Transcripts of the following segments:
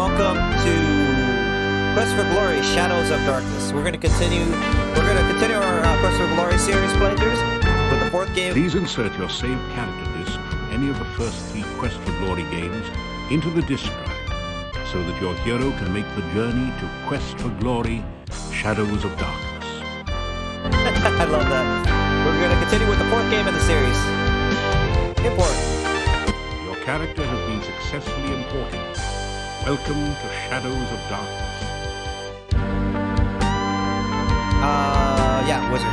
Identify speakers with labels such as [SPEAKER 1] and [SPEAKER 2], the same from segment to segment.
[SPEAKER 1] welcome to Quest for Glory: Shadows of Darkness. We're going to continue our Quest for Glory series playthroughs with the fourth game.
[SPEAKER 2] Please insert your saved character disc from any of the first 3 Quest for Glory games into the disk drive, so that your hero can make the journey to Quest for Glory: Shadows of Darkness.
[SPEAKER 1] I love that. We're going to continue with the fourth game in the series. Import.
[SPEAKER 2] Your character has been successfully imported. Welcome to Shadows of Darkness.
[SPEAKER 1] Yeah, wizard.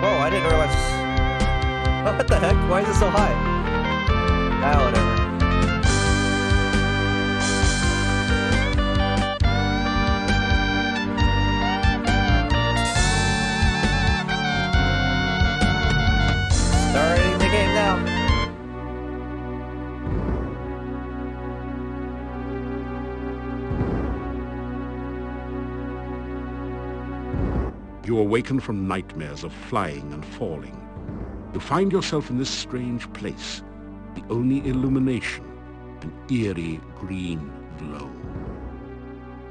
[SPEAKER 1] Oh, I didn't realize. Oh, what the heck? Why is it so high? Ah, whatever. Starting the game now.
[SPEAKER 2] You awaken from nightmares of flying and falling. You find yourself in this strange place. The only illumination, an eerie green glow.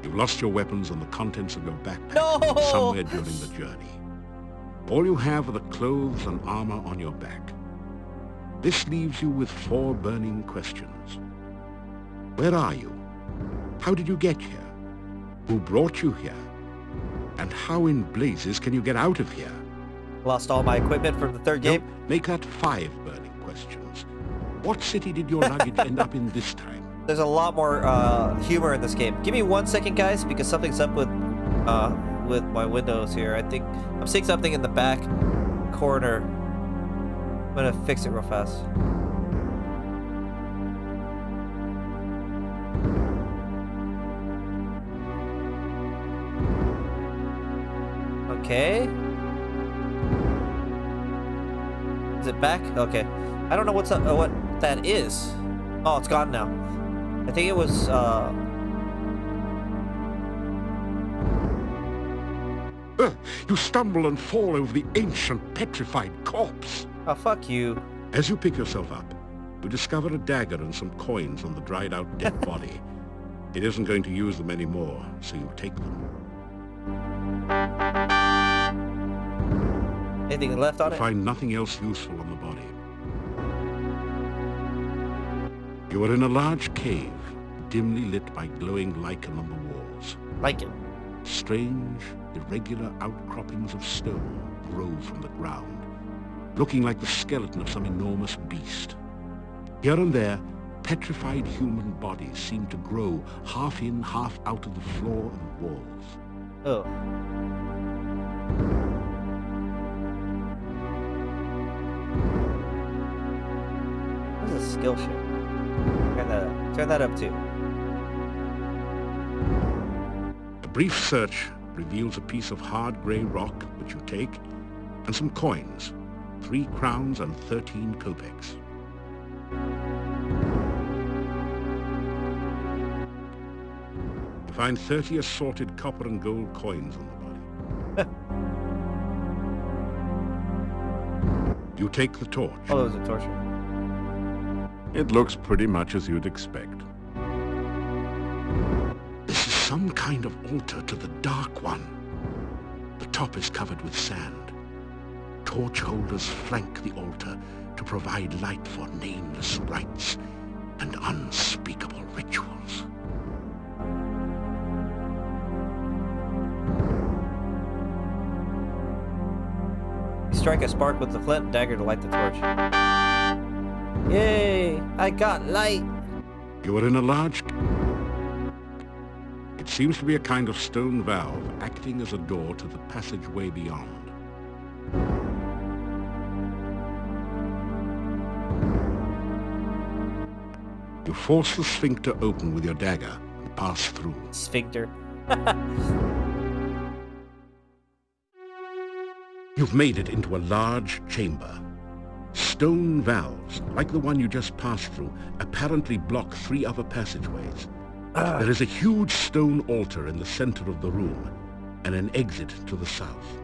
[SPEAKER 2] You've lost your weapons and the contents of your backpack somewhere during the journey. All you have are the clothes and armor on your back. This leaves you with 4 burning questions. Where are you? How did you get here? Who brought you here? And how in blazes can you get out of here?
[SPEAKER 1] Lost all my equipment from the third game.
[SPEAKER 2] No, make that 5 burning questions. What city did your luggage end up in this time?
[SPEAKER 1] There's a lot more humor in this game. Give me 1 second, guys, because something's up with my windows here. I think I'm seeing something in the back corner. I'm gonna fix it real fast. Okay. Is it back? Okay. I don't know what that is. Oh, it's gone now. I think it was
[SPEAKER 2] You stumble and fall over the ancient petrified corpse.
[SPEAKER 1] oh, fuck you.
[SPEAKER 2] As you pick yourself up, you discover a dagger and some coins on the dried out dead body. It isn't going to use them anymore, so you take them.
[SPEAKER 1] Anything left on
[SPEAKER 2] You
[SPEAKER 1] it?
[SPEAKER 2] find nothing else useful on the body. You are in a large cave, dimly lit by glowing lichen on the walls.
[SPEAKER 1] Like it.
[SPEAKER 2] Strange, irregular outcroppings of stone grow from the ground, looking like the skeleton of some enormous beast. Here and there, petrified human bodies seem to grow half in, half out of the floor and walls.
[SPEAKER 1] Oh. This is a skill shit. Turn that up too.
[SPEAKER 2] A brief search reveals a piece of hard grey rock, which you take, and some coins, 3 crowns and 13 kopecks. You find 30 assorted copper and gold coins on the body. You take the torch.
[SPEAKER 1] Oh, it was a torture.
[SPEAKER 2] It looks pretty much as you'd expect. This is some kind of altar to the Dark One. The top is covered with sand. Torch holders flank the altar to provide light for nameless rites and unspeakable rituals.
[SPEAKER 1] You strike a spark with the flint dagger to light the torch. Yay! I got light!
[SPEAKER 2] You are in a large... It seems to be a kind of stone valve acting as a door to the passageway beyond. You force the sphincter open with your dagger and pass through.
[SPEAKER 1] Sphincter.
[SPEAKER 2] You've made it into a large chamber. Stone valves, like the one you just passed through, apparently block 3 other passageways. There is a huge stone altar in the center of the room, and an exit to the south.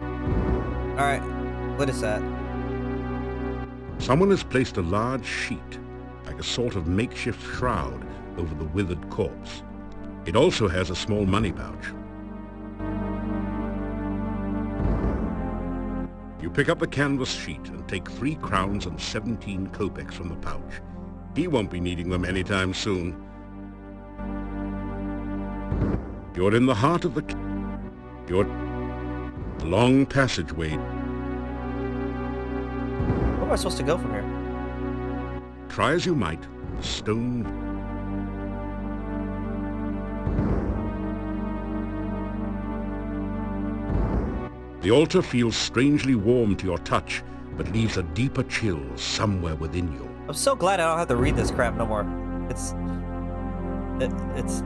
[SPEAKER 1] Alright. What is that?
[SPEAKER 2] Someone has placed a large sheet, like a sort of makeshift shroud, over the withered corpse. It also has a small money pouch. You pick up the canvas sheet and take 3 crowns and 17 kopecks from the pouch. He won't be needing them anytime soon. You're in the heart of the... You're... a long passageway.
[SPEAKER 1] Where am I supposed to go from here?
[SPEAKER 2] Try as you might, the stone... The altar feels strangely warm to your touch, but leaves a deeper chill somewhere within you.
[SPEAKER 1] I'm so glad I don't have to read this crap no more. It's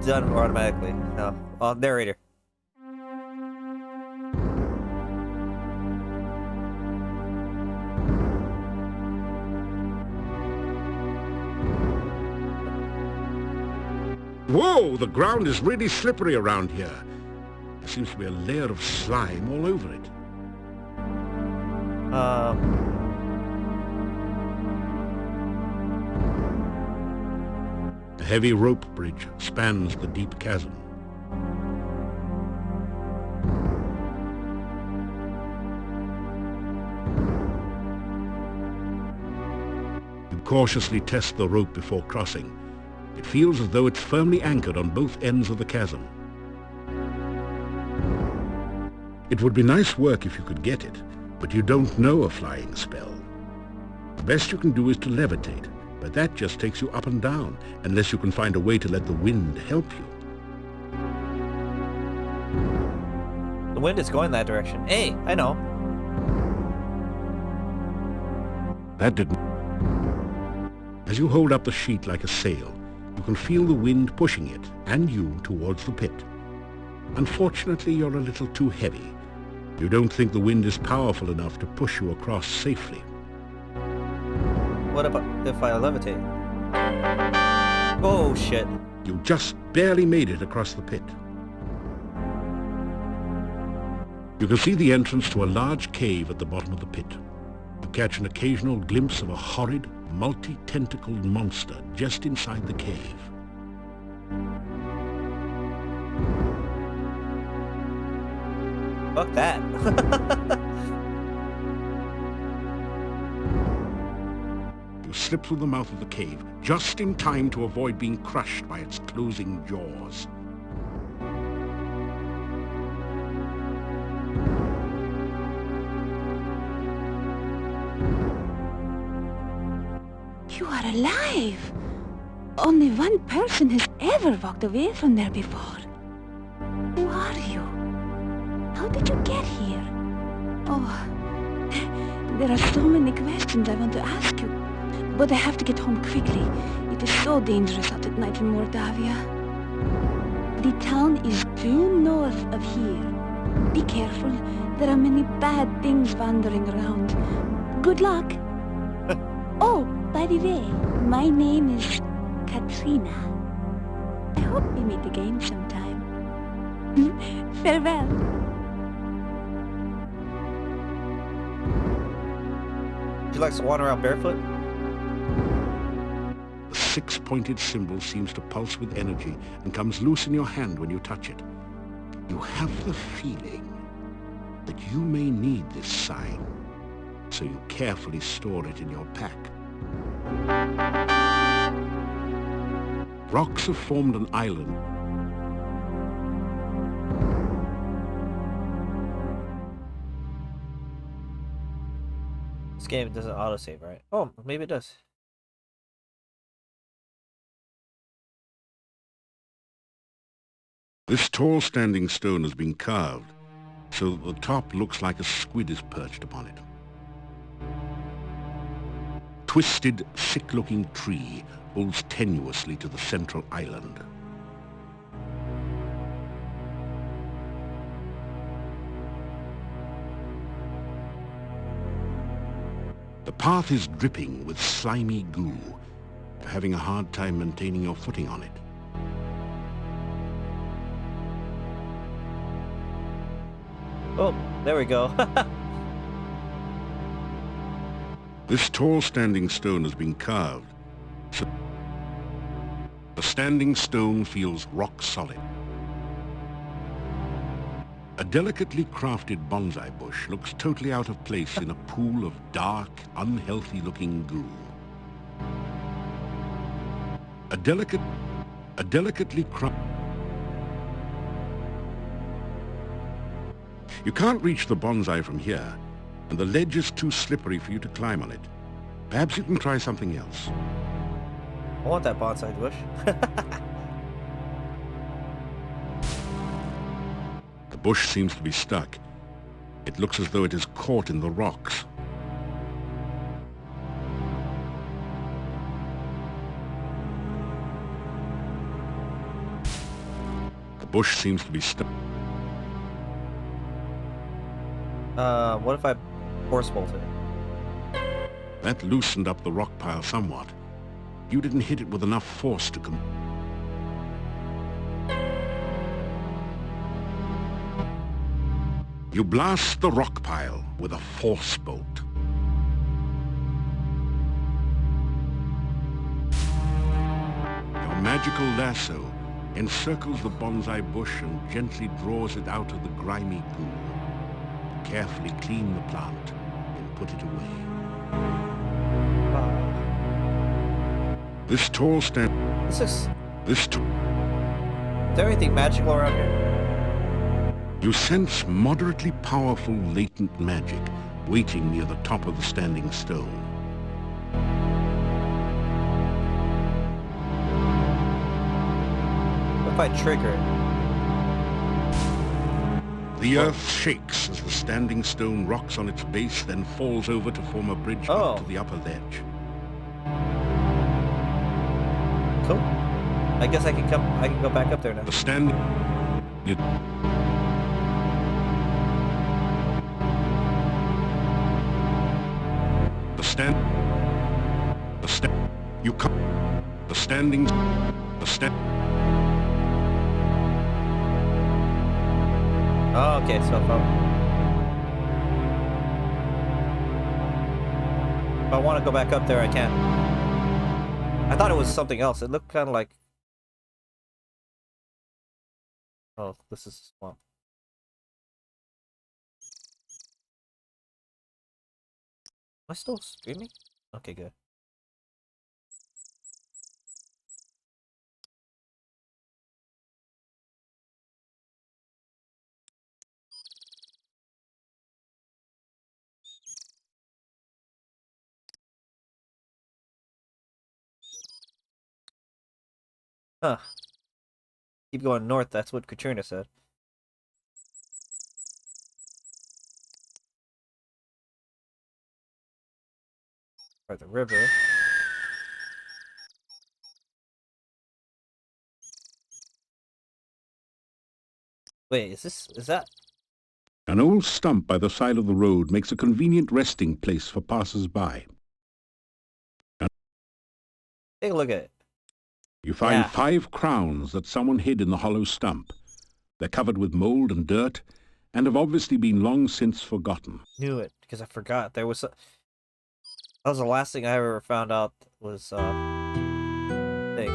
[SPEAKER 1] done automatically. No, narrator.
[SPEAKER 2] Whoa! The ground is really slippery around here. There seems to be a layer of slime all over it. A heavy rope bridge spans the deep chasm. You cautiously test the rope before crossing. It feels as though it's firmly anchored on both ends of the chasm. It would be nice work if you could get it, but you don't know a flying spell. The best you can do is to levitate, but that just takes you up and down, unless you can find a way to let the wind help you.
[SPEAKER 1] The wind is going that direction. Hey, I know.
[SPEAKER 2] That didn't... As you hold up the sheet like a sail, you can feel the wind pushing it, and you, towards the pit. Unfortunately, you're a little too heavy. You don't think the wind is powerful enough to push you across safely.
[SPEAKER 1] What about if I levitate? Oh, shit.
[SPEAKER 2] You just barely made it across the pit. You can see the entrance to a large cave at the bottom of the pit. You catch an occasional glimpse of a horrid, multi-tentacled monster just inside the cave.
[SPEAKER 1] Fuck that.
[SPEAKER 2] You slip through the mouth of the cave, just in time to avoid being crushed by its closing jaws.
[SPEAKER 3] You are alive! Only one person has ever walked away from there before. Who are you? How did you get here? Oh, there are so many questions I want to ask you, but I have to get home quickly. It is so dangerous out at night in Mordavia. The town is due north of here. Be careful, there are many bad things wandering around. Good luck! Oh, by the way, my name is Katrina. I hope we meet again sometime. Farewell.
[SPEAKER 1] She likes to wander around barefoot?
[SPEAKER 2] The 6-pointed symbol seems to pulse with energy and comes loose in your hand when you touch it. You have the feeling that you may need this sign, so you carefully store it in your pack. Rocks have formed an island.
[SPEAKER 1] This game doesn't autosave, right? Oh, maybe it does.
[SPEAKER 2] This tall standing stone has been carved, so that the top looks like a squid is perched upon it. Twisted, sick-looking tree holds tenuously to the central island. The path is dripping with slimy goo. You're having a hard time maintaining your footing on it.
[SPEAKER 1] Oh, there we go.
[SPEAKER 2] This tall standing stone has been carved, so the standing stone feels rock solid. A delicately crafted bonsai bush looks totally out of place in a pool of dark, unhealthy-looking goo. A delicately crafted... You can't reach the bonsai from here, and the ledge is too slippery for you to climb on it. Perhaps you can try something else.
[SPEAKER 1] I want that bonsai bush.
[SPEAKER 2] The bush seems to be stuck. It looks as though it is caught in the rocks. The bush seems to be stuck.
[SPEAKER 1] What if I force bolt it?
[SPEAKER 2] That loosened up the rock pile somewhat. You didn't hit it with enough force to You blast the rock pile with a force bolt. Your magical lasso encircles the bonsai bush and gently draws it out of the grimy goo. Carefully clean the plant and put it away. This tall stand...
[SPEAKER 1] Is
[SPEAKER 2] This
[SPEAKER 1] there anything magical around here?
[SPEAKER 2] You sense moderately powerful latent magic waiting near the top of the standing stone.
[SPEAKER 1] What if I trigger it?
[SPEAKER 2] The earth shakes as the standing stone rocks on its base, then falls over to form a bridge up to the upper ledge.
[SPEAKER 1] Cool. I guess I can go back up there now.
[SPEAKER 2] The stand... You come... The standing... The stand...
[SPEAKER 1] Oh, okay, so if I want to go back up there, I can. I thought it was something else. It looked kind of like... Oh, this is a swamp. Am I still streaming? Okay, good. Huh. Keep going north, that's what Katrina said. Or the river. Wait, is that?
[SPEAKER 2] An old stump by the side of the road makes a convenient resting place for passers-by.
[SPEAKER 1] Take a look at it.
[SPEAKER 2] You find 5 crowns that someone hid in the hollow stump. They're covered with mold and dirt, and have obviously been long since forgotten.
[SPEAKER 1] Knew it, because I forgot. That was the last thing I ever found out was, thing.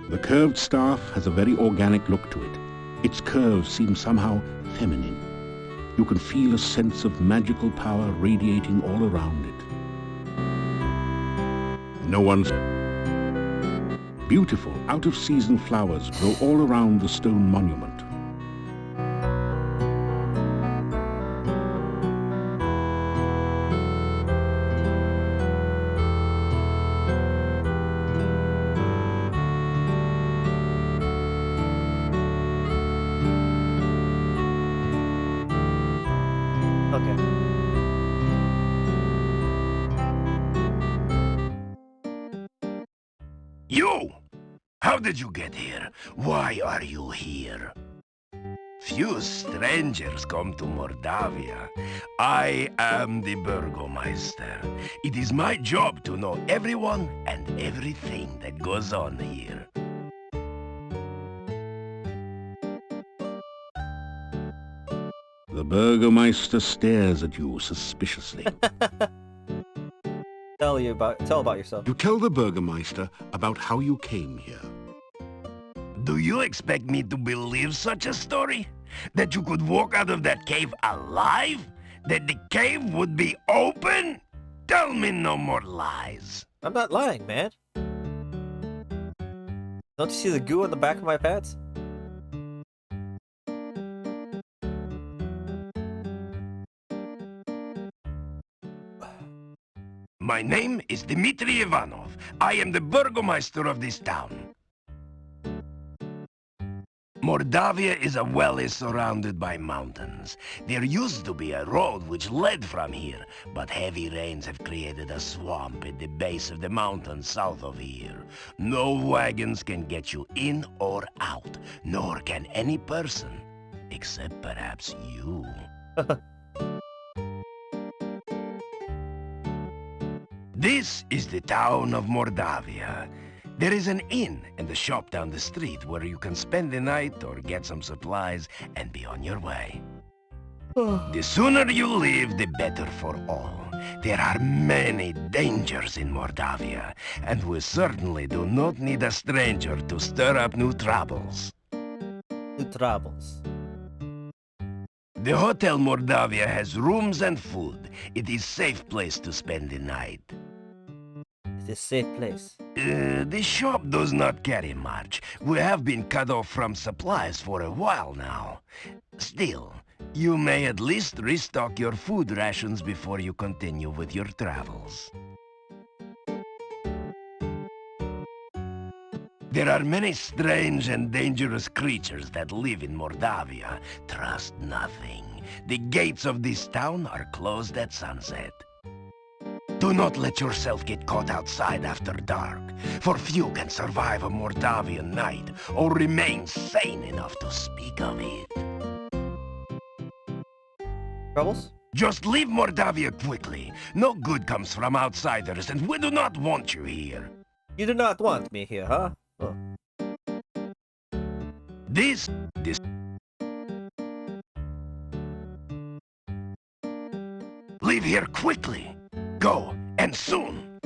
[SPEAKER 2] The curved staff has a very organic look to it. Its curves seem somehow feminine. You can feel a sense of magical power radiating all around it. No one's... Beautiful, out-of-season flowers grow all around the stone monument.
[SPEAKER 4] You! How did you get here? Why are you here? Few strangers come to Mordavia. I am the Burgomeister. It is my job to know everyone and everything that goes on here.
[SPEAKER 2] The Burgomeister stares at you suspiciously.
[SPEAKER 1] Tell about yourself.
[SPEAKER 2] You tell the Burgomeister about how you came here.
[SPEAKER 4] Do you expect me to believe such a story? That you could walk out of that cave alive? That the cave would be open? Tell me no more lies.
[SPEAKER 1] I'm not lying, man. Don't you see the goo on the back of my pants?
[SPEAKER 4] My name is Dmitri Ivanov. I am the Burgomeister of this town. Mordavia is a valley surrounded by mountains. There used to be a road which led from here, but heavy rains have created a swamp at the base of the mountain south of here. No wagons can get you in or out, nor can any person, except perhaps you. This is the town of Mordavia. There is an inn and a shop down the street where you can spend the night or get some supplies and be on your way. The sooner you leave, the better for all. There are many dangers in Mordavia, and we certainly do not need a stranger to stir up new troubles.
[SPEAKER 1] New troubles.
[SPEAKER 4] The Hotel Mordavia has rooms and food. It is a safe place to spend the night.
[SPEAKER 1] It's a safe place.
[SPEAKER 4] The shop does not carry much. We have been cut off from supplies for a while now. Still, you may at least restock your food rations before you continue with your travels. There are many strange and dangerous creatures that live in Mordavia. Trust nothing. The gates of this town are closed at sunset. Do not let yourself get caught outside after dark, for few can survive a Mordavian night or remain sane enough to speak of it.
[SPEAKER 1] Troubles?
[SPEAKER 4] Just leave Mordavia quickly. No good comes from outsiders, and we do not want you here.
[SPEAKER 1] You do not want me here, huh? Oh.
[SPEAKER 4] This... Leave here quickly. Go, and soon.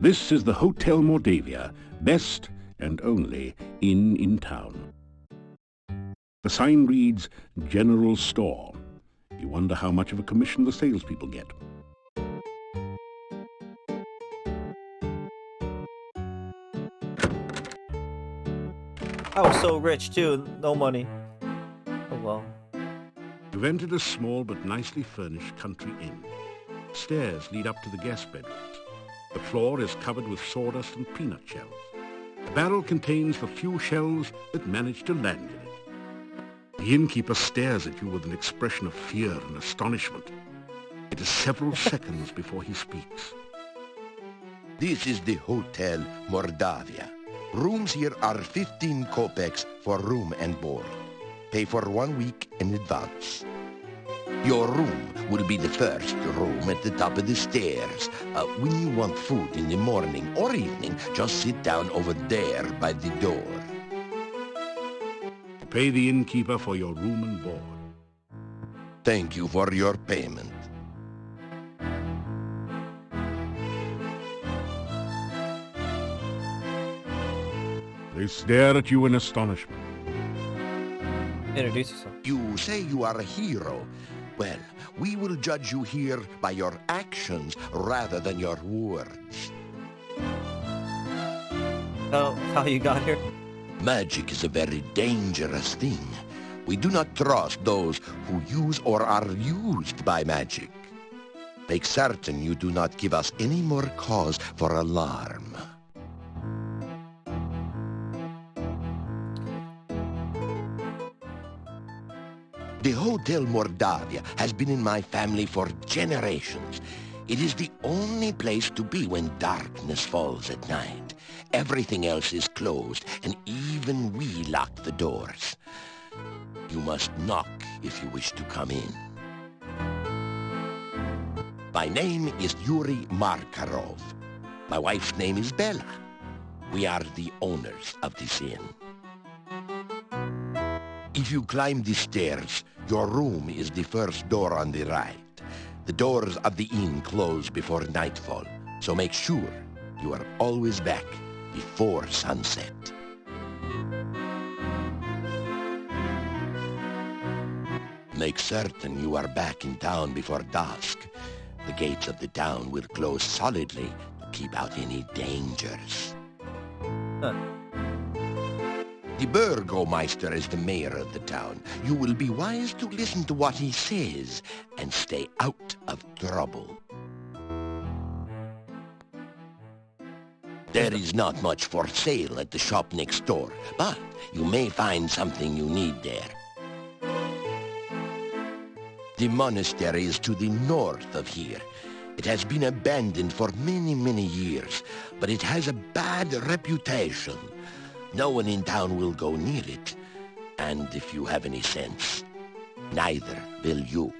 [SPEAKER 2] This is the Hotel Mordavia, best and only inn in town. The sign reads, General Store. You wonder how much of a commission the salespeople get.
[SPEAKER 1] I was so rich too, no money. Oh well.
[SPEAKER 2] You've entered a small but nicely furnished country inn. Stairs lead up to the guest bedrooms. The floor is covered with sawdust and peanut shells. The barrel contains the few shells that manage to land in it. The innkeeper stares at you with an expression of fear and astonishment. It is several seconds before he speaks.
[SPEAKER 5] This is the Hotel Mordavia. Rooms here are 15 kopecks for room and board. Pay for 1 week in advance. Your room will be the first room at the top of the stairs. When you want food in the morning or evening, just sit down over there by the door.
[SPEAKER 2] Pay the innkeeper for your room and board.
[SPEAKER 5] Thank you for your payment.
[SPEAKER 2] They stare at you in astonishment.
[SPEAKER 1] Introduce yourself.
[SPEAKER 5] You say you are a hero. Well, we will judge you here by your actions rather than your words.
[SPEAKER 1] How you got here?
[SPEAKER 5] Magic is a very dangerous thing. We do not trust those who use or are used by magic. Make certain you do not give us any more cause for alarm. The Hotel Mordavia has been in my family for generations. It is the only place to be when darkness falls at night. Everything else is closed, and even we lock the doors. You must knock if you wish to come in. My name is Yuri Markarov. My wife's name is Bella. We are the owners of this inn. If you climb the stairs, your room is the first door on the right. The doors of the inn close before nightfall, so make sure you are always back before sunset. Make certain you are back in town before dusk. The gates of the town will close solidly to keep out any dangers.
[SPEAKER 1] Huh.
[SPEAKER 5] The Burgomeister is the mayor of the town. You will be wise to listen to what he says and stay out of trouble. There is not much for sale at the shop next door, but you may find something you need there. The monastery is to the north of here. It has been abandoned for many, many years, but it has a bad reputation. No one in town will go near it, and if you have any sense, neither will you.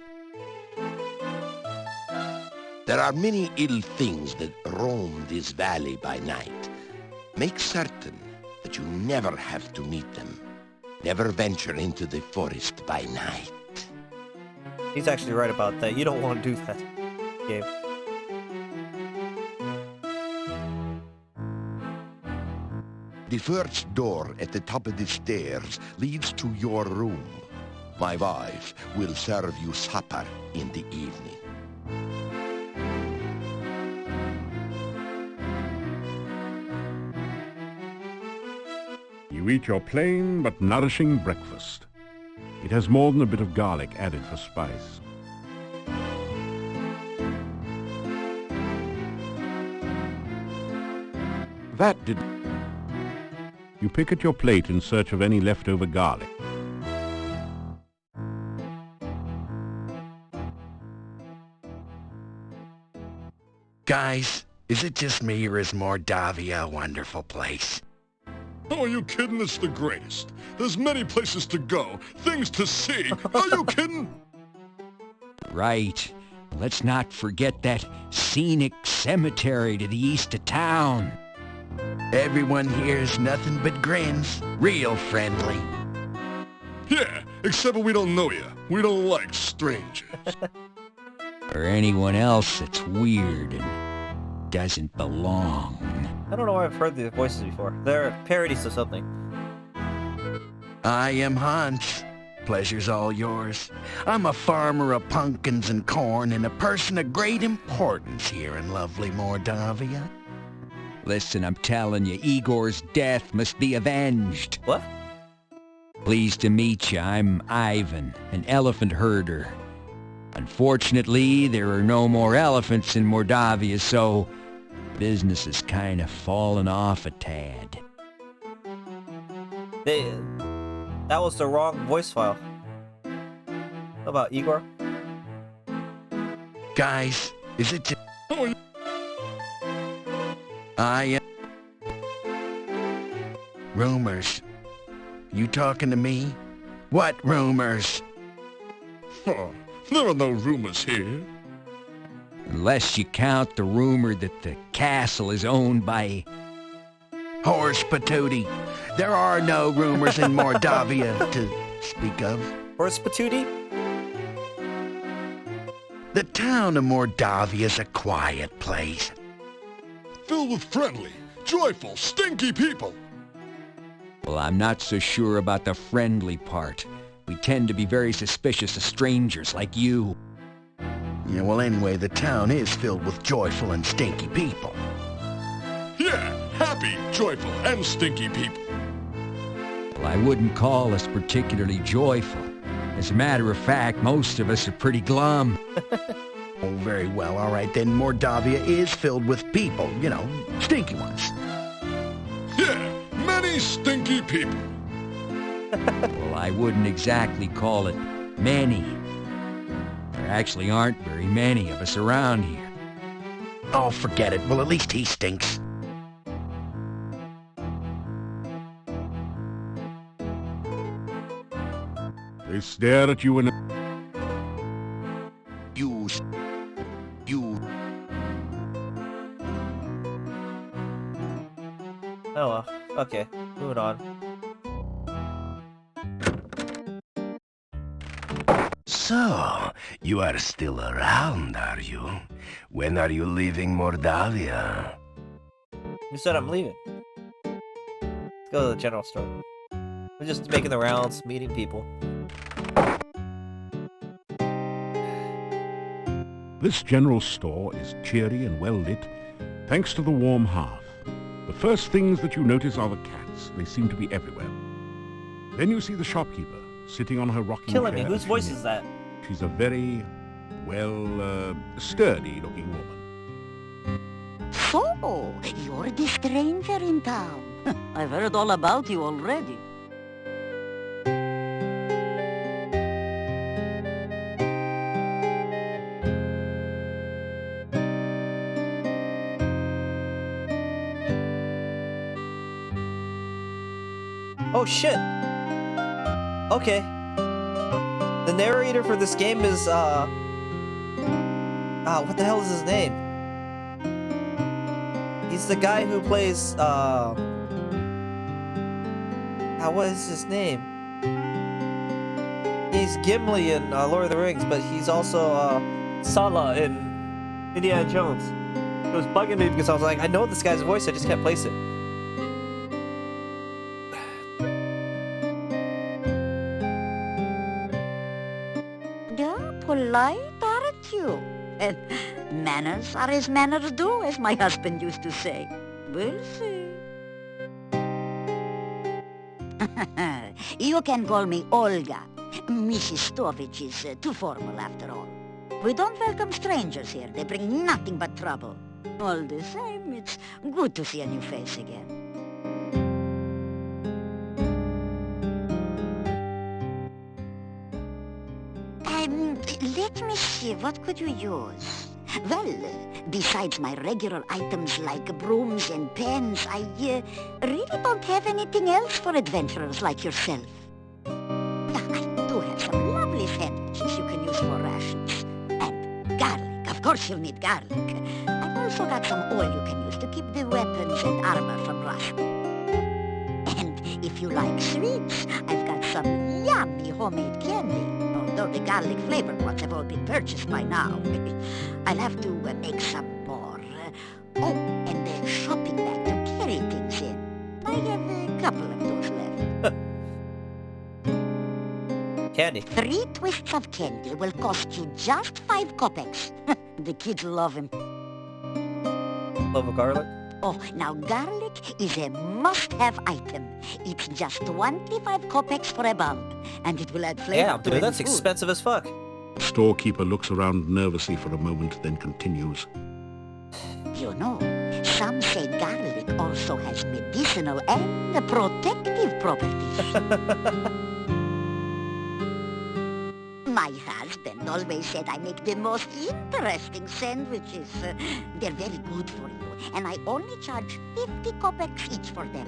[SPEAKER 5] There are many ill things that roam this valley by night. Make certain that you never have to meet them. Never venture into the forest by night.
[SPEAKER 1] He's actually right about that. You don't want to do that, Gabe.
[SPEAKER 5] The first door at the top of the stairs leads to your room. My wife will serve you supper in the evening.
[SPEAKER 2] You eat your plain but nourishing breakfast. It has more than a bit of garlic added for spice. That did... You pick at your plate in search of any leftover garlic.
[SPEAKER 4] Guys, is it just me or is Mordavia a wonderful place?
[SPEAKER 6] Oh, are you kidding? It's the greatest. There's many places to go, things to see. Are you kidding?
[SPEAKER 7] Right. Let's not forget that scenic cemetery to the east of town.
[SPEAKER 4] Everyone here's nothing but grins. Real friendly.
[SPEAKER 6] Yeah, except we don't know you. We don't like strangers.
[SPEAKER 7] Or anyone else that's weird and doesn't belong.
[SPEAKER 1] I don't know why I've heard these voices before. They're parodies of something.
[SPEAKER 4] I am Hans. Pleasure's all yours. I'm a farmer of pumpkins and corn and a person of great importance here in lovely Mordavia.
[SPEAKER 7] Listen, I'm telling you, Igor's death must be avenged.
[SPEAKER 1] What?
[SPEAKER 7] Pleased to meet you. I'm Ivan, an elephant herder. Unfortunately, there are no more elephants in Mordavia, so business has kind of fallen off a tad.
[SPEAKER 1] That was the wrong voice file. How about Igor?
[SPEAKER 4] Guys, is it just...
[SPEAKER 6] Oh,
[SPEAKER 4] I am... Rumors. You talking to me? What rumors?
[SPEAKER 6] oh, there are no rumors here.
[SPEAKER 7] Unless you count the rumor that the castle is owned by...
[SPEAKER 4] Horse patootie. There are no rumors in Mordavia to speak of.
[SPEAKER 1] Horse Patootie?
[SPEAKER 4] The town of Mordavia is a quiet place.
[SPEAKER 6] Filled with friendly, joyful, stinky people.
[SPEAKER 7] Well, I'm not so sure about the friendly part. We tend to be very suspicious of strangers like you.
[SPEAKER 4] Yeah, well, anyway, the town is filled with joyful and stinky people.
[SPEAKER 6] Yeah, happy, joyful, and stinky people.
[SPEAKER 7] Well, I wouldn't call us particularly joyful. As a matter of fact, most of us are pretty glum.
[SPEAKER 4] Oh, very well, all right, then Mordavia is filled with people, you know, stinky ones.
[SPEAKER 6] Yeah, many stinky people.
[SPEAKER 7] Well, I wouldn't exactly call it many. There actually aren't very many of us around here.
[SPEAKER 4] Oh, forget it. Well, at least he stinks.
[SPEAKER 2] They stare at you in a...
[SPEAKER 5] You...
[SPEAKER 1] Oh well. Okay, moving on.
[SPEAKER 4] So, you are still around, are you? When are you leaving Mordavia?
[SPEAKER 1] You said I'm leaving. Let's go to the general store. We're just making the rounds, meeting people.
[SPEAKER 2] This general store is cheery and well lit, thanks to the warm hearth. The first things that you notice are the cats. They seem to be everywhere. Then you see the shopkeeper, sitting on her rocking
[SPEAKER 1] Killing
[SPEAKER 2] chair.
[SPEAKER 1] me. Whose voice is that?
[SPEAKER 2] She's a very, well, sturdy-looking woman.
[SPEAKER 8] So, you're the stranger in town. I've heard all about you already.
[SPEAKER 1] Oh shit! Okay. The narrator for this game is, what the hell is his name? He's the guy who plays, what is his name? He's Gimli in Lord of the Rings, but he's also, Sala in Indiana Jones. It was bugging me because I was like, I know this guy's voice, I just can't place it.
[SPEAKER 8] Polite, aren't you? And manners are as manners do, as my husband used to say. We'll see. You can call me Olga. Mrs. Stovich is too formal after all. We don't welcome strangers here. They bring nothing but trouble. All the same, it's good to see a new face again. Let me see, what could you use? Well, besides my regular items like brooms and pens, I really don't have anything else for adventurers like yourself. I do have some lovely sandwiches you can use for rations. And garlic, of course you'll need garlic. I've also got some oil you can use to keep the weapons and armor from rusting. And if you like sweets, I've got some yummy homemade candy. Although the garlic flavored ones have all been purchased by now. I'll have to make some more. Oh, and a shopping bag to carry things in. I have a couple of those left.
[SPEAKER 1] Candy.
[SPEAKER 8] 3 twists of candy will cost you just 5 kopecks. The kids love them.
[SPEAKER 1] Love of garlic?
[SPEAKER 8] Oh, now garlic is a must-have item. It's just 25 kopecks for a bulb, and it will add flavor
[SPEAKER 1] Yeah,
[SPEAKER 8] to
[SPEAKER 1] dude,
[SPEAKER 8] any
[SPEAKER 1] that's
[SPEAKER 8] food.
[SPEAKER 1] expensive as fuck.
[SPEAKER 2] The storekeeper looks around nervously for a moment, then continues.
[SPEAKER 8] You know, some say garlic also has medicinal and protective properties. My husband always said I make the most interesting sandwiches. They're very good for you, and I only charge 50 kopecks each for them.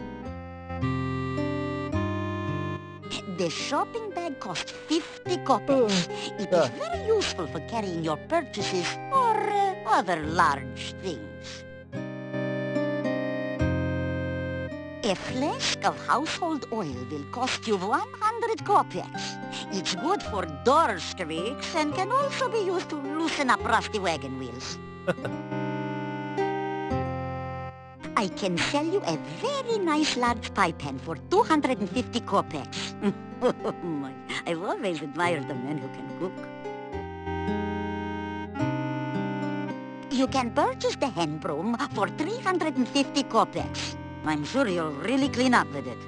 [SPEAKER 8] The shopping bag costs 50 kopecks. It is very useful for carrying your purchases or other large things. A flask of household oil will cost you 100 kopecks. It's good for door squeaks and can also be used to loosen up rusty wagon wheels. I can sell you a very nice large pie pan for 250 kopecks. Oh my, I've always admired the men who can cook. You can purchase the hen broom for 350 kopecks. I'm sure you'll really clean up with it.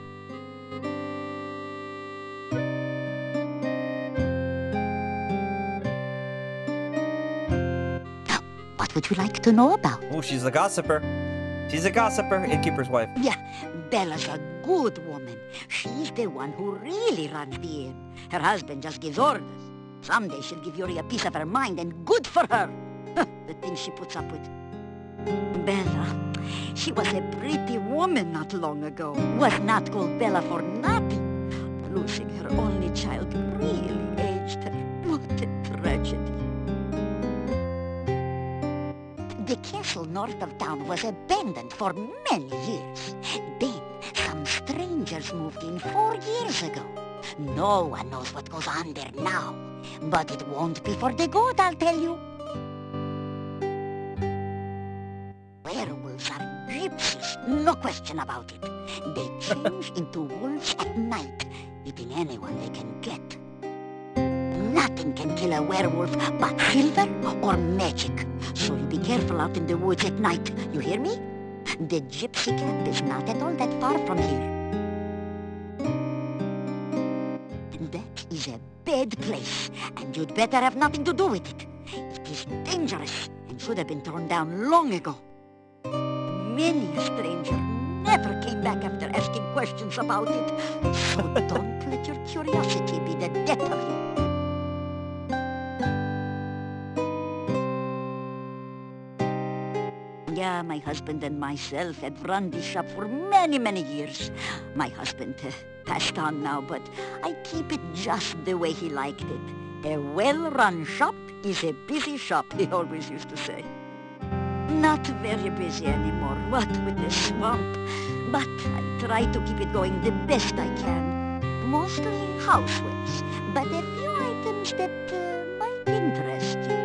[SPEAKER 8] Now, what would you like to know about?
[SPEAKER 1] Oh, she's a gossiper. She's a gossiper. Innkeeper's wife.
[SPEAKER 8] Yeah, Bella's a good woman. She's the one who really runs the inn. Her husband just gives orders. Someday she'll give Yuri a piece of her mind, and good for her. The things she puts up with. Bella, she was a pretty woman not long ago. Was not called Bella for nothing. Losing her only child really aged her. What a tragedy. The castle north of town was abandoned for many years. Then, some strangers moved in 4 years ago. No one knows what goes on there now. But it won't be for the good, I'll tell you. Werewolves are gypsies, no question about it. They change into wolves at night, eating anyone they can get. Nothing can kill a werewolf but silver or magic. So you be careful out in the woods at night, you hear me? The gypsy camp is not at all that far from here. And that is a bad place, and you'd better have nothing to do with it. It is dangerous and should have been torn down long ago. Many a stranger never came back after asking questions about it. So don't let your curiosity be the death of you. Yeah, my husband and myself had run this shop for many, many years. My husband passed on now, but I keep it just the way he liked it. A well-run shop is a busy shop, he always used to say. Not very busy anymore, what with the swamp. But I try to keep it going the best I can. Mostly housewares, but a few items that might interest you.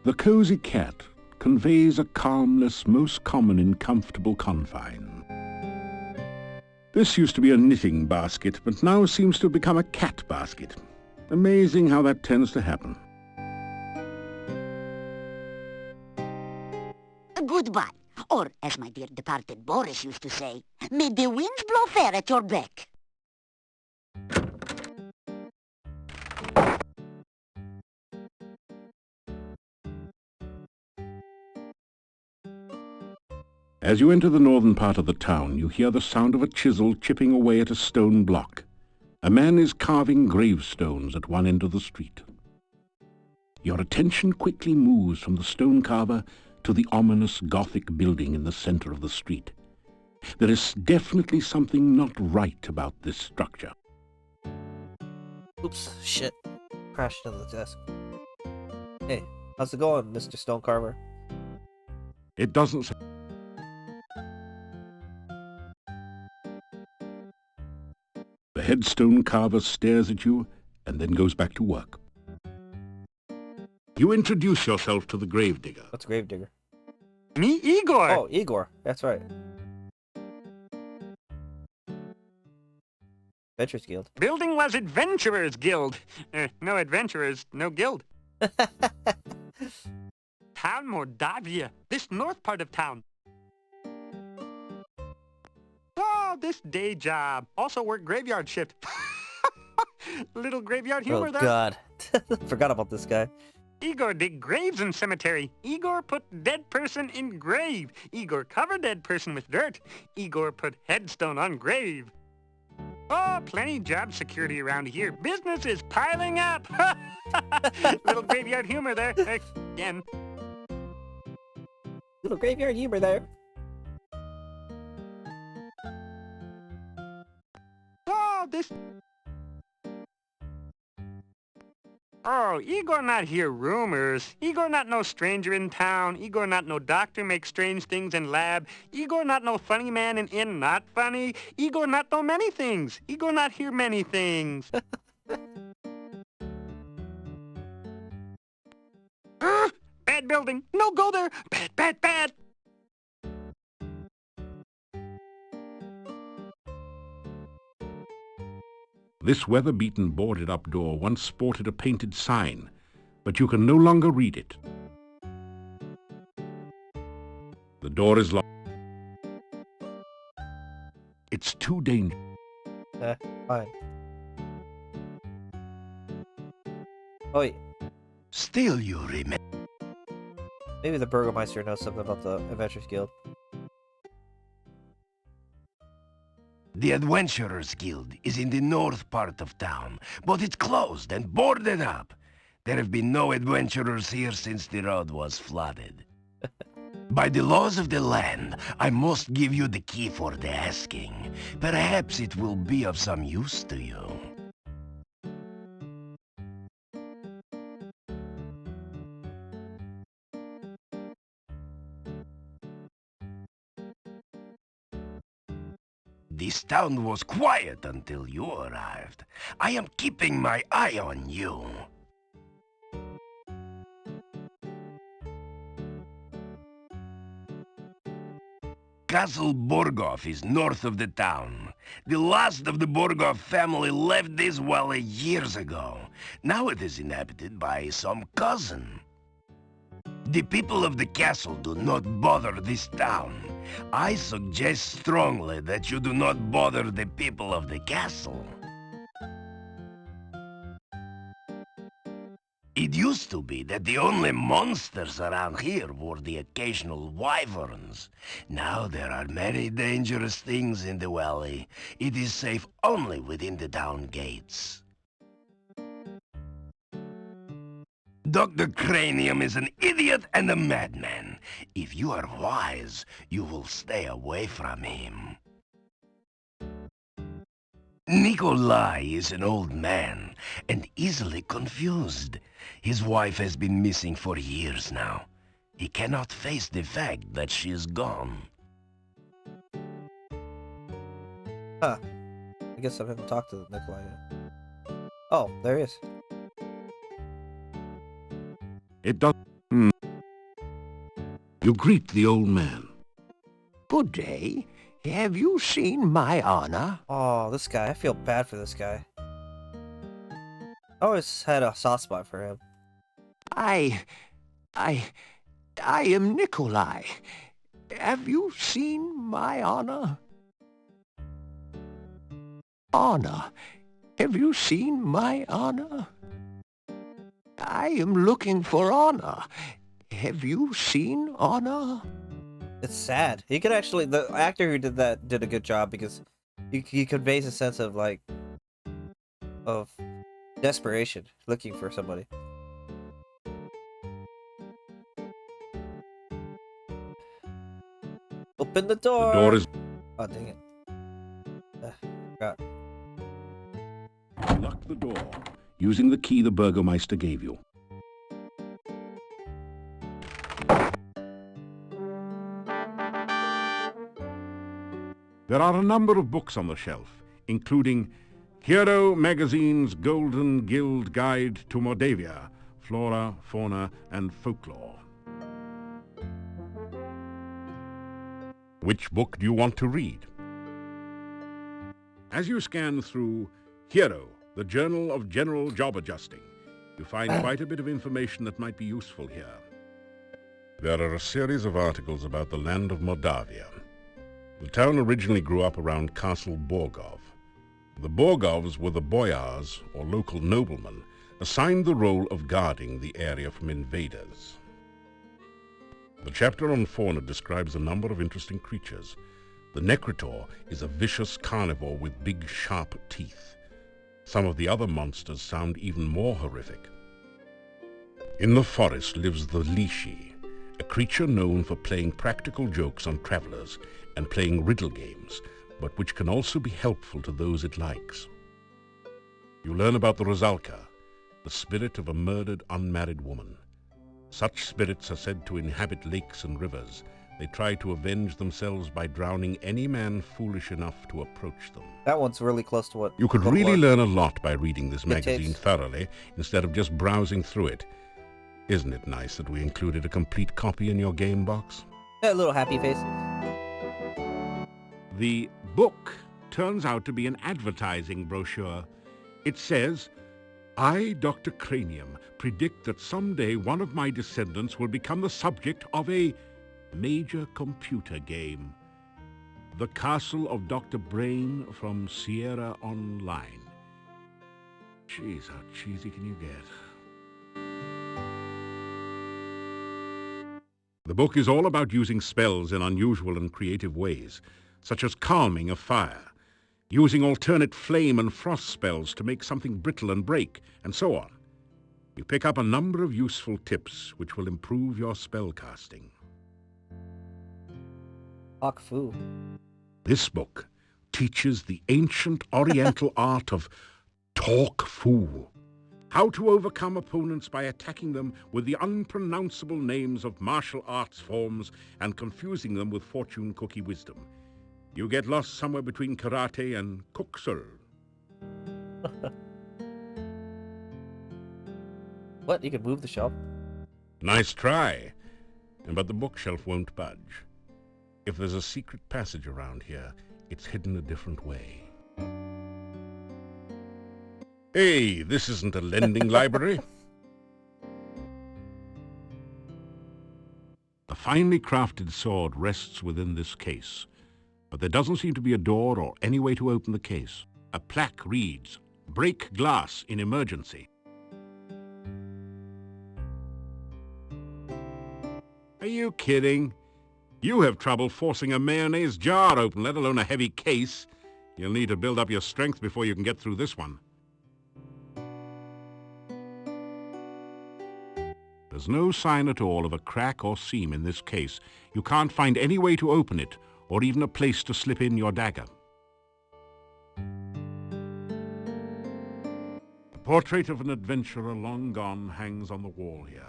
[SPEAKER 2] The cozy cat conveys a calmness most common in comfortable confine. This used to be a knitting basket, but now seems to have become a cat basket. Amazing how that tends to happen.
[SPEAKER 8] Goodbye. Or, as my dear departed Boris used to say, may the winds blow fair at your back.
[SPEAKER 2] As you enter the northern part of the town, you hear the sound of a chisel chipping away at a stone block. A man is carving gravestones at one end of the street. Your attention quickly moves from the stone carver to the ominous Gothic building in the center of the street. There is definitely something not right about this structure.
[SPEAKER 1] Oops, shit. Crashed into the desk. Hey, how's it going, Mr. Stone Carver?
[SPEAKER 2] It doesn't... The headstone carver stares at you and then goes back to work. You introduce yourself to the gravedigger.
[SPEAKER 1] What's Gravedigger?
[SPEAKER 9] Me, Igor.
[SPEAKER 1] Oh, Igor. That's right. Adventurers Guild.
[SPEAKER 9] Building was Adventurers Guild. No adventurers, no guild. Town Mordavia. This north part of town. Oh, this day job. Also work graveyard shift. Little graveyard humor there.
[SPEAKER 1] Oh, God. Forgot about this guy.
[SPEAKER 9] Igor dig graves in cemetery. Igor put dead person in grave. Igor cover dead person with dirt. Igor put headstone on grave. Oh, plenty job security around here. Business is piling up. Little graveyard humor there. Again.
[SPEAKER 1] Little graveyard humor there.
[SPEAKER 9] Oh, this... Oh, Igor not hear rumors. Igor not no stranger in town. Igor not no doctor make strange things in lab. Igor not no funny man in inn not funny. Igor not know many things. Igor not hear many things. Bad building. No go there. Bad, bad, bad.
[SPEAKER 2] This weather-beaten boarded-up door once sported a painted sign, but you can no longer read it. The door is locked. It's too dangerous.
[SPEAKER 1] Fine. Oh, wait.
[SPEAKER 4] Still you remember.
[SPEAKER 1] Maybe the Burgomeister knows something about the Adventurers Guild.
[SPEAKER 4] The Adventurers Guild is in the north part of town, but it's closed and boarded up. There have been no adventurers here since the road was flooded. By the laws of the land, I must give you the key for the asking. Perhaps it will be of some use to you. This town was quiet until you arrived. I am keeping my eye on you. Castle Borgoff is north of the town. The last of the Borgoff family left this valley years ago. Now it is inhabited by some cousin. The people of the castle do not bother this town. I suggest strongly that you do not bother the people of the castle. It used to be that the only monsters around here were the occasional wyverns. Now there are many dangerous things in the valley. It is safe only within the town gates. Dr. Cranium is an idiot and a madman. If you are wise, you will stay away from him. Nikolai is an old man and easily confused. His wife has been missing for years now. He cannot face the fact that she is gone.
[SPEAKER 1] Huh. I guess I haven't talked to Nikolai yet. Oh, there he is.
[SPEAKER 2] It does. You greet the old man.
[SPEAKER 10] Good day. Have you seen my Anna?
[SPEAKER 1] Oh, this guy. I feel bad for this guy. I always had a soft spot for him.
[SPEAKER 10] I am Nikolai. Have you seen my Anna? Anna, have you seen my Anna? I am looking for Anna. Have you seen Anna?
[SPEAKER 1] It's sad. He could actually, the actor who did that did a good job because he conveys a sense of like, of desperation, looking for somebody. Open the door!
[SPEAKER 2] The door is...
[SPEAKER 1] Oh, dang it. Forgot.
[SPEAKER 2] Lock the door, using the key the Burgomeister gave you. There are a number of books on the shelf, including Hero Magazine's Golden Guild Guide to Mordavia, Flora, Fauna, and Folklore. Which book do you want to read? As you scan through Hero, the Journal of General Job Adjusting, you find quite a bit of information that might be useful here. There are a series of articles about the land of Mordavia. The town originally grew up around Castle Borgov. The Borgovs were the boyars, or local noblemen, assigned the role of guarding the area from invaders. The chapter on fauna describes a number of interesting creatures. The Necritor is a vicious carnivore with big, sharp teeth. Some of the other monsters sound even more horrific. In the forest lives the Lishi, a creature known for playing practical jokes on travelers and playing riddle games, but which can also be helpful to those it likes. You learn about the Rosalka, the spirit of a murdered unmarried woman. Such spirits are said to inhabit lakes and rivers. They try to avenge themselves by drowning any man foolish enough to approach them.
[SPEAKER 1] That one's really close to what...
[SPEAKER 2] You could really learn a lot by reading this magazine
[SPEAKER 1] dictates.
[SPEAKER 2] thoroughly, instead of just browsing through it. Isn't it nice that we included a complete copy in your game box?
[SPEAKER 1] That little happy face.
[SPEAKER 2] The book turns out to be an advertising brochure. It says, I, Dr. Cranium, predict that someday one of my descendants will become the subject of a major computer game. The Castle of Dr. Brain from Sierra Online. Jeez, how cheesy can you get? The book is all about using spells in unusual and creative ways, such as calming a fire. using alternate flame and frost spells to make something brittle and break, and so on. You pick up a number of useful tips which will improve your spellcasting.
[SPEAKER 1] Hawk Fu.
[SPEAKER 2] This book teaches the ancient Oriental art of Talk Fu. How to overcome opponents by attacking them with the unpronounceable names of martial arts forms and confusing them with fortune cookie wisdom. You get lost somewhere between karate and kokusur.
[SPEAKER 1] What? You can move the shelf?
[SPEAKER 2] Nice try, but the bookshelf won't budge. If there's a secret passage around here, it's hidden a different way. Hey, this isn't a lending library. The finely crafted sword rests within this case, but there doesn't seem to be a door or any way to open the case. A plaque reads, "Break glass in emergency." Are you kidding? You have trouble forcing a mayonnaise jar open, let alone a heavy case. You'll need to build up your strength before you can get through this one. There's no sign at all of a crack or seam in this case. You can't find any way to open it, or even a place to slip in your dagger. The portrait of an adventurer long gone hangs on the wall here.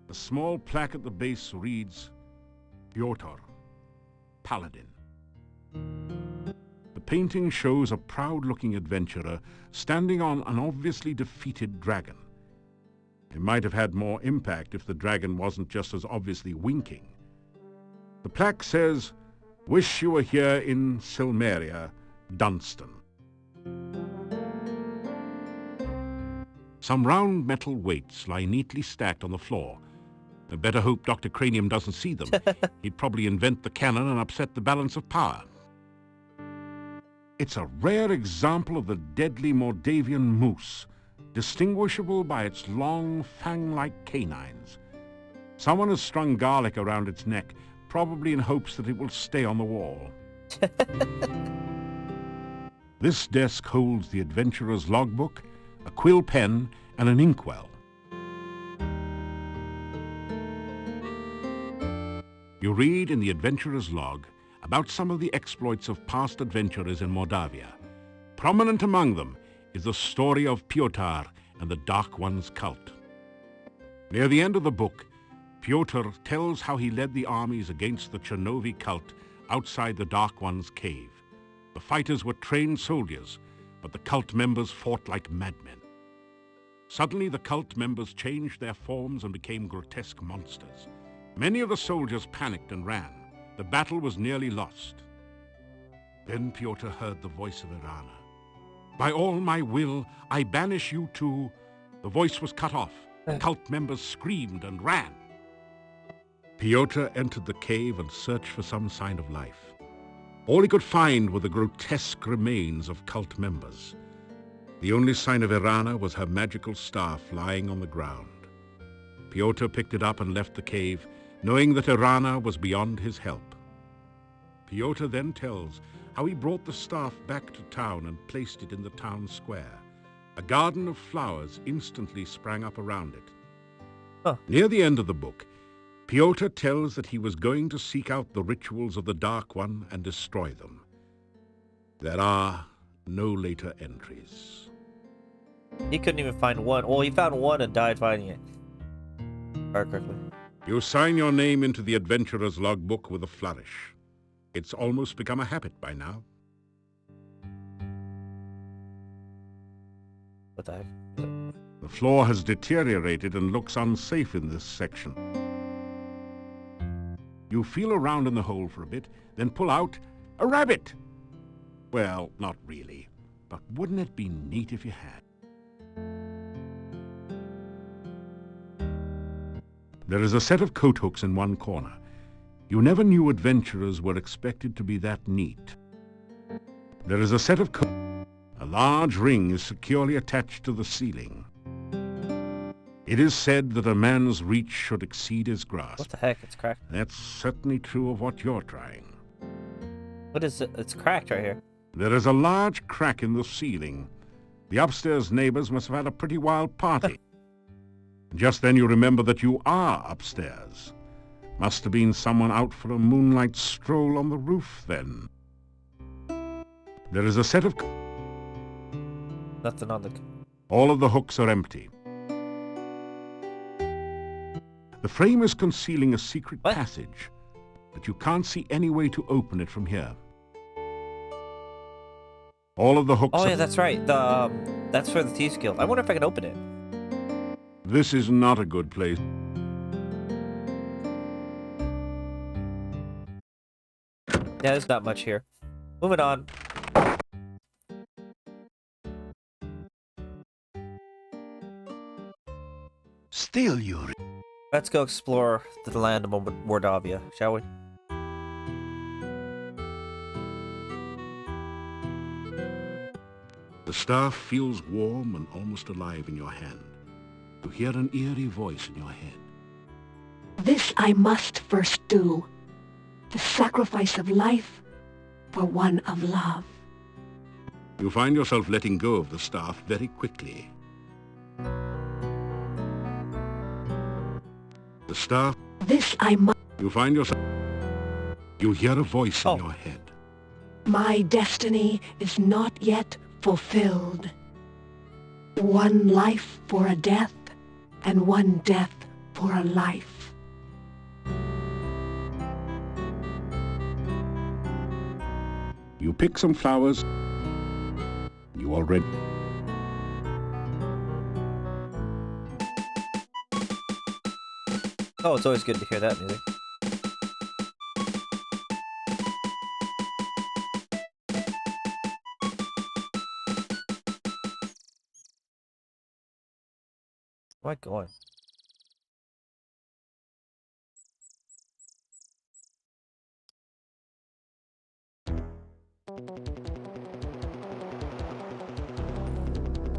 [SPEAKER 2] A small plaque at the base reads, Pyotr, Paladin. The painting shows a proud-looking adventurer standing on an obviously defeated dragon. It might have had more impact if the dragon wasn't just as obviously winking. The plaque says, "Wish you were here in Silmeria, Dunstan." Some round metal weights lie neatly stacked on the floor. I better hope Dr. Cranium doesn't see them. He'd probably invent the cannon and upset the balance of power. It's a rare example of the deadly Mordavian moose, distinguishable by its long, fang-like canines. Someone has strung garlic around its neck, probably in hopes that it will stay on the wall. This desk holds the adventurer's logbook, a quill pen, and an inkwell. You read in the adventurer's log about some of the exploits of past adventurers in Mordavia. Prominent among them is the story of Pyotr and the Dark One's cult. Near the end of the book, Pyotr tells how he led the armies against the Chernovi cult outside the Dark One's cave. The fighters were trained soldiers, but the cult members fought like madmen. Suddenly, the cult members changed their forms and became grotesque monsters. Many of the soldiers panicked and ran. The battle was nearly lost. Then Pyotr heard the voice of Irana. "By all my will, I banish you to..." The voice was cut off. The cult members screamed and ran. Pyotr entered the cave and searched for some sign of life. All he could find were the grotesque remains of cult members. The only sign of Irana was her magical staff lying on the ground. Pyotr picked it up and left the cave, knowing that Irana was beyond his help. Pyotr then tells how he brought the staff back to town and placed it in the town square. A garden of flowers instantly sprang up around it. Near the end of the book, Pyotr tells that he was going to seek out the rituals of the Dark One and destroy them. There are no later entries.
[SPEAKER 1] He couldn't even find one. Well, he found one and died finding it. Very quickly.
[SPEAKER 2] You sign your name into the adventurer's logbook with a flourish. It's almost become a habit by now.
[SPEAKER 1] What the heck?
[SPEAKER 2] The floor has deteriorated and looks unsafe in this section. You feel around in the hole for a bit, then pull out a rabbit. Well, not really, but wouldn't it be neat if you had? There is a set of coat hooks in one corner. You never knew adventurers were expected to be that neat. There is a set of A large ring is securely attached to the ceiling. It is said that a man's reach should exceed his grasp.
[SPEAKER 1] What the heck? It's cracked.
[SPEAKER 2] That's certainly true of what you're trying.
[SPEAKER 1] What is it? It's cracked right here.
[SPEAKER 2] There is a large crack in the ceiling. The upstairs neighbors must have had a pretty wild party. Just then you remember that you are upstairs. Must have been someone out for a moonlight stroll on the roof then. There is a set of...
[SPEAKER 1] Nothing on the...
[SPEAKER 2] All of the hooks are empty. The frame is concealing a secret
[SPEAKER 1] What?
[SPEAKER 2] passage, but you can't see any way to open it from here. All of the hooks
[SPEAKER 1] Oh
[SPEAKER 2] are...
[SPEAKER 1] yeah, that's right. The that's for the Thieves Guild. I wonder if I can open it.
[SPEAKER 2] This is not a good place.
[SPEAKER 1] Yeah, there's not much here. Moving on.
[SPEAKER 4] Still you...
[SPEAKER 1] Let's go explore the land of Mordavia, shall we?
[SPEAKER 2] The staff feels warm and almost alive in your hand. You hear an eerie voice in your head.
[SPEAKER 11] This I must first do. The sacrifice of life for one of love.
[SPEAKER 2] You find yourself letting go of the staff very quickly. The staff...
[SPEAKER 11] This I must...
[SPEAKER 2] You find yourself... You hear a voice
[SPEAKER 1] Oh.
[SPEAKER 2] in your head.
[SPEAKER 11] My destiny is not yet fulfilled. One life for a death, and one death for a life.
[SPEAKER 2] You pick some flowers. You already...
[SPEAKER 1] Oh, it's always good to hear that music. Where am I going?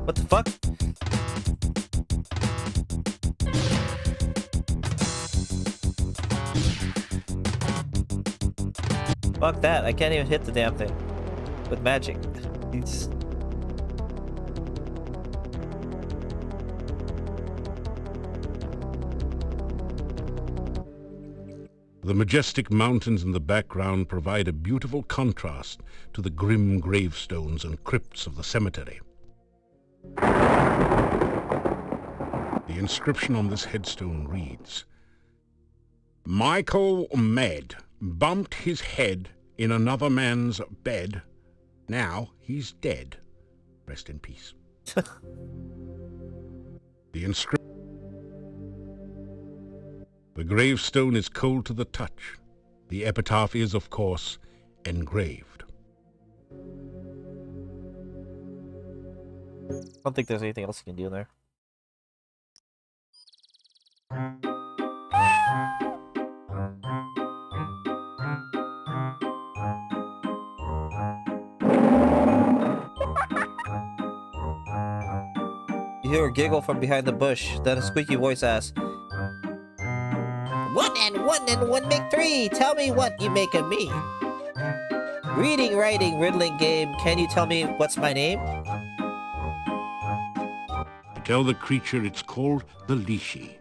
[SPEAKER 1] What the fuck? Fuck that, I can't even hit the damn thing. With magic. It's...
[SPEAKER 2] The majestic mountains in the background provide a beautiful contrast to the grim gravestones and crypts of the cemetery. The inscription on this headstone reads, Michael Med bumped his head in another man's bed. Now he's dead. Rest in peace. The inscription... The gravestone is cold to the touch. The epitaph is, of course, engraved.
[SPEAKER 1] I don't think there's anything else you can do in there. You hear a giggle from behind the bush, then a squeaky voice asks, One and one make three! Tell me what you make of me! Reading, writing, riddling game, can you tell me what's my name?
[SPEAKER 2] Tell the creature it's called the Lishi.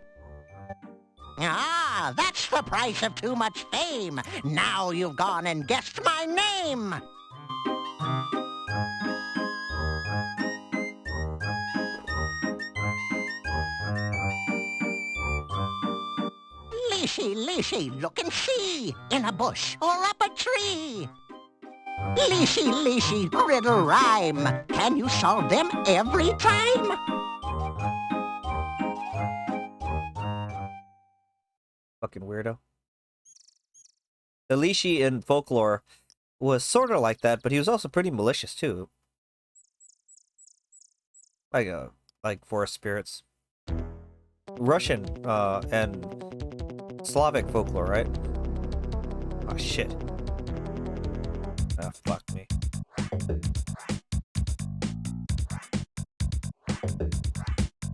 [SPEAKER 12] Ah, that's the price of too much fame. Now you've gone and guessed my name. Lishi, Lishi, look and see, in a bush or up a tree. Lishi, Lishi, riddle rhyme. Can you solve them every time?
[SPEAKER 1] Fucking weirdo. The Lishi in folklore was sort of like that, but he was also pretty malicious too. Like forest spirits. Russian, and Slavic folklore, right? Oh shit. Ah, fuck me.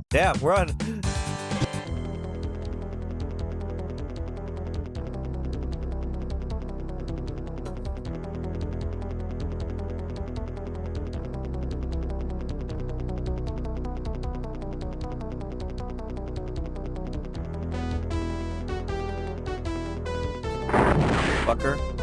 [SPEAKER 1] Damn, run! fucker.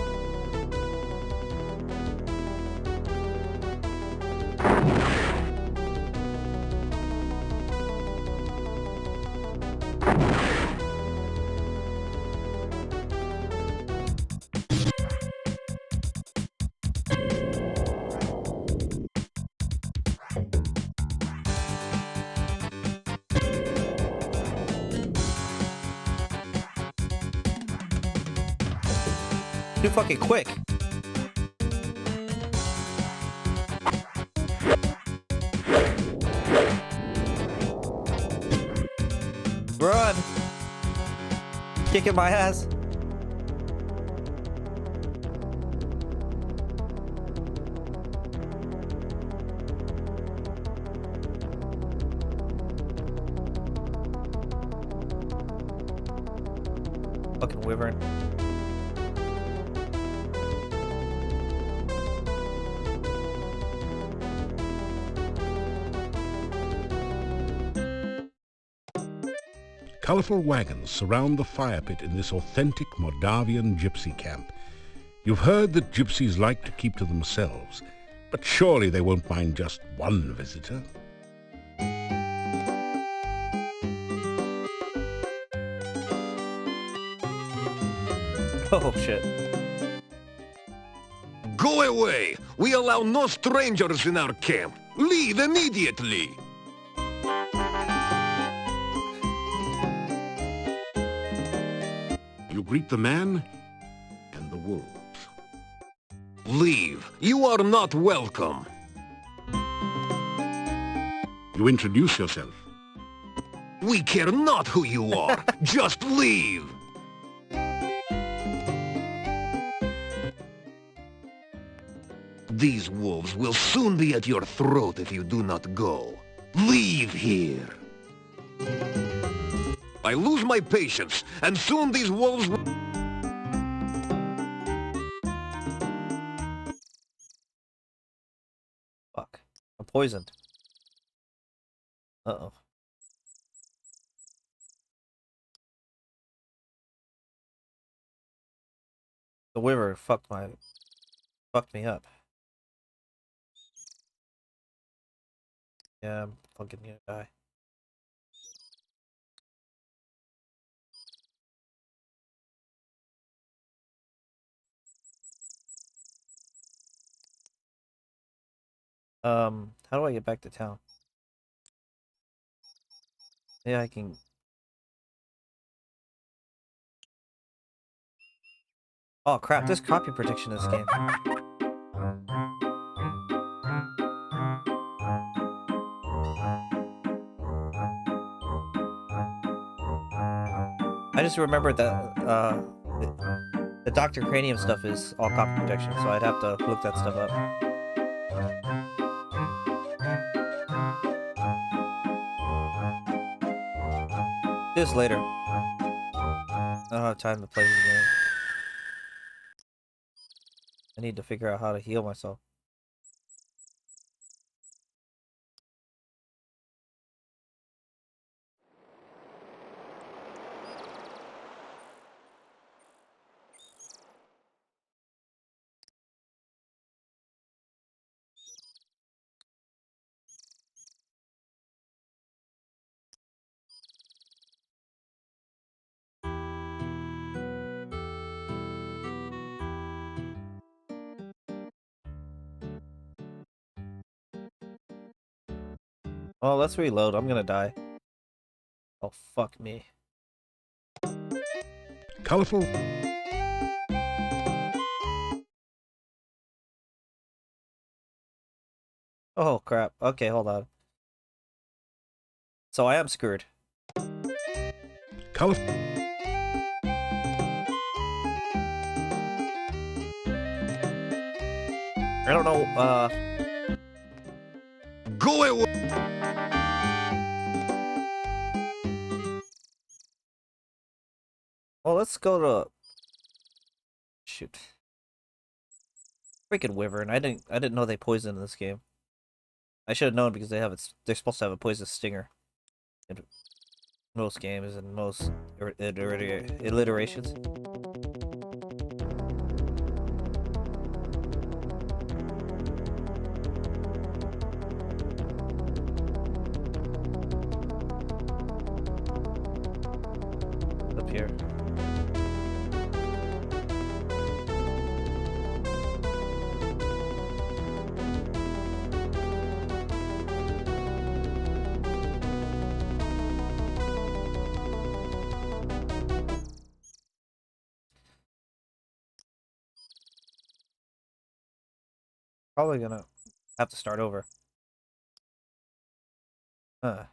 [SPEAKER 1] Too fucking quick. Run! Kicking my ass. Fucking wyvern.
[SPEAKER 2] Colorful wagons surround the fire pit in this authentic Moldavian gypsy camp. You've heard that gypsies like to keep to themselves, but surely they won't mind just one visitor.
[SPEAKER 1] Oh shit.
[SPEAKER 10] Go away! We allow no strangers in our camp. Leave immediately!
[SPEAKER 2] You greet the man and the wolves.
[SPEAKER 10] Leave. You are not welcome.
[SPEAKER 2] You introduce yourself.
[SPEAKER 10] We care not who you are. Just leave. These wolves will soon be at your throat if you do not go. Leave here. I lose my patience, and soon these wolves will...
[SPEAKER 1] Fuck. I'm poisoned. Uh-oh. The wyvern fucked me up. Yeah, I'm fucking gonna die. How do I get back to town? Yeah, I can. Oh crap, there's copy protection in this game. I just remembered that the Dr. Cranium stuff is all copy protection, so I'd have to look that stuff up. Do this later. I don't have time to play this game. I need to figure out how to heal myself. Oh, let's reload. I'm gonna die. Oh, fuck me.
[SPEAKER 2] Colorful.
[SPEAKER 1] Oh, crap. Okay, hold on. So I am screwed.
[SPEAKER 2] Colorful.
[SPEAKER 1] I don't know,
[SPEAKER 10] Go away!
[SPEAKER 1] well, let's go to... Shoot. Freaking wyvern. I didn't know they poisoned in this game. I should have known because they're supposed to have a poisonous stinger. In most games and most alliterations. Probably gonna have to start over. Huh.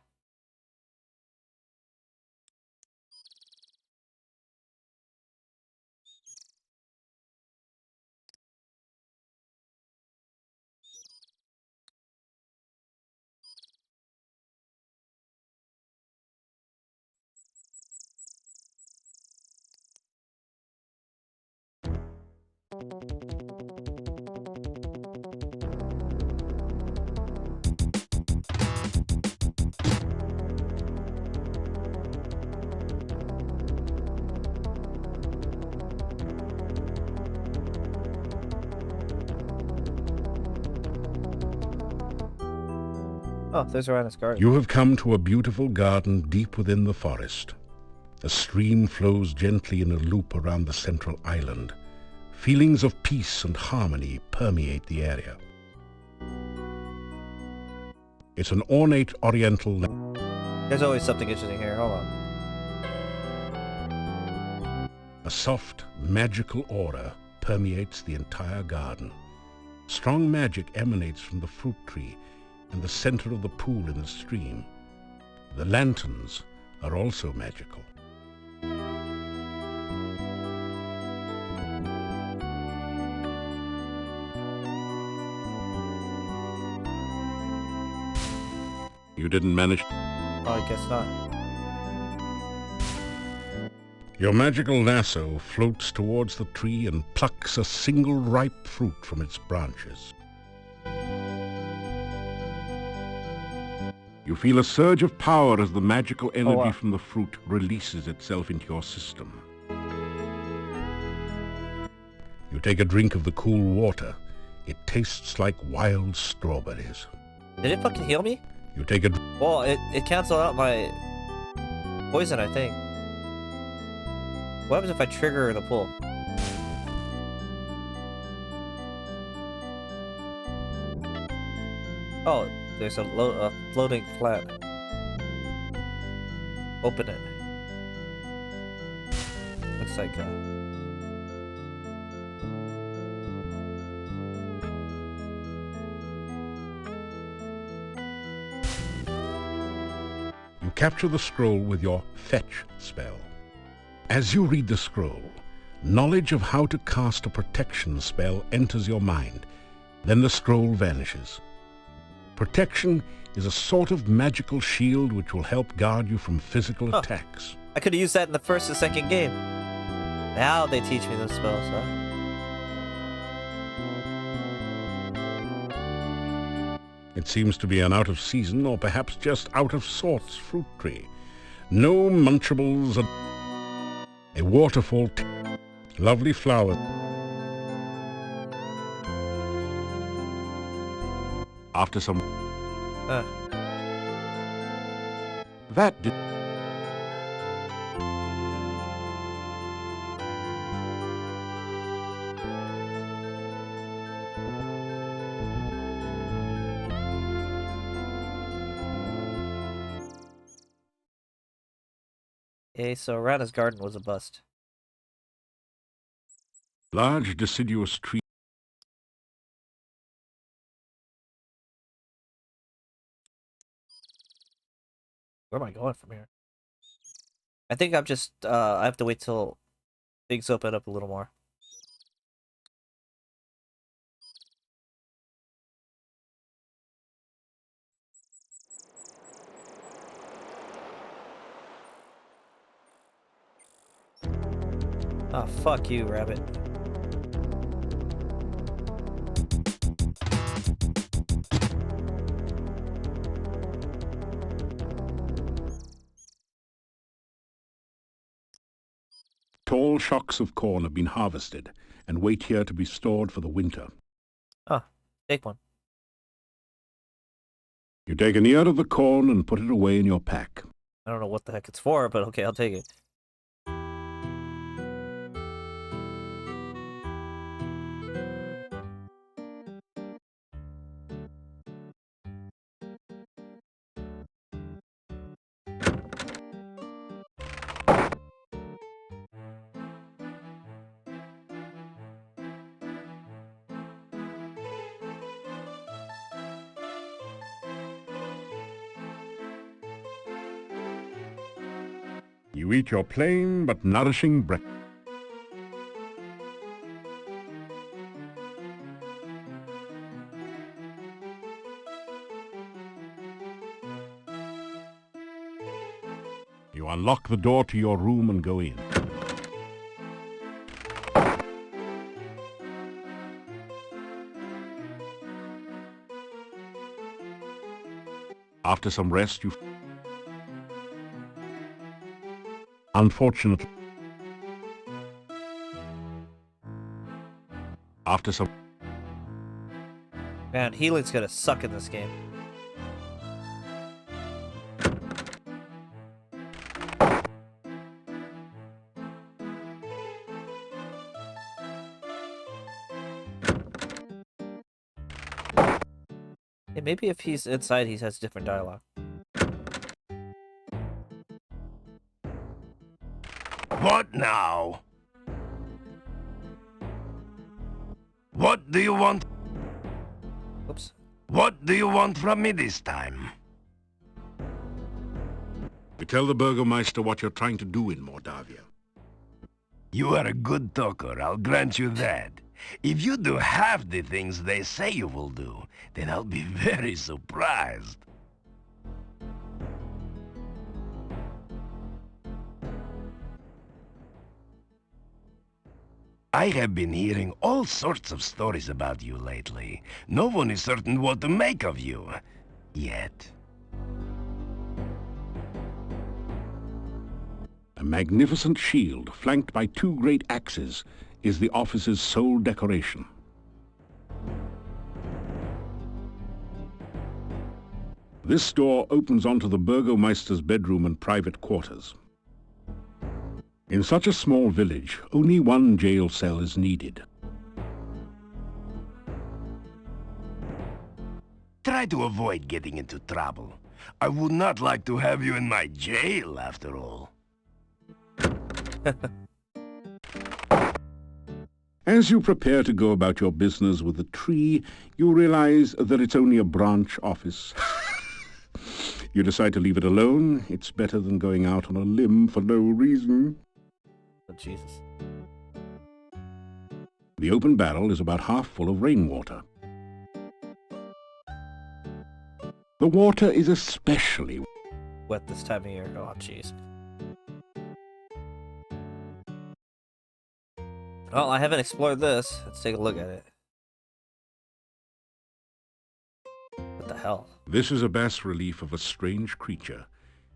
[SPEAKER 1] Oh, there's Rana's garden.
[SPEAKER 2] You have come to a beautiful garden deep within the forest. A stream flows gently in a loop around the central island. Feelings of peace and harmony permeate the area. It's an ornate oriental...
[SPEAKER 1] There's always something interesting here. Hold on.
[SPEAKER 2] A soft, magical aura permeates the entire garden. Strong magic emanates from the fruit tree and the center of the pool in the stream. The lanterns are also magical. You didn't manage...
[SPEAKER 1] Oh, I guess not.
[SPEAKER 2] Your magical lasso floats towards the tree and plucks a single ripe fruit from its branches. You feel a surge of power as the magical energy from the fruit releases itself into your system. You take a drink of the cool water. It tastes like wild strawberries.
[SPEAKER 1] Did it fucking heal me?
[SPEAKER 2] You take a...
[SPEAKER 1] Well, it canceled out my poison, I think. What happens if I trigger the pool? Oh, there's a floating flat. Open it. Looks like
[SPEAKER 2] You capture the scroll with your Fetch spell. As you read the scroll, knowledge of how to cast a protection spell enters your mind. Then the scroll vanishes. Protection is a sort of magical shield which will help guard you from physical attacks.
[SPEAKER 1] I could have used that in the first and second game. Now they teach me those spells, huh?
[SPEAKER 2] It seems to be an out-of-season or perhaps just out-of-sorts fruit tree. No munchables, a waterfall, lovely flowers. After some... That did...
[SPEAKER 1] Okay, so Rana's garden was a bust.
[SPEAKER 2] Large deciduous tree.
[SPEAKER 1] Where am I going from here? I think I'm just, I have to wait till things open up a little more. Oh, fuck you, rabbit.
[SPEAKER 2] Tall shocks of corn have been harvested and wait here to be stored for the winter.
[SPEAKER 1] Ah, take one.
[SPEAKER 2] You take an ear of the corn and put it away in your pack.
[SPEAKER 1] I don't know what the heck it's for, but okay, I'll take it.
[SPEAKER 2] You eat your plain but nourishing breakfast. You unlock the door to your room and go in. After some rest, you... Unfortunately... After some...
[SPEAKER 1] Man, healing's gonna suck in this game. Hey, maybe if he's inside, he has different dialogue.
[SPEAKER 4] What now? What do you want?
[SPEAKER 1] Oops.
[SPEAKER 4] What do you want from me this time?
[SPEAKER 2] You tell the Burgomeister what you're trying to do in Mordavia.
[SPEAKER 4] You are a good talker, I'll grant you that. If you do half the things they say you will do, then I'll be very surprised. I have been hearing all sorts of stories about you lately. No one is certain what to make of you. Yet.
[SPEAKER 2] A magnificent shield, flanked by 2 great axes, is the office's sole decoration. This door opens onto the Burgomeister's bedroom and private quarters. In such a small village, only 1 jail cell is needed.
[SPEAKER 4] Try to avoid getting into trouble. I would not like to have you in my jail, after all.
[SPEAKER 2] As you prepare to go about your business with the tree, you realize that it's only a branch office. You decide to leave it alone. It's better than going out on a limb for no reason.
[SPEAKER 1] Oh, Jesus.
[SPEAKER 2] The open barrel is about half full of rainwater. The water is especially
[SPEAKER 1] Wet this time of year. Oh, jeez. Well, I haven't explored this. Let's take a look at it. What the hell?
[SPEAKER 2] This is a bas-relief of a strange creature.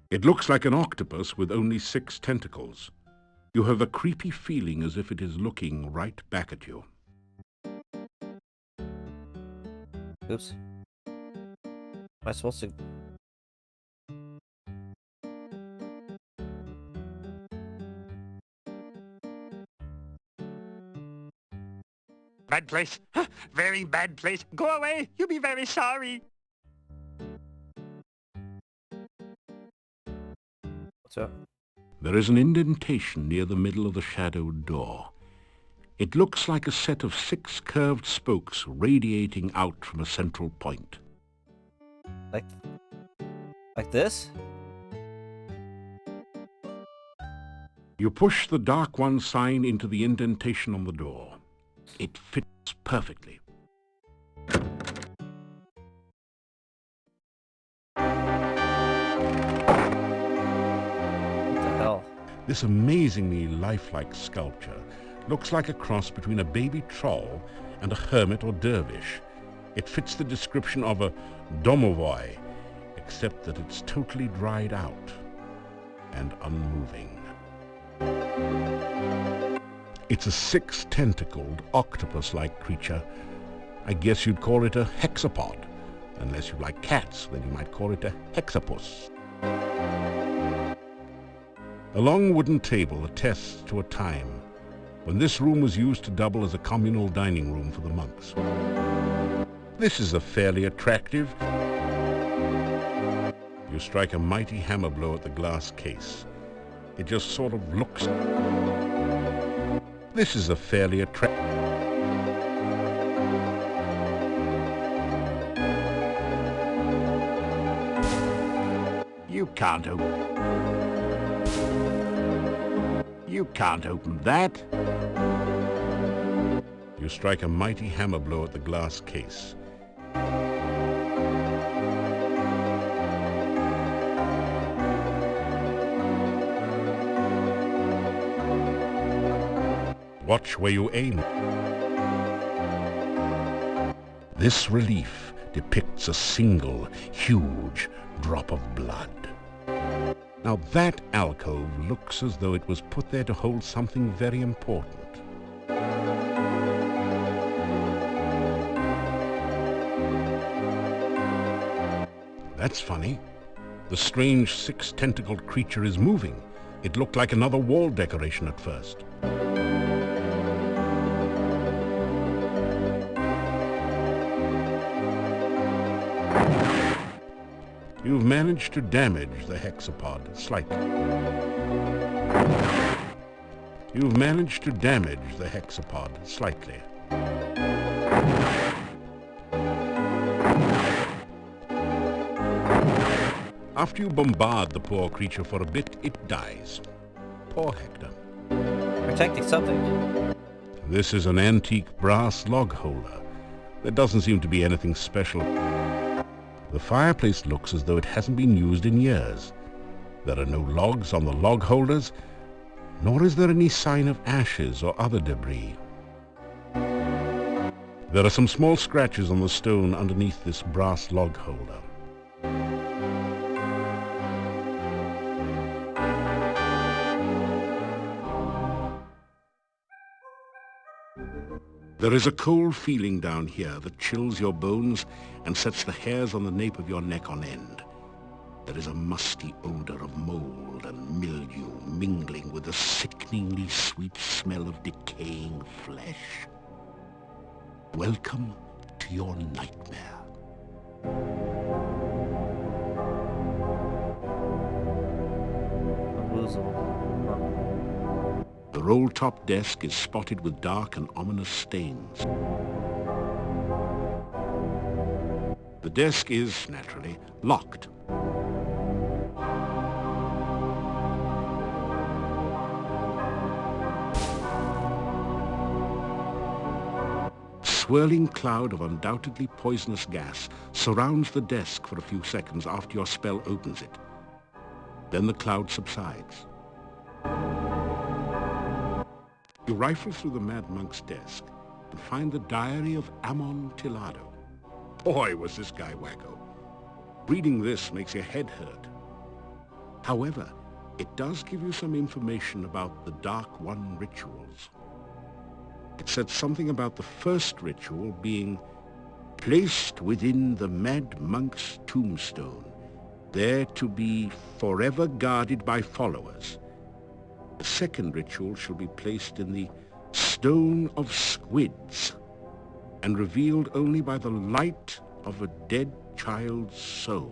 [SPEAKER 2] It looks like an octopus with only 6 tentacles. You have a creepy feeling as if it is looking right back at you.
[SPEAKER 1] Oops. Am I supposed to...
[SPEAKER 9] Bad place. Very bad place. Go away. You'll be very sorry.
[SPEAKER 1] What's up?
[SPEAKER 2] There is an indentation near the middle of the shadowed door. It looks like a set of 6 curved spokes radiating out from a central point.
[SPEAKER 1] Like this?
[SPEAKER 2] You push the Dark One sign into the indentation on the door. It fits perfectly. This amazingly lifelike sculpture looks like a cross between a baby troll and a hermit or dervish. It fits the description of a domovoi, except that it's totally dried out and unmoving. It's a 6-tentacled, octopus-like creature. I guess you'd call it a hexapod. Unless you like cats, then you might call it a hexapus. A long wooden table attests to a time when this room was used to double as a communal dining room for the monks. This is a fairly attractive... You strike a mighty hammer blow at the glass case. It just sort of looks... This is a fairly attractive... You can't open... You can't open that. You strike a mighty hammer blow at the glass case. Watch where you aim. This relief depicts a single, huge drop of blood. Now that alcove looks as though it was put there to hold something very important. That's funny. The strange six-tentacled creature is moving. It looked like another wall decoration at first. You've managed to damage the hexapod slightly. You've managed to damage the hexapod slightly. After you bombard the poor creature for a bit, it dies. Poor Hector.
[SPEAKER 1] Protecting something.
[SPEAKER 2] This is an antique brass log holder. There doesn't seem to be anything special. The fireplace looks as though it hasn't been used in years. There are no logs on the log holders, nor is there any sign of ashes or other debris. There are some small scratches on the stone underneath this brass log holder. There is a cold feeling down here that chills your bones and sets the hairs on the nape of your neck on end. There is a musty odor of mold and mildew mingling with the sickeningly sweet smell of decaying flesh. Welcome to your nightmare. The roll-top desk is spotted with dark and ominous stains. The desk is, naturally, locked. A swirling cloud of undoubtedly poisonous gas surrounds the desk for a few seconds after your spell opens it. Then the cloud subsides. You rifle through the Mad Monk's desk and find the diary of Amontillado. Boy, was this guy wacko. Reading this makes your head hurt. However, it does give you some information about the Dark One rituals. It said something about the first ritual being placed within the Mad Monk's tombstone, there to be forever guarded by followers. The second ritual shall be placed in the Stone of Squids and revealed only by the light of a dead child's soul.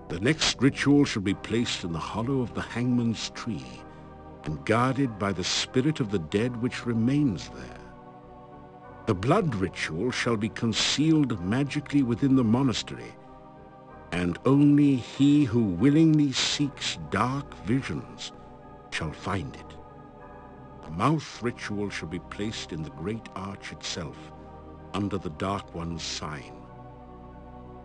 [SPEAKER 2] The next ritual shall be placed in the hollow of the hangman's tree and guarded by the spirit of the dead which remains there. The blood ritual shall be concealed magically within the monastery, and only he who willingly seeks dark visions shall find it. The mouth ritual shall be placed in the great arch itself, under the Dark One's sign.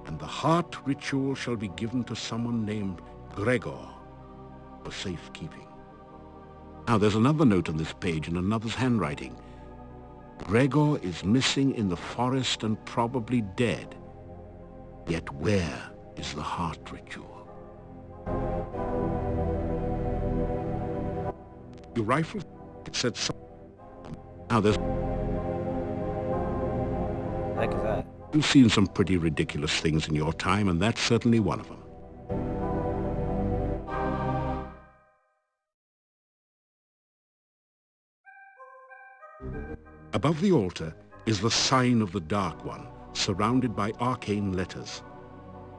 [SPEAKER 2] And the heart ritual shall be given to someone named Gregor for safekeeping. Now there's another note on this page in another's handwriting. Gregor is missing in the forest and probably dead. Yet where is the heart ritual? You rifle? It said something. Now there's...
[SPEAKER 1] Heck is that?
[SPEAKER 2] You've seen some pretty ridiculous things in your time, and that's certainly one of them. Above the altar is the sign of the Dark One, surrounded by arcane letters.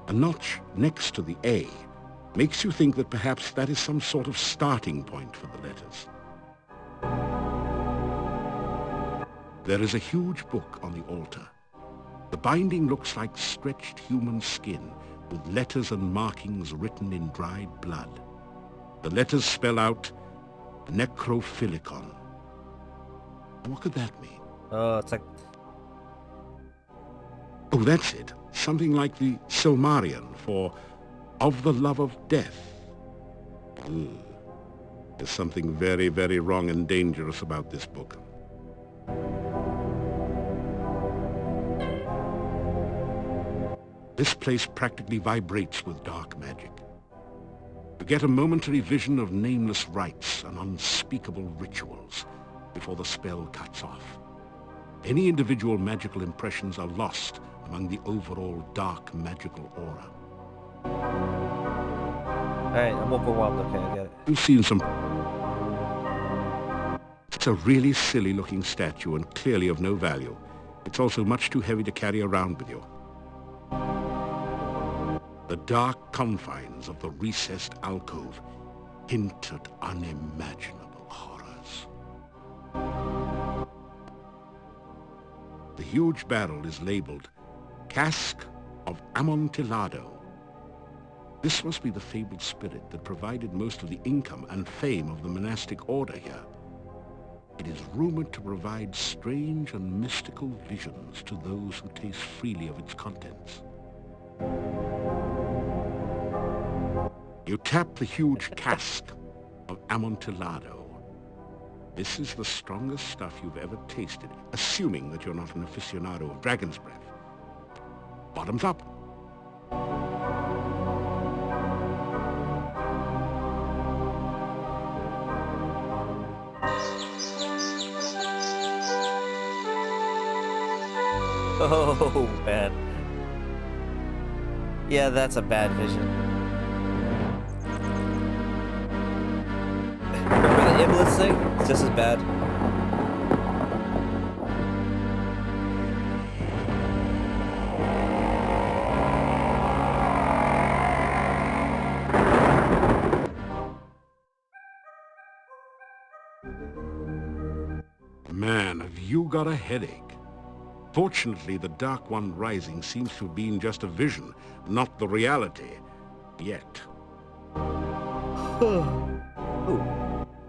[SPEAKER 2] A notch next to the A makes you think that perhaps that is some sort of starting point for the letters. There is a huge book on the altar. The binding looks like stretched human skin, with letters and markings written in dried blood. The letters spell out, Necrophilicon. What could that mean?
[SPEAKER 1] Oh, it's like...
[SPEAKER 2] Oh, that's it. Something like the Silmarillion for of the love of death. Ugh. There's something very, very wrong and dangerous about this book. This place practically vibrates with dark magic. You get a momentary vision of nameless rites and unspeakable rituals before the spell cuts off. Any individual magical impressions are lost among the overall dark magical aura.
[SPEAKER 1] Alright, I'm overwhelmed. Okay, I get it.
[SPEAKER 2] You've seen some... It's a really silly looking statue and clearly of no value. It's also much too heavy to carry around with you. The dark confines of the recessed alcove hint at unimaginable horrors. The huge barrel is labeled Cask of Amontillado. This must be the fabled spirit that provided most of the income and fame of the monastic order here. It is rumored to provide strange and mystical visions to those who taste freely of its contents. You tap the huge cask of Amontillado. This is the strongest stuff you've ever tasted, assuming that you're not an aficionado of dragon's breath. Bottoms up.
[SPEAKER 1] Oh, man. Yeah, that's a bad vision. Remember the ambulance thing? It's just as bad.
[SPEAKER 2] Man, have you got a headache? Fortunately, the Dark One rising seems to have been just a vision, not the reality. Yet.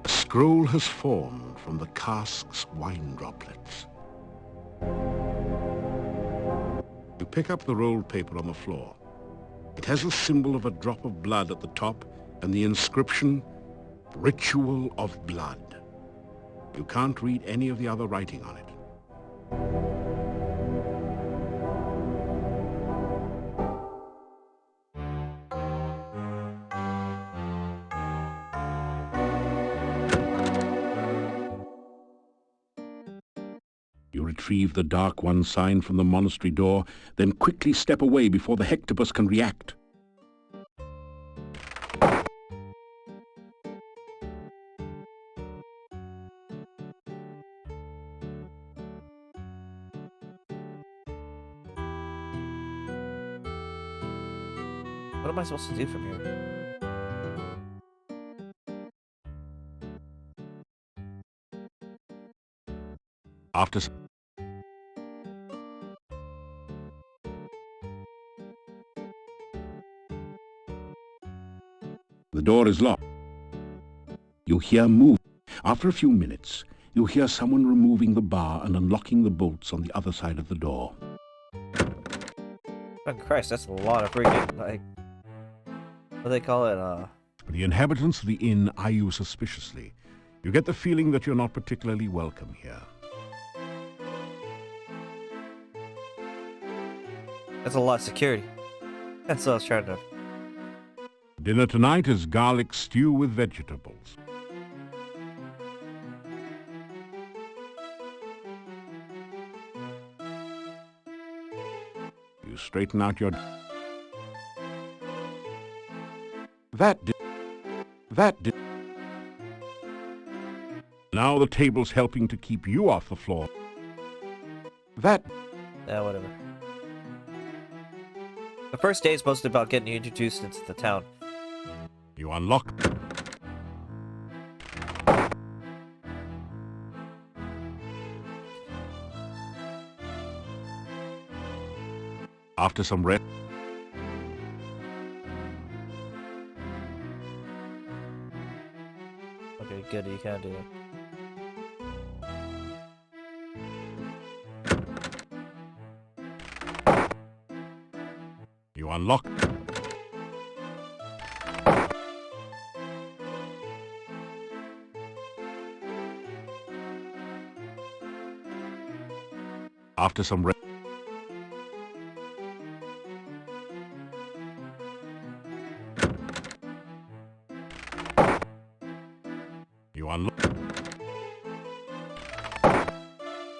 [SPEAKER 2] A scroll has formed from the cask's wine droplets. You pick up the rolled paper on the floor. It has a symbol of a drop of blood at the top and the inscription, Ritual of Blood. You can't read any of the other writing on it. You retrieve the Dark One sign from the monastery door, then quickly step away before the Hectopus can react.
[SPEAKER 1] What am I supposed to do from here?
[SPEAKER 2] After the door is locked. You hear move. After a few minutes, you hear someone removing the bar and unlocking the bolts on the other side of the door.
[SPEAKER 1] Oh Christ, that's a lot of freaking, like, what do they call it,
[SPEAKER 2] The inhabitants of the inn eye you suspiciously. You get the feeling that you're not particularly welcome here.
[SPEAKER 1] That's a lot of security. That's what I was trying to...
[SPEAKER 2] Dinner tonight is garlic stew with vegetables. You straighten out your... That did... Now the table's helping to keep you off the floor.
[SPEAKER 1] Yeah, whatever. The first day is mostly about getting you introduced into the town.
[SPEAKER 2] You unlock... After some rest...
[SPEAKER 1] Okay, good. You can do it.
[SPEAKER 2] You unlock. After some you unlock.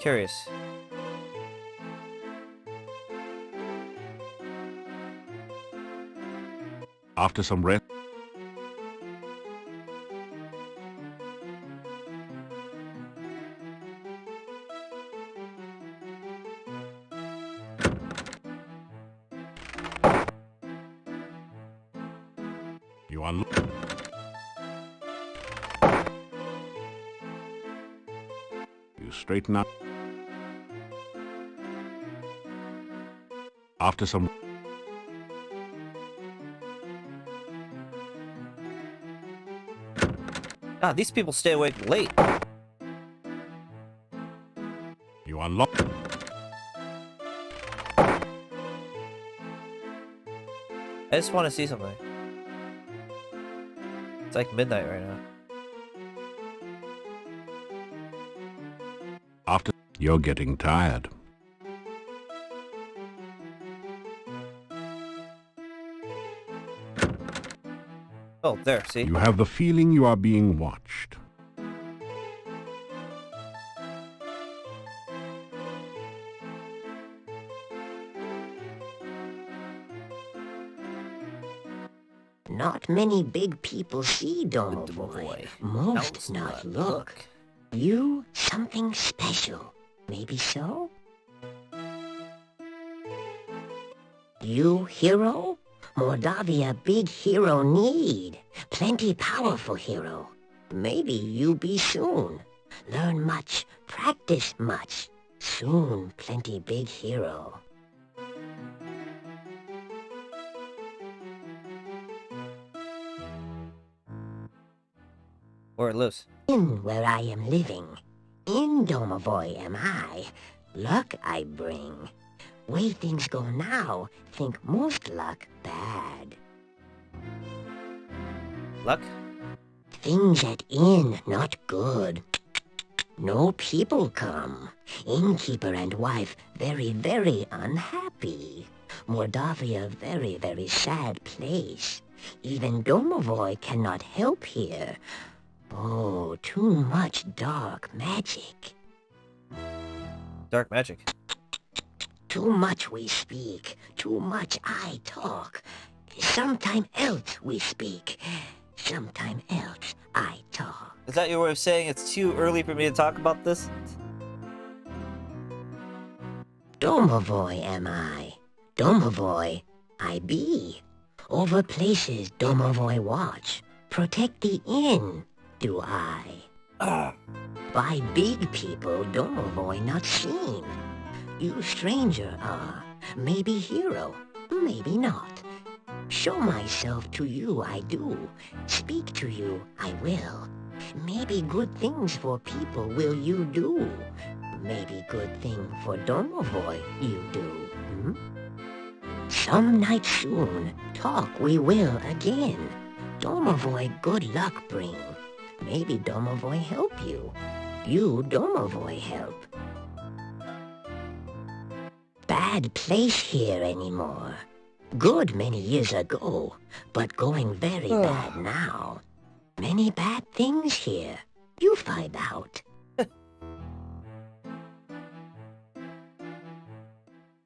[SPEAKER 1] Curious.
[SPEAKER 2] After some rest. You unlock. You straighten up. After some
[SPEAKER 1] God, these people stay awake late.
[SPEAKER 2] you unlock.
[SPEAKER 1] I just want to see something. It's like midnight right now.
[SPEAKER 2] After you're getting tired.
[SPEAKER 1] Oh, there, see?
[SPEAKER 2] You have the feeling you are being watched.
[SPEAKER 12] Not many big people see Domovoy. Most not look. You something special. Maybe so? You hero? Mordavia big hero need. Plenty powerful hero. Maybe you be soon. Learn much, practice much. Soon plenty big hero.
[SPEAKER 1] Where it lives.
[SPEAKER 12] In where I am living. In Domovoy am I. Luck I bring. Way things go now, think most luck bad.
[SPEAKER 1] Luck?
[SPEAKER 12] Things at inn not good. No people come. Innkeeper and wife very, very unhappy. Mordavia very, very sad place. Even Domovoy cannot help here. Oh, too much dark magic.
[SPEAKER 1] Dark magic.
[SPEAKER 12] Too much we speak, too much I talk. Sometime else we speak, sometime else I talk.
[SPEAKER 1] Is that your way of saying it's too early for me to talk about this?
[SPEAKER 12] Domovoy am I. Domovoy I be. Over places Domovoy watch. Protect the inn, do I. By big people Domovoy not seen. You stranger are, maybe hero, maybe not. Show myself to you I do, speak to you I will. Maybe good things for people will you do. Maybe good thing for Domovoy you do. Some night soon, talk we will again. Domovoy good luck bring. Maybe Domovoy help you. You Domovoy help. Bad place here anymore. Good many years ago, but going very bad now. Many bad things here. You find out.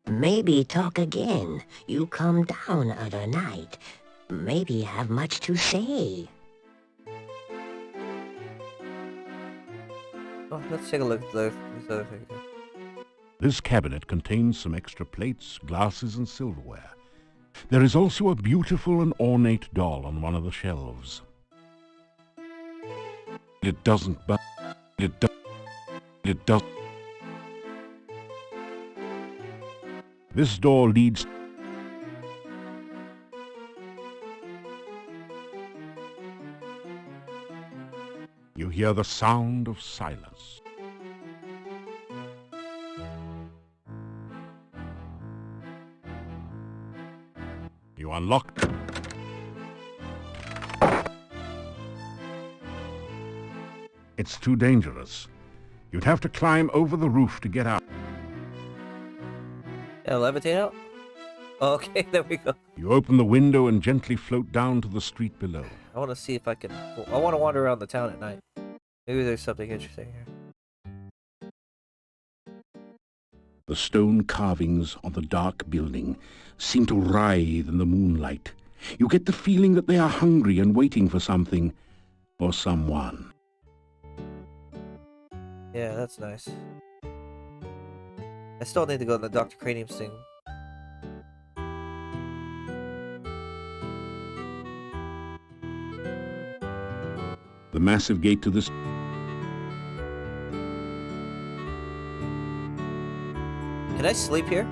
[SPEAKER 12] Maybe talk again. You come down other night. Maybe have much to say.
[SPEAKER 1] Oh, let's take a look at these other things.
[SPEAKER 2] This cabinet contains some extra plates, glasses, and silverware. There is also a beautiful and ornate doll on one of the shelves. It doesn't but it does. This door leads. You hear the sound of silence. You unlock. It's too dangerous. You'd have to climb over the roof to get out.
[SPEAKER 1] Yeah, levitate out? Okay, there we go.
[SPEAKER 2] You open the window and gently float down to the street below.
[SPEAKER 1] I want to see if I can... I want to wander around the town at night. Maybe there's something interesting here.
[SPEAKER 2] The stone carvings on the dark building seem to writhe in the moonlight. You get the feeling that they are hungry and waiting for something or someone.
[SPEAKER 1] Yeah, that's nice. I still need to go to the Dr. Cranium's thing.
[SPEAKER 2] The massive gate to this...
[SPEAKER 1] Can I sleep here?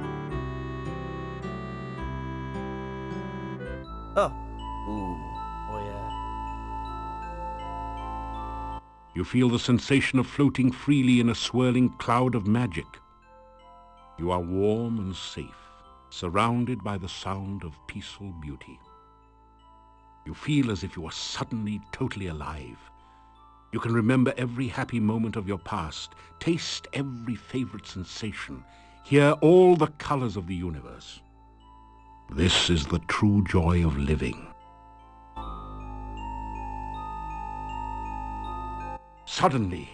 [SPEAKER 1] Oh. Ooh. Oh, yeah.
[SPEAKER 2] You feel the sensation of floating freely in a swirling cloud of magic. You are warm and safe, surrounded by the sound of peaceful beauty. You feel as if you are suddenly totally alive. You can remember every happy moment of your past, taste every favorite sensation, hear all the colors of the universe. This is the true joy of living. Suddenly,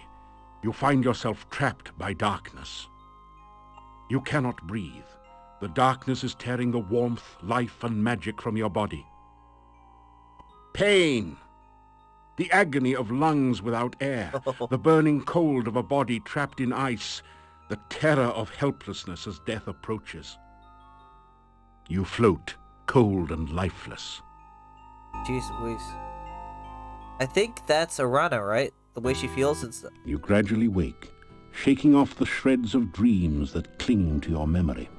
[SPEAKER 2] you find yourself trapped by darkness. You cannot breathe. The darkness is tearing the warmth, life, and magic from your body. Pain! The agony of lungs without air, the burning cold of a body trapped in ice, the terror of helplessness as death approaches. You float, cold and lifeless.
[SPEAKER 1] Jeez Louise. I think that's Arana, right? The way she feels and stuff.
[SPEAKER 2] You gradually wake, shaking off the shreds of dreams that cling to your memory.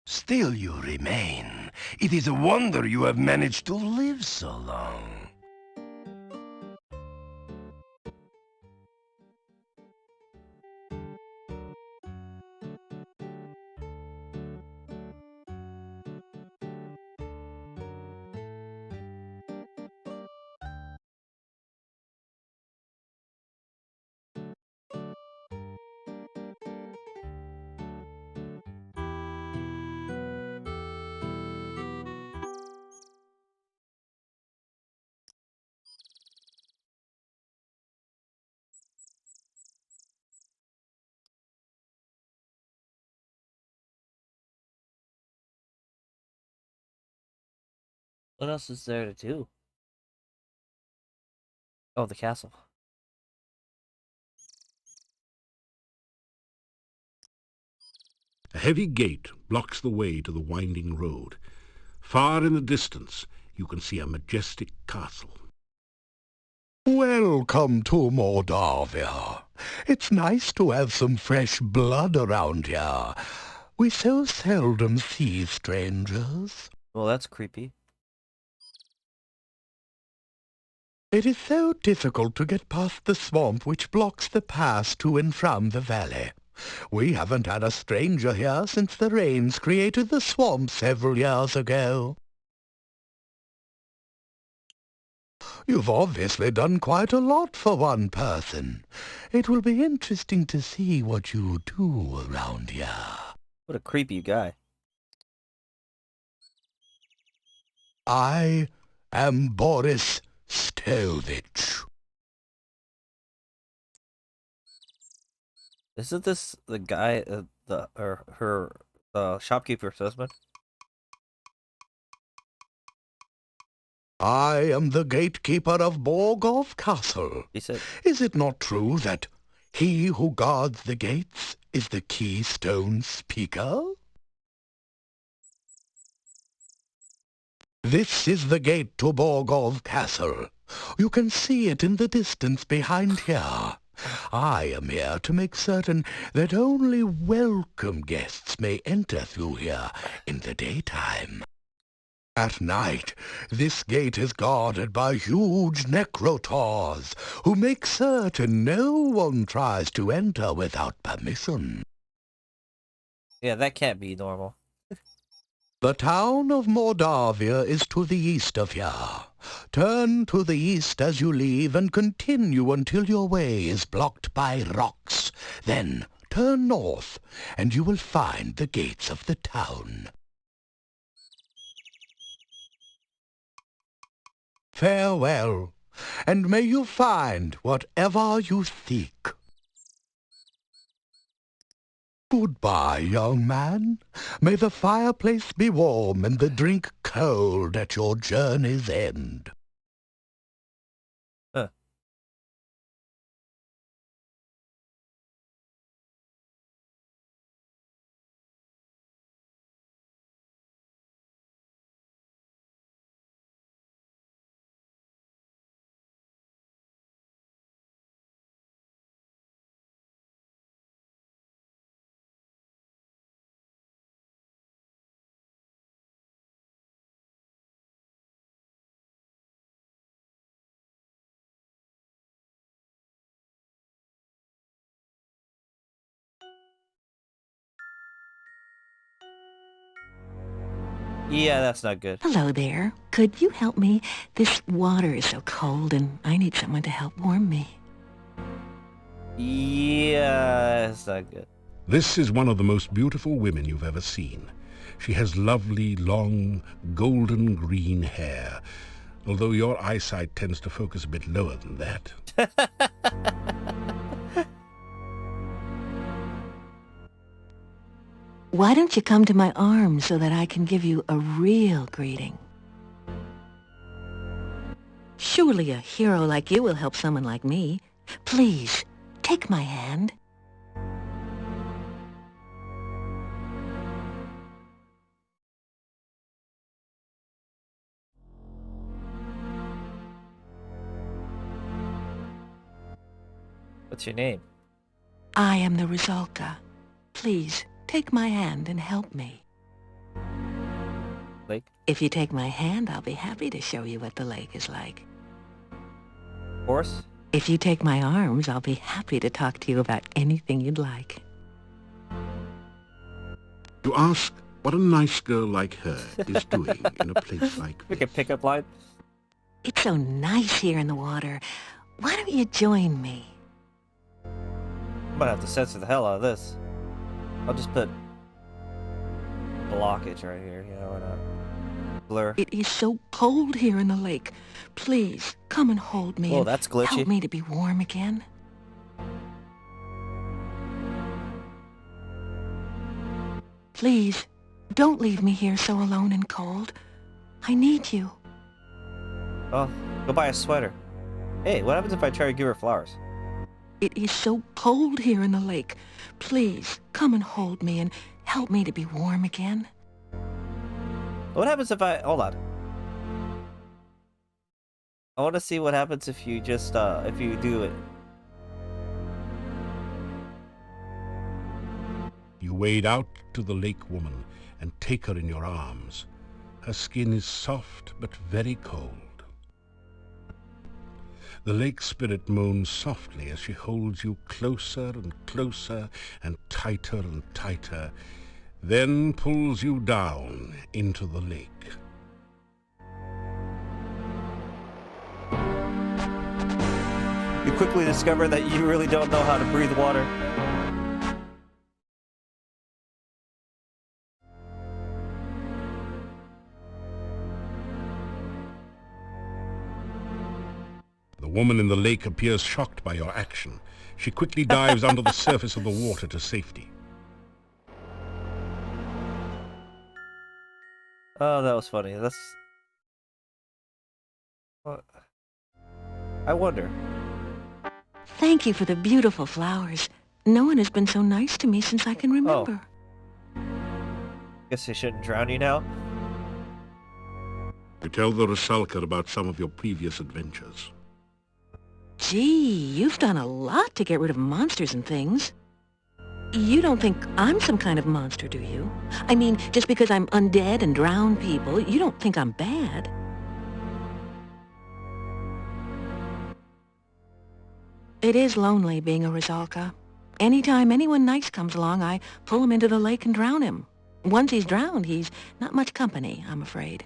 [SPEAKER 4] Still you remain. It is a wonder you have managed to live so long.
[SPEAKER 1] What else is there to do? Oh, the castle.
[SPEAKER 2] A heavy gate blocks the way to the winding road. Far in the distance, you can see a majestic castle.
[SPEAKER 13] Welcome to Mordavia. It's nice to have some fresh blood around here. We so seldom see strangers.
[SPEAKER 1] Well, that's creepy.
[SPEAKER 13] It is so difficult to get past the swamp which blocks the pass to and from the valley. We haven't had a stranger here since the rains created the swamp several years ago. You've obviously done quite a lot for one person. It will be interesting to see what you do around here.
[SPEAKER 1] What a creepy guy.
[SPEAKER 13] I am Boris Stovich.
[SPEAKER 1] Isn't this the guy, her shopkeeper's husband?
[SPEAKER 13] I am the gatekeeper of Borgov Castle.
[SPEAKER 1] He said.
[SPEAKER 13] Is it not true that he who guards the gates is the Keystone Speaker? This is the gate to Borgov Castle. You can see it in the distance behind here. I am here to make certain that only welcome guests may enter through here in the daytime. At night, this gate is guarded by huge necrotaurs, who make certain no one tries to enter without permission.
[SPEAKER 1] Yeah, that can't be normal.
[SPEAKER 13] The town of Mordavia is to the east of here. Turn to the east as you leave and continue until your way is blocked by rocks. Then turn north, and you will find the gates of the town. Farewell, and may you find whatever you seek. Goodbye, young man. May the fireplace be warm and the drink cold at your journey's end.
[SPEAKER 1] Huh. Yeah, that's not good.
[SPEAKER 11] Hello there. Could you help me? This water is so cold and I need someone to help warm me.
[SPEAKER 1] Yeah, that's not good.
[SPEAKER 2] This is one of the most beautiful women you've ever seen. She has lovely, long, golden green hair, although your eyesight tends to focus a bit lower than that.
[SPEAKER 11] Why don't you come to my arms so that I can give you a real greeting? Surely a hero like you will help someone like me. Please, take my hand.
[SPEAKER 1] What's your name?
[SPEAKER 11] I am the Rusalka. Please, take my hand and help me.
[SPEAKER 1] Lake?
[SPEAKER 11] If you take my hand, I'll be happy to show you what the lake is like.
[SPEAKER 1] Horse?
[SPEAKER 11] If you take my arms, I'll be happy to talk to you about anything you'd like.
[SPEAKER 2] You ask what a nice girl like her is doing in a place like
[SPEAKER 1] We can pick up line.
[SPEAKER 11] It's so nice here in the water. Why don't you join me?
[SPEAKER 1] I might have to censor the hell out of this. I'll just put blockage right here, you know, why not? Blur.
[SPEAKER 11] It is so cold here in the lake. Please, come and hold me.
[SPEAKER 1] Oh,
[SPEAKER 11] and
[SPEAKER 1] that's glitchy.
[SPEAKER 11] Help me to be warm again. Please, don't leave me here so alone and cold. I need you.
[SPEAKER 1] Oh, go buy a sweater. Hey, what happens if I try to give her flowers?
[SPEAKER 11] It is so cold here in the lake. Please, come and hold me and help me to be warm again.
[SPEAKER 1] What happens if I... Hold on. I want to see what happens if you just, if you do it.
[SPEAKER 2] You wade out to the lake woman and take her in your arms. Her skin is soft but very cold. The lake spirit moans softly as she holds you closer and closer and tighter, then pulls you down into the lake.
[SPEAKER 1] You quickly discover that you really don't know how to breathe water.
[SPEAKER 2] The woman in the lake appears shocked by your action. She quickly dives under the surface of the water to safety.
[SPEAKER 1] Oh, that was funny. That's... What? I wonder.
[SPEAKER 11] Thank you for the beautiful flowers. No one has been so nice to me since I can remember.
[SPEAKER 1] Guess I shouldn't drown you now.
[SPEAKER 2] You tell the Rusalka about some of your previous adventures.
[SPEAKER 11] Gee, you've done a lot to get rid of monsters and things. You don't think I'm some kind of monster, do you? I mean, just because I'm undead and drown people, you don't think I'm bad? It is lonely being a Rusalka. Anytime anyone nice comes along, I pull him into the lake and drown him. Once he's drowned, he's not much company, I'm afraid.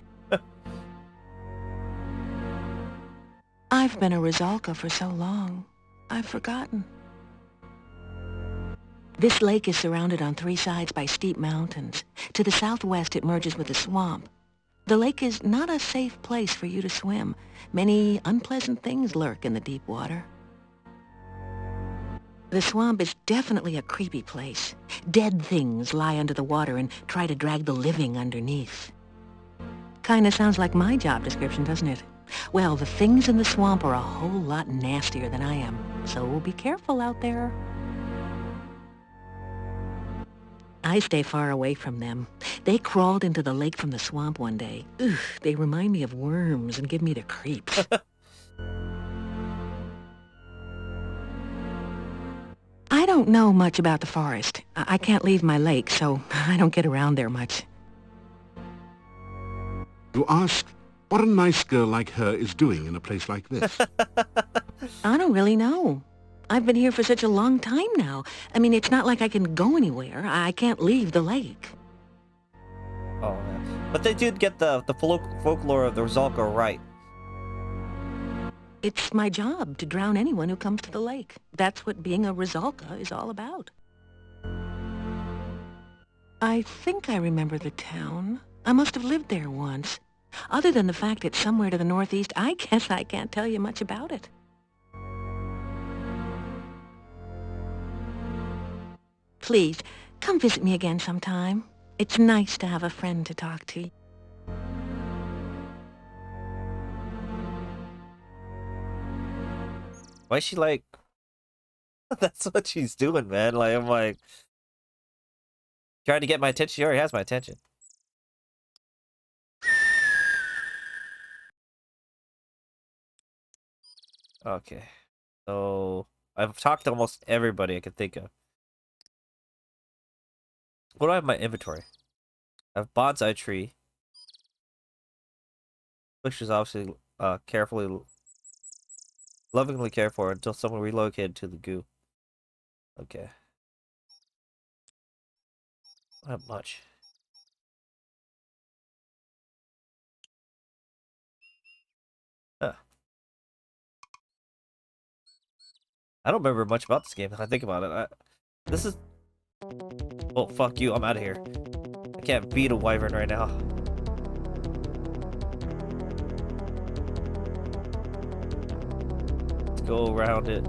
[SPEAKER 11] I've been a Rusalka for so long, I've forgotten. This lake is surrounded on 3 sides by steep mountains. To the southwest, it merges with a swamp. The lake is not a safe place for you to swim. Many unpleasant things lurk in the deep water. The swamp is definitely a creepy place. Dead things lie under the water and try to drag the living underneath. Kinda sounds like my job description, doesn't it? Well, the things in the swamp are a whole lot nastier than I am, so be careful out there. I stay far away from them. They crawled into the lake from the swamp one day. Ugh, they remind me of worms and give me the creeps. I don't know much about the forest. I can't leave my lake, so I don't get around there much.
[SPEAKER 2] You ask what a nice girl like her is doing in a place like this.
[SPEAKER 11] I don't really know. I've been here for such a long time now. I mean, it's not like I can go anywhere. I can't leave the lake.
[SPEAKER 1] Oh, man. But they did get the folklore of the Rusalka right.
[SPEAKER 11] It's my job to drown anyone who comes to the lake. That's what being a Rusalka is all about. I think I remember the town. I must have lived there once. Other than the fact it's somewhere to the northeast, I guess I can't tell you much about it. Please, come visit me again sometime. It's nice to have a friend to talk to.
[SPEAKER 1] Why is she like... That's what she's doing, man. Like, I'm like... Trying to get my attention. She already has my attention. Okay. So... I've talked to almost everybody I can think of. What do I have in my inventory? I have bonsai tree. Which is obviously carefully... lovingly cared for until someone relocated to the goo. Okay. Not much. Huh. I don't remember much about this game if I think about it. This is... Oh, fuck you. I'm out of here. I can't beat a wyvern right now. Let's go around it.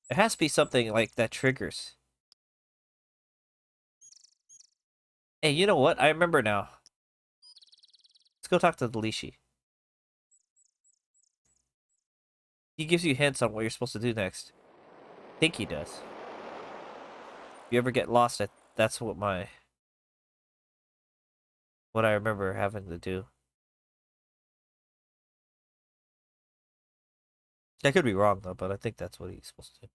[SPEAKER 1] It has to be something like that triggers. Hey, you know what? I remember now. Let's go talk to the Lishi. He gives you hints on what you're supposed to do next. I think he does. If you ever get lost, that's what I remember having to do. I could be wrong though, but I think that's what he's supposed to do.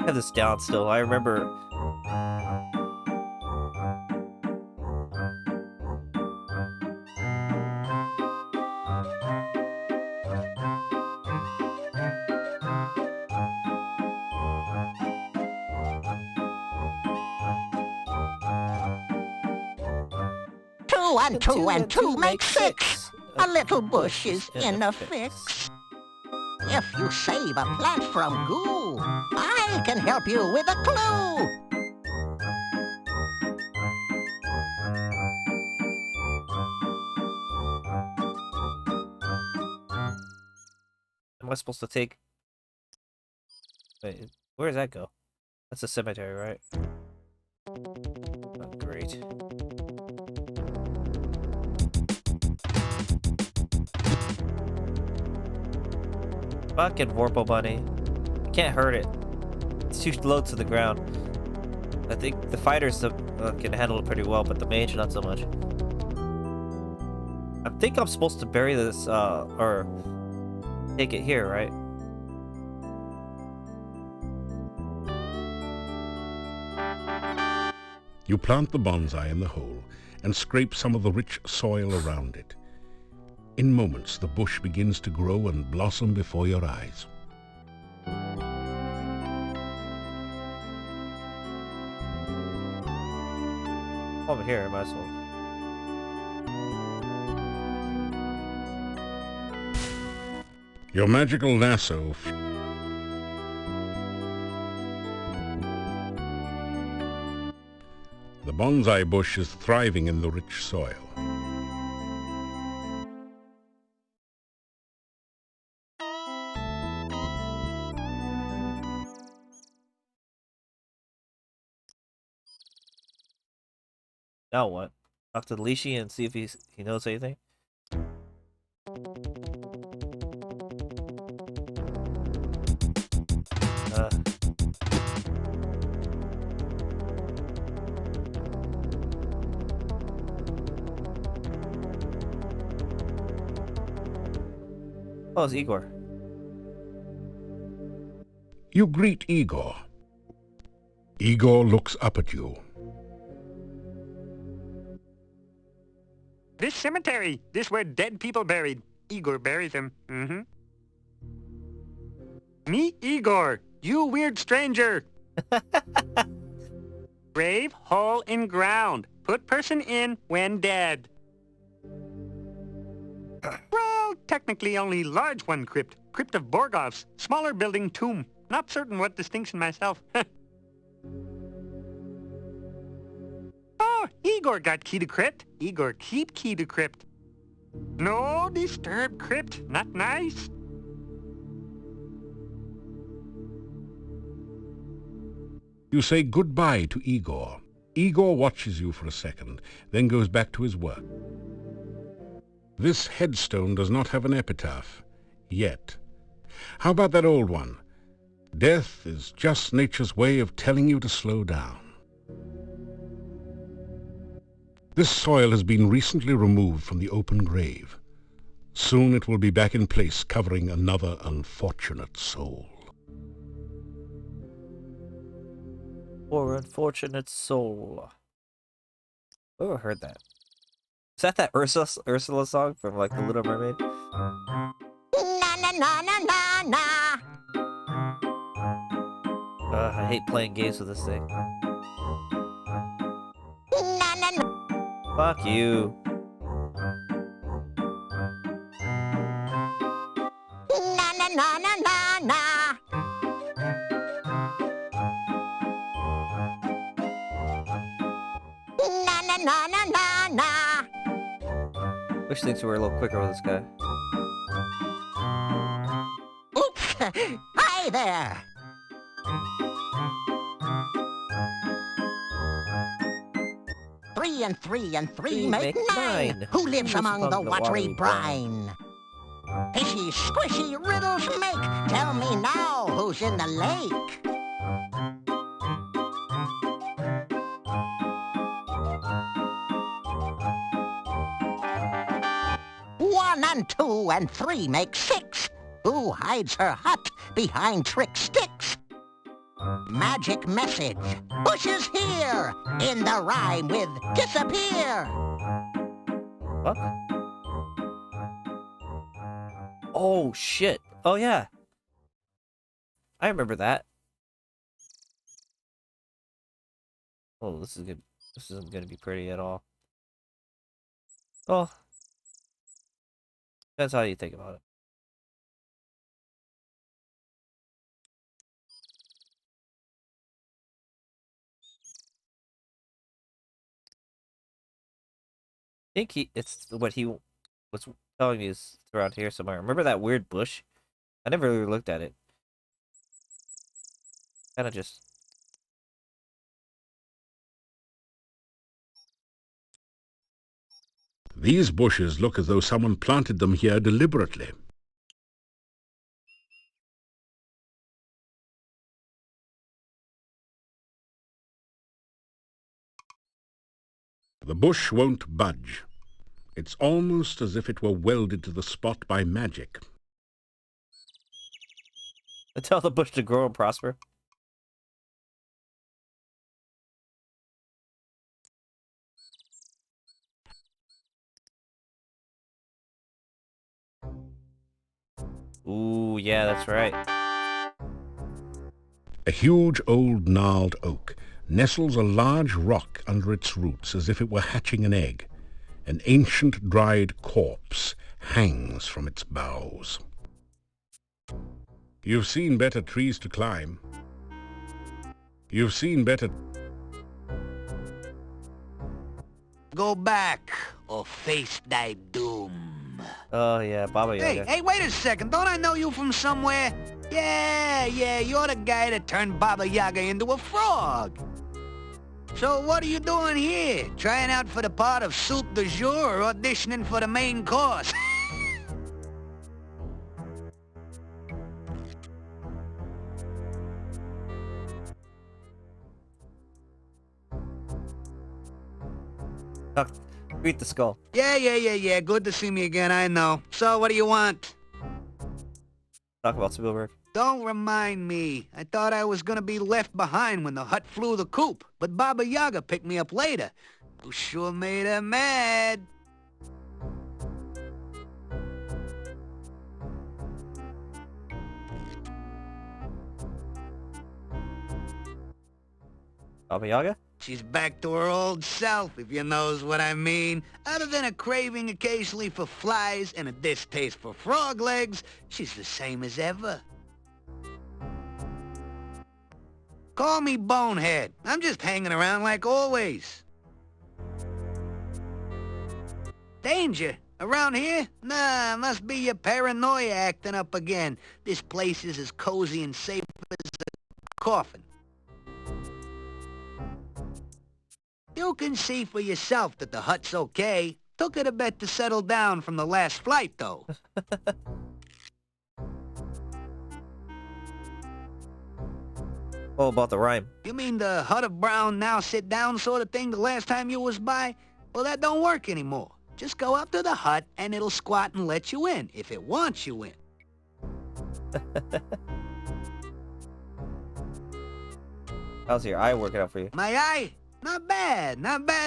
[SPEAKER 1] I have this down still. I remember.
[SPEAKER 14] Two and two make six. A little bush is in a fix. If you save a plant from goo, I can help you with a clue.
[SPEAKER 1] Am I supposed to take... Wait, where does that go? That's a cemetery, right? Oh, great. Fucking Vorpal Bunny. You can't hurt it. It's too low to the ground. I think the fighters can handle it pretty well, but the mage not so much. I think I'm supposed to bury this, or take it here, right?
[SPEAKER 2] You plant the bonsai in the hole and scrape some of the rich soil around it. In moments, the bush begins to grow and blossom before your eyes.
[SPEAKER 1] Over here, might as well.
[SPEAKER 2] Your magical lasso the bonsai bush is thriving in the rich soil.
[SPEAKER 1] Now what? Talk to Lishi and see if he knows anything. Oh, it's Igor.
[SPEAKER 2] You greet Igor. Igor looks up at you.
[SPEAKER 9] This cemetery. This where dead people buried. Igor buried them. Mm-hmm. Me, Igor. You weird stranger. Grave, hole in ground. Put person in when dead. Well, technically only large one crypt. Crypt of Borgovs. Smaller building tomb. Not certain what distinction myself. Oh, Igor got key to crypt. Igor keep key to crypt. No disturb crypt. Not nice.
[SPEAKER 2] You say goodbye to Igor. Igor watches you for a second, then goes back to his work. This headstone does not have an epitaph. Yet. How about that old one? Death is just nature's way of telling you to slow down. This soil has been recently removed from the open grave. Soon it will be back in place, covering another unfortunate soul.
[SPEAKER 1] Poor unfortunate soul. Oh, I heard that. Is that Ursula song from like The Little Mermaid?
[SPEAKER 14] Na na na na na na.
[SPEAKER 1] I hate playing games with this thing.
[SPEAKER 14] Na na na.
[SPEAKER 1] Fuck you.
[SPEAKER 14] Na na na na na na. Na na na na na na.
[SPEAKER 1] Wish things were a little quicker with this guy.
[SPEAKER 14] Oops! Hi there! Three and three make nine. Who lives among the watery brine? Fishy, squishy riddles make. Tell me now who's in the lake. One and two and three make six. Who hides her hut behind trick sticks? Magic message. Bushes here. In the rhyme with disappear.
[SPEAKER 1] What? Oh shit. Oh yeah. I remember that. Oh, this is good. This isn't gonna be pretty at all. Oh. That's how you think about it. I think it's what he was telling me is around here somewhere. Remember that weird bush? I never really looked at it. Kind of just...
[SPEAKER 2] These bushes look as though someone planted them here deliberately. The bush won't budge. It's almost as if it were welded to the spot by magic.
[SPEAKER 1] I tell the bush to grow and prosper. Ooh, yeah, that's right.
[SPEAKER 2] A huge old gnarled oak nestles a large rock under its roots as if it were hatching an egg. An ancient dried corpse hangs from its boughs. You've seen better trees to climb. You've seen better...
[SPEAKER 14] Go back or face thy doom.
[SPEAKER 1] Oh, yeah, Baba Yaga.
[SPEAKER 14] Hey, wait a second. Don't I know you from somewhere? Yeah, you're the guy that turned Baba Yaga into a frog. So what are you doing here? Trying out for the part of soup du jour or auditioning for the main course?
[SPEAKER 1] Beat the skull.
[SPEAKER 14] Yeah. Good to see me again, I know. So what do you want?
[SPEAKER 1] Talk about Spielberg.
[SPEAKER 14] Don't remind me. I thought I was gonna be left behind when the hut flew the coop, but Baba Yaga picked me up later. You sure made her mad.
[SPEAKER 1] Baba Yaga?
[SPEAKER 14] She's back to her old self, if you knows what I mean. Other than a craving occasionally for flies and a distaste for frog legs, she's the same as ever. Call me Bonehead. I'm just hanging around like always. Danger? Around here? Nah, must be your paranoia acting up again. This place is as cozy and safe as a coffin. You can see for yourself that the hut's okay. Took it a bit to settle down from the last flight, though.
[SPEAKER 1] All about the rhyme.
[SPEAKER 14] You mean the hut of brown now sit down sort of thing the last time you was by? Well, that don't work anymore. Just go up to the hut and it'll squat and let you in, if it wants you in.
[SPEAKER 1] How's your eye working out for you?
[SPEAKER 14] My eye? Not bad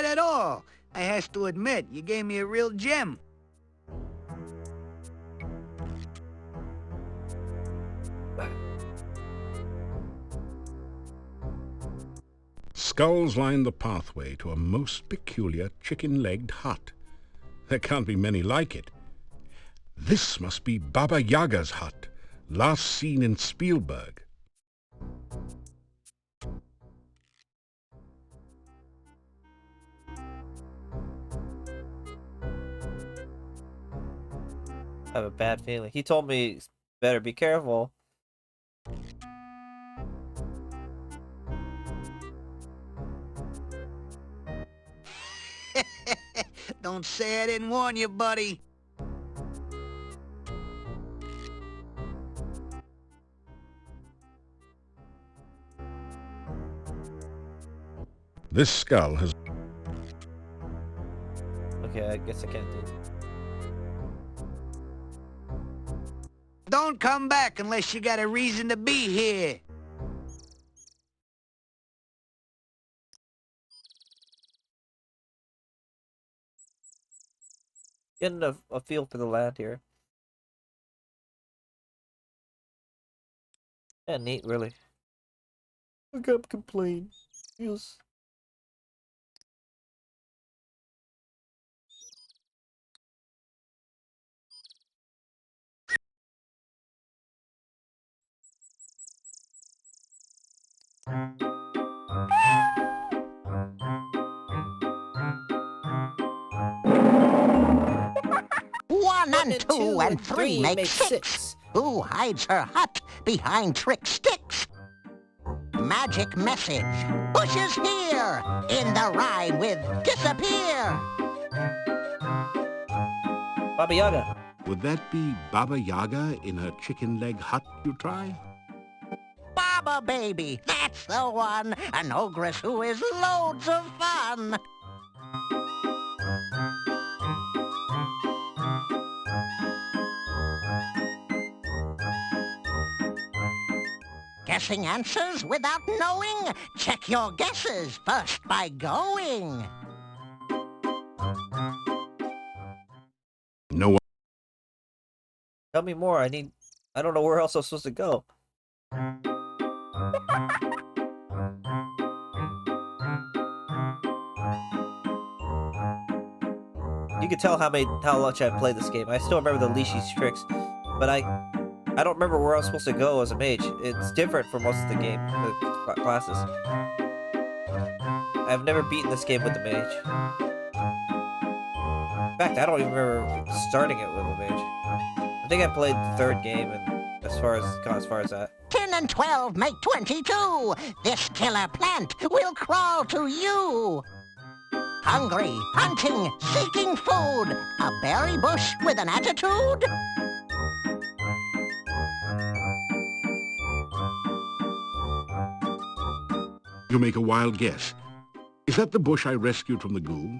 [SPEAKER 14] at all. I has to admit, you gave me a real gem.
[SPEAKER 2] Skulls line the pathway to a most peculiar chicken-legged hut. There can't be many like it. This must be Baba Yaga's hut, last seen in Spielberg.
[SPEAKER 1] I have a bad feeling. He told me better be careful.
[SPEAKER 14] Don't say I didn't warn you, buddy.
[SPEAKER 2] This skull has...
[SPEAKER 1] Okay, I guess I can't do it.
[SPEAKER 14] Don't come back unless you got a reason to be here.
[SPEAKER 1] Getting a feel for the land here. Yeah, neat, really. Look up, complain. Yes.
[SPEAKER 14] One and two and three make six. Who hides her hut behind trick sticks? Magic message. Bushes here. In the rhyme with disappear.
[SPEAKER 1] Baba Yaga.
[SPEAKER 2] Would that be Baba Yaga in her chicken-leg hut you try?
[SPEAKER 14] Baba baby, that's the one. An ogress who is loads of fun. Guessing answers without knowing? Check your guesses first by going.
[SPEAKER 2] No one.
[SPEAKER 1] Tell me more. I don't know where else I'm supposed to go. You can tell how much I played this game. I still remember the Leashy's tricks, but I don't remember where I was supposed to go as a mage. It's different for most of the game, the classes. I've never beaten this game with the mage. In fact, I don't even remember starting it with a mage. I think I played the third game, and as far as that.
[SPEAKER 14] 10 and 12 make 22. This killer plant will crawl to you. Hungry, hunting, seeking food. A berry bush with an attitude?
[SPEAKER 2] You make a wild guess. Is that the bush I rescued from the goo?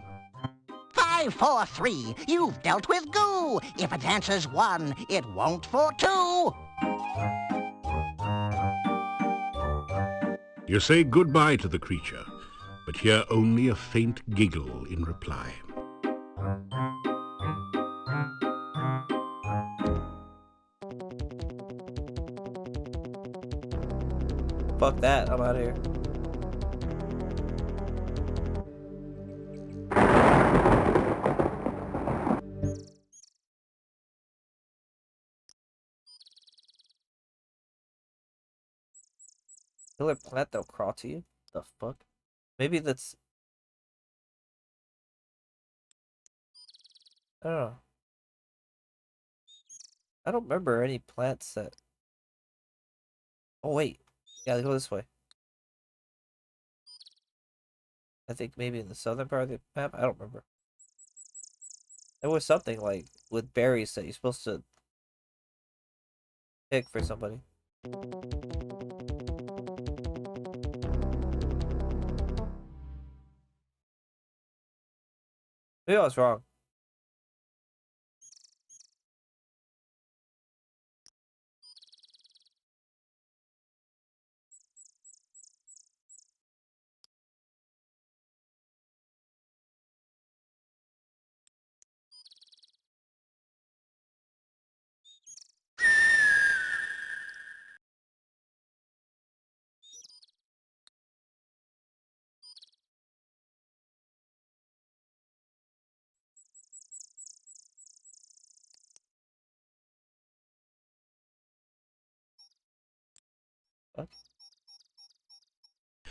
[SPEAKER 14] 5, 4, 3. You've dealt with goo. If it answers 1, it won't for 2.
[SPEAKER 2] You say goodbye to the creature, but hear only a faint giggle in reply.
[SPEAKER 1] Fuck that, I'm out of here. Killer plant that'll crawl to you? The fuck? Maybe that's... I don't know. I don't remember any plants that... Oh wait. Yeah, go this way. I think maybe in the southern part of the map? I don't remember. There was something like with berries that you're supposed to pick for somebody. Maybe I was wrong.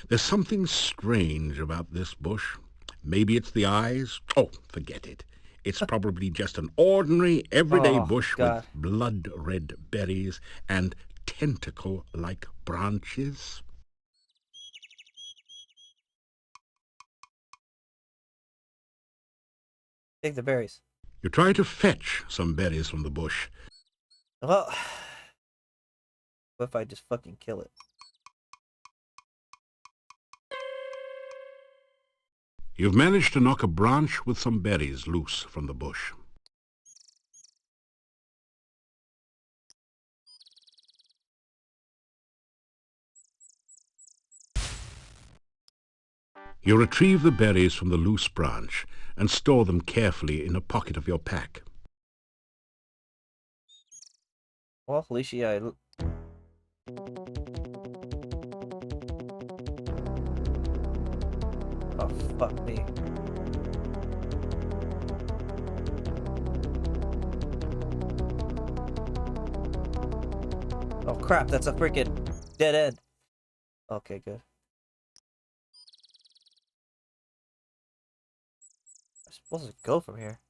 [SPEAKER 2] There's something strange about this bush. Maybe it's the eyes. Oh, forget it. It's probably just an ordinary, everyday bush
[SPEAKER 1] God.
[SPEAKER 2] with blood-red berries and tentacle-like branches.
[SPEAKER 1] Take the berries.
[SPEAKER 2] You try to fetch some berries from the bush.
[SPEAKER 1] Well, what if I just fucking kill it?
[SPEAKER 2] You've managed to knock a branch with some berries loose from the bush. You retrieve the berries from the loose branch and store them carefully in a pocket of your pack.
[SPEAKER 1] Well, Alicia, oh, fuck me. Oh, crap, that's a freaking dead end. Okay, good. I'm supposed to go from here.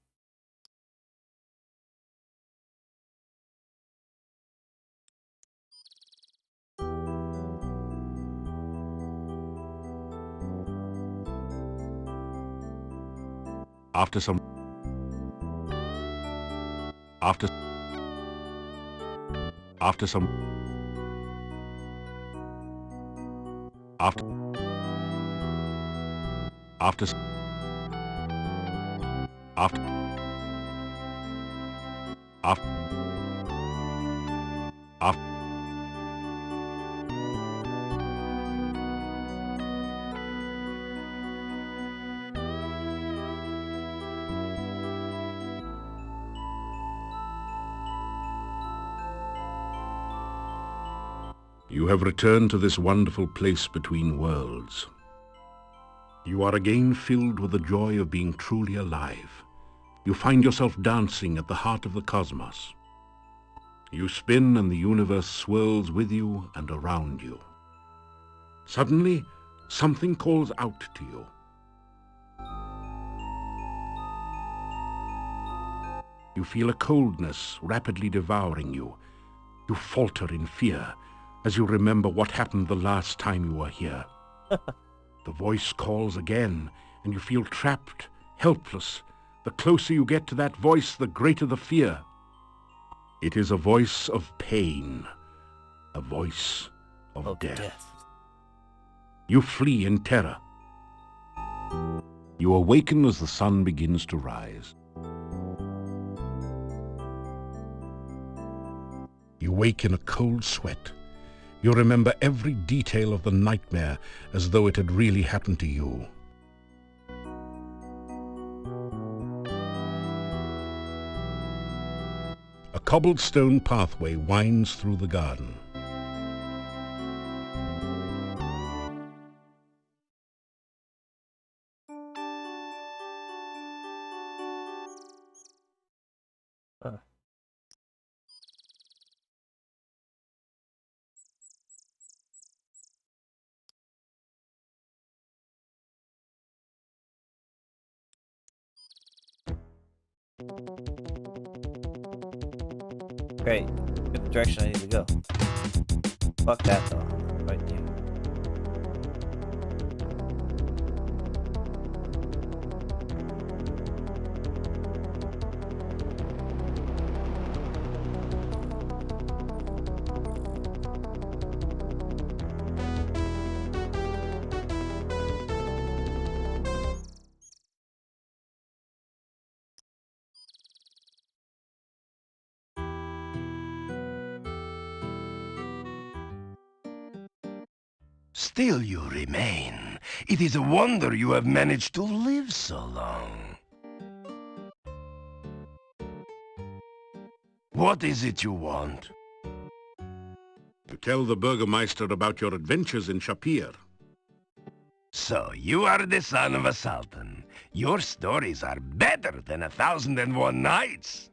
[SPEAKER 2] After some After you have returned to this wonderful place between worlds. You are again filled with the joy of being truly alive. You find yourself dancing at the heart of the cosmos. You spin and the universe swirls with you and around you. Suddenly, something calls out to you. You feel a coldness rapidly devouring you. You falter in fear as you remember what happened the last time you were here. The voice calls again, and you feel trapped, helpless. The closer you get to that voice, the greater the fear. It is a voice of pain, a voice of death. You flee in terror. You awaken as the sun begins to rise. You wake in a cold sweat. You remember every detail of the nightmare as though it had really happened to you. A cobbled stone pathway winds through the garden.
[SPEAKER 1] Great. Good direction I need to go. Fuck that though. Right there.
[SPEAKER 4] Still you remain. It is a wonder you have managed to live so long. What is it you want?
[SPEAKER 2] To tell the Burgermeister about your adventures in Shapir.
[SPEAKER 4] So, you are the son of a sultan. Your stories are better than 1001 Nights.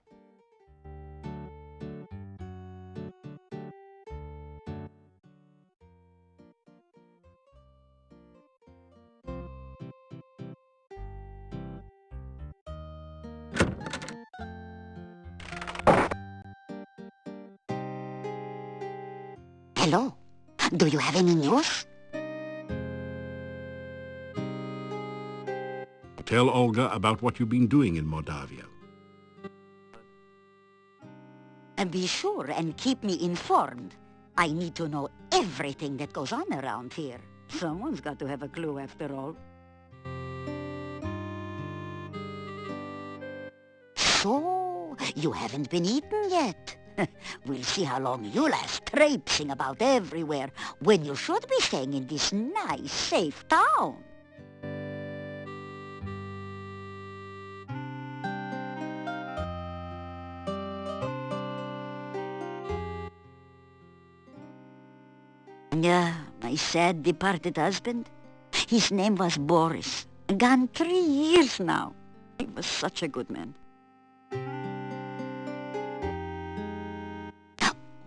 [SPEAKER 8] Hello. Do you have any news?
[SPEAKER 2] Tell Olga about what you've been doing in Mordavia.
[SPEAKER 8] And be sure and keep me informed. I need to know everything that goes on around here. Someone's got to have a clue after all. So, you haven't been eaten yet. We'll see how long you last traipsing about everywhere when you should be staying in this nice, safe town. Yeah, my sad departed husband. His name was Boris. Gone 3 years now. He was such a good man.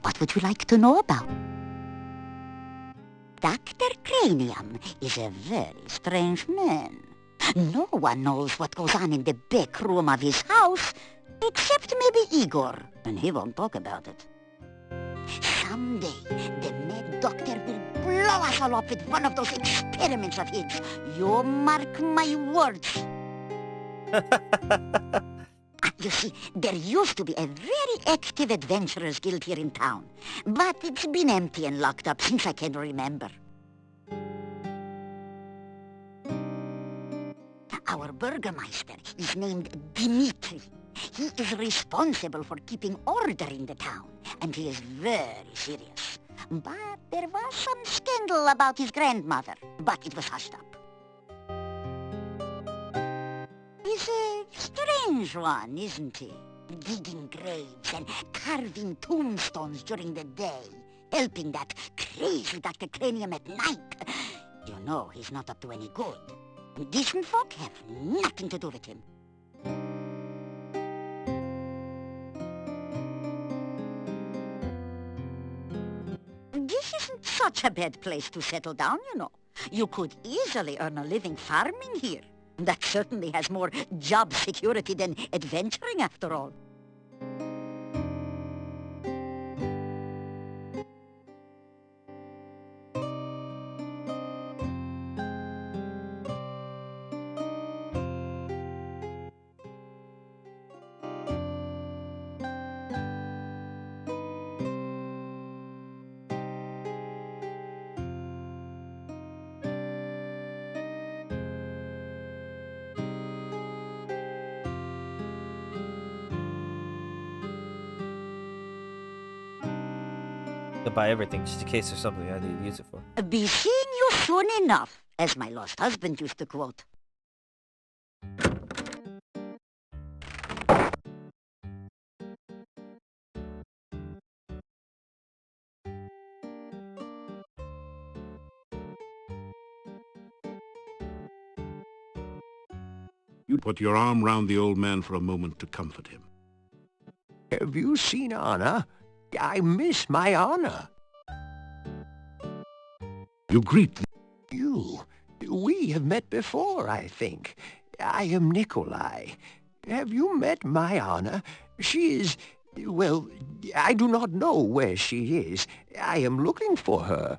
[SPEAKER 8] What would you like to know about? Dr. Cranium is a very strange man. No one knows what goes on in the back room of his house, except maybe Igor, and he won't talk about it. Someday, the mad doctor will blow us all up with one of those experiments of his. You mark my words. You see, there used to be a very active adventurers guild here in town, but it's been empty and locked up since I can remember. Our Burgermeister is named Dimitri. He is responsible for keeping order in the town, and he is very serious. But there was some scandal about his grandmother, but it was hushed up. He's a strange one, isn't he? Digging graves and carving tombstones during the day, helping that crazy Dr. Cranium at night. You know he's not up to any good. Decent folk have nothing to do with him. This isn't such a bad place to settle down, you know. You could easily earn a living farming here. That certainly has more job security than adventuring, after all.
[SPEAKER 1] To buy everything just in case there's something I need to use it for.
[SPEAKER 8] Be seeing you soon enough, as my lost husband used to quote.
[SPEAKER 2] You put your arm round the old man for a moment to comfort him.
[SPEAKER 10] Have you seen Anna? I miss my Anna.
[SPEAKER 2] You greet
[SPEAKER 10] You. We have met before, I think. I am Nikolai. Have you met my Anna? She is... Well, I do not know where she is. I am looking for her.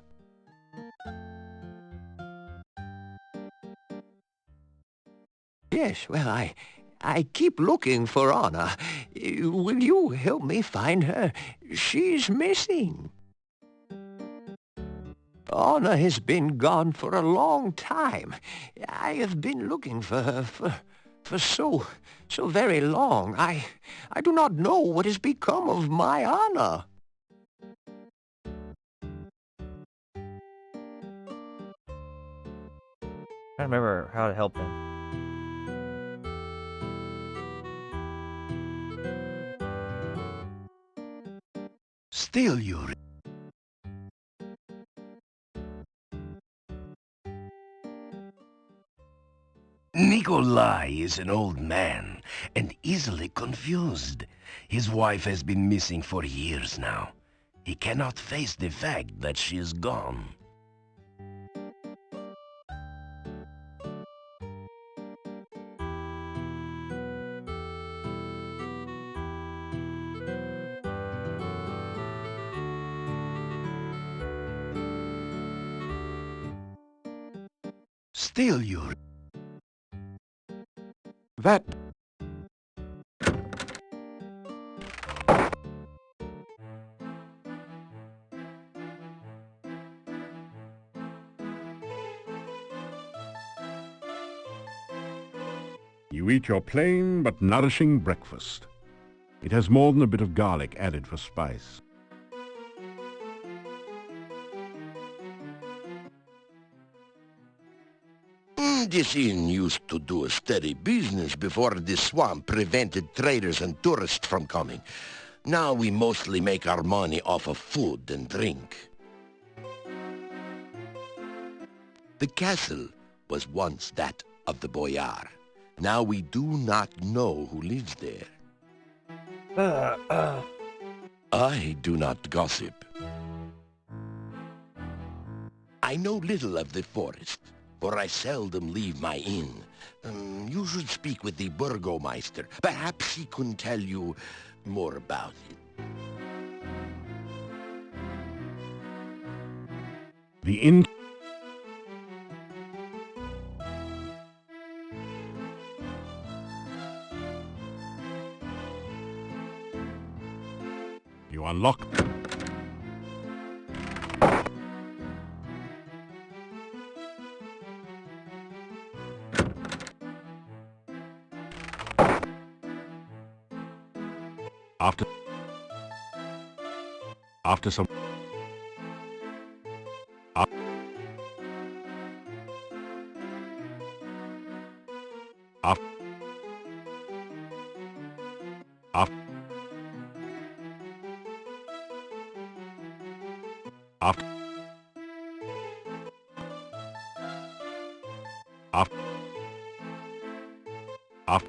[SPEAKER 10] Yes, well, I keep looking for Anna. Will you help me find her? She's missing. Anna has been gone for a long time. I have been looking for her for so very long. I do not know what has become of my Anna.
[SPEAKER 1] I don't remember how to help him.
[SPEAKER 4] Still, Yuri. Nikolai is an old man and easily confused. His wife has been missing for years now. He cannot face the fact that she is gone. Still, Yuri.
[SPEAKER 10] That...
[SPEAKER 2] You eat your plain but nourishing breakfast. It has more than a bit of garlic added for spice.
[SPEAKER 5] This inn used to do a steady business before this swamp prevented traders and tourists from coming. Now we mostly make our money off of food and drink. The castle was once that of the boyar. Now we do not know who lives there. I do not gossip. I know little of the forest, for I seldom leave my inn. You should speak with the Burgomeister. Perhaps he can tell you more about it.
[SPEAKER 2] The inn... You unlock... After... After some... Af- Af- Af- After... After... After...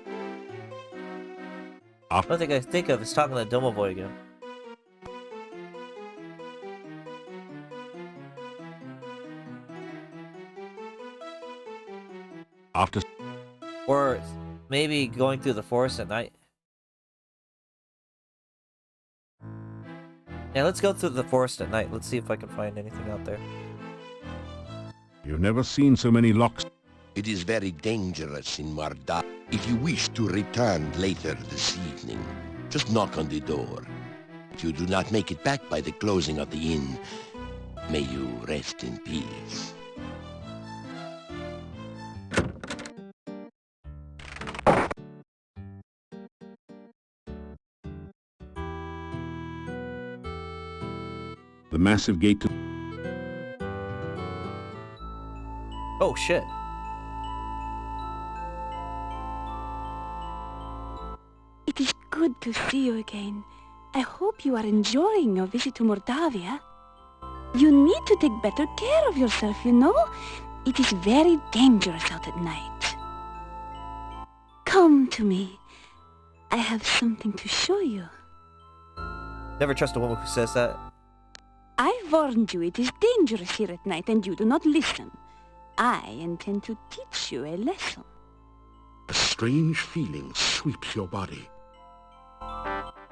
[SPEAKER 1] I don't think I think of is talking to Domovoy again.
[SPEAKER 2] After...
[SPEAKER 1] Or maybe going through the forest at night. Yeah, let's go through the forest at night. Let's see if I can find anything out there.
[SPEAKER 2] You've never seen so many locks.
[SPEAKER 5] It is very dangerous in Mordavia. If you wish to return later this evening, just knock on the door. If you do not make it back by the closing of the inn, may you rest in peace.
[SPEAKER 2] The massive gate to...
[SPEAKER 1] Oh shit.
[SPEAKER 3] It is good to see you again. I hope you are enjoying your visit to Mordavia. You need to take better care of yourself, you know? It is very dangerous out at night. Come to me. I have something to show you.
[SPEAKER 1] Never trust a woman who says that.
[SPEAKER 3] I warned you it is dangerous here at night and you do not listen. I intend to teach you a lesson.
[SPEAKER 2] A strange feeling sweeps your body.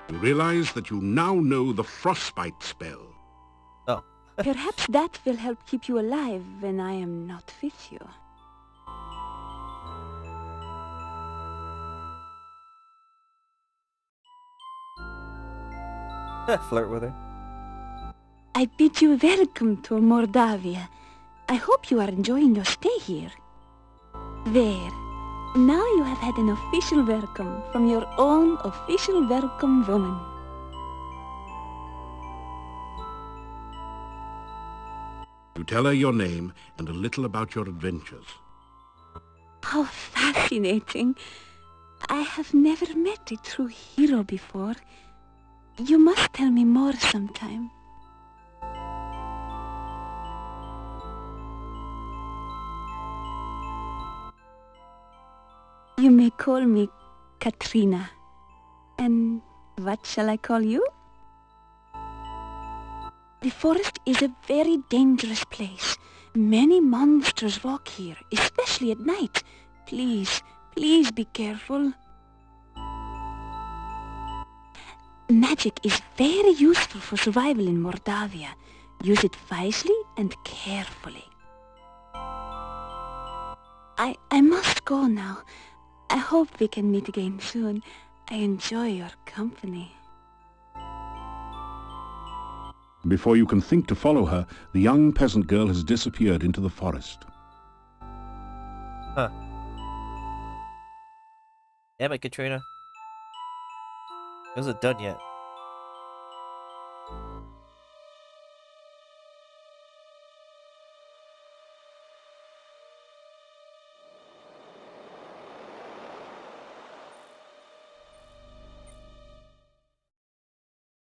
[SPEAKER 2] You realize that you now know the frostbite spell.
[SPEAKER 1] Oh.
[SPEAKER 3] Perhaps that will help keep you alive when I am not with you.
[SPEAKER 1] Flirt with her.
[SPEAKER 3] I bid you welcome to Mordavia. I hope you are enjoying your stay here. There. Now you have had an official welcome from your own official welcome woman.
[SPEAKER 2] You tell her your name and a little about your adventures.
[SPEAKER 3] How fascinating. I have never met a true hero before. You must tell me more sometime. You may call me Katrina. And what shall I call you? The forest is a very dangerous place. Many monsters walk here, especially at night. Please, please be careful. Magic is very useful for survival in Mordavia. Use it wisely and carefully. I must go now. I hope we can meet again soon. I enjoy your company.
[SPEAKER 2] Before you can think to follow her, the young peasant girl has disappeared into the forest.
[SPEAKER 1] Huh. Damn it, Katrina. It wasn't done yet.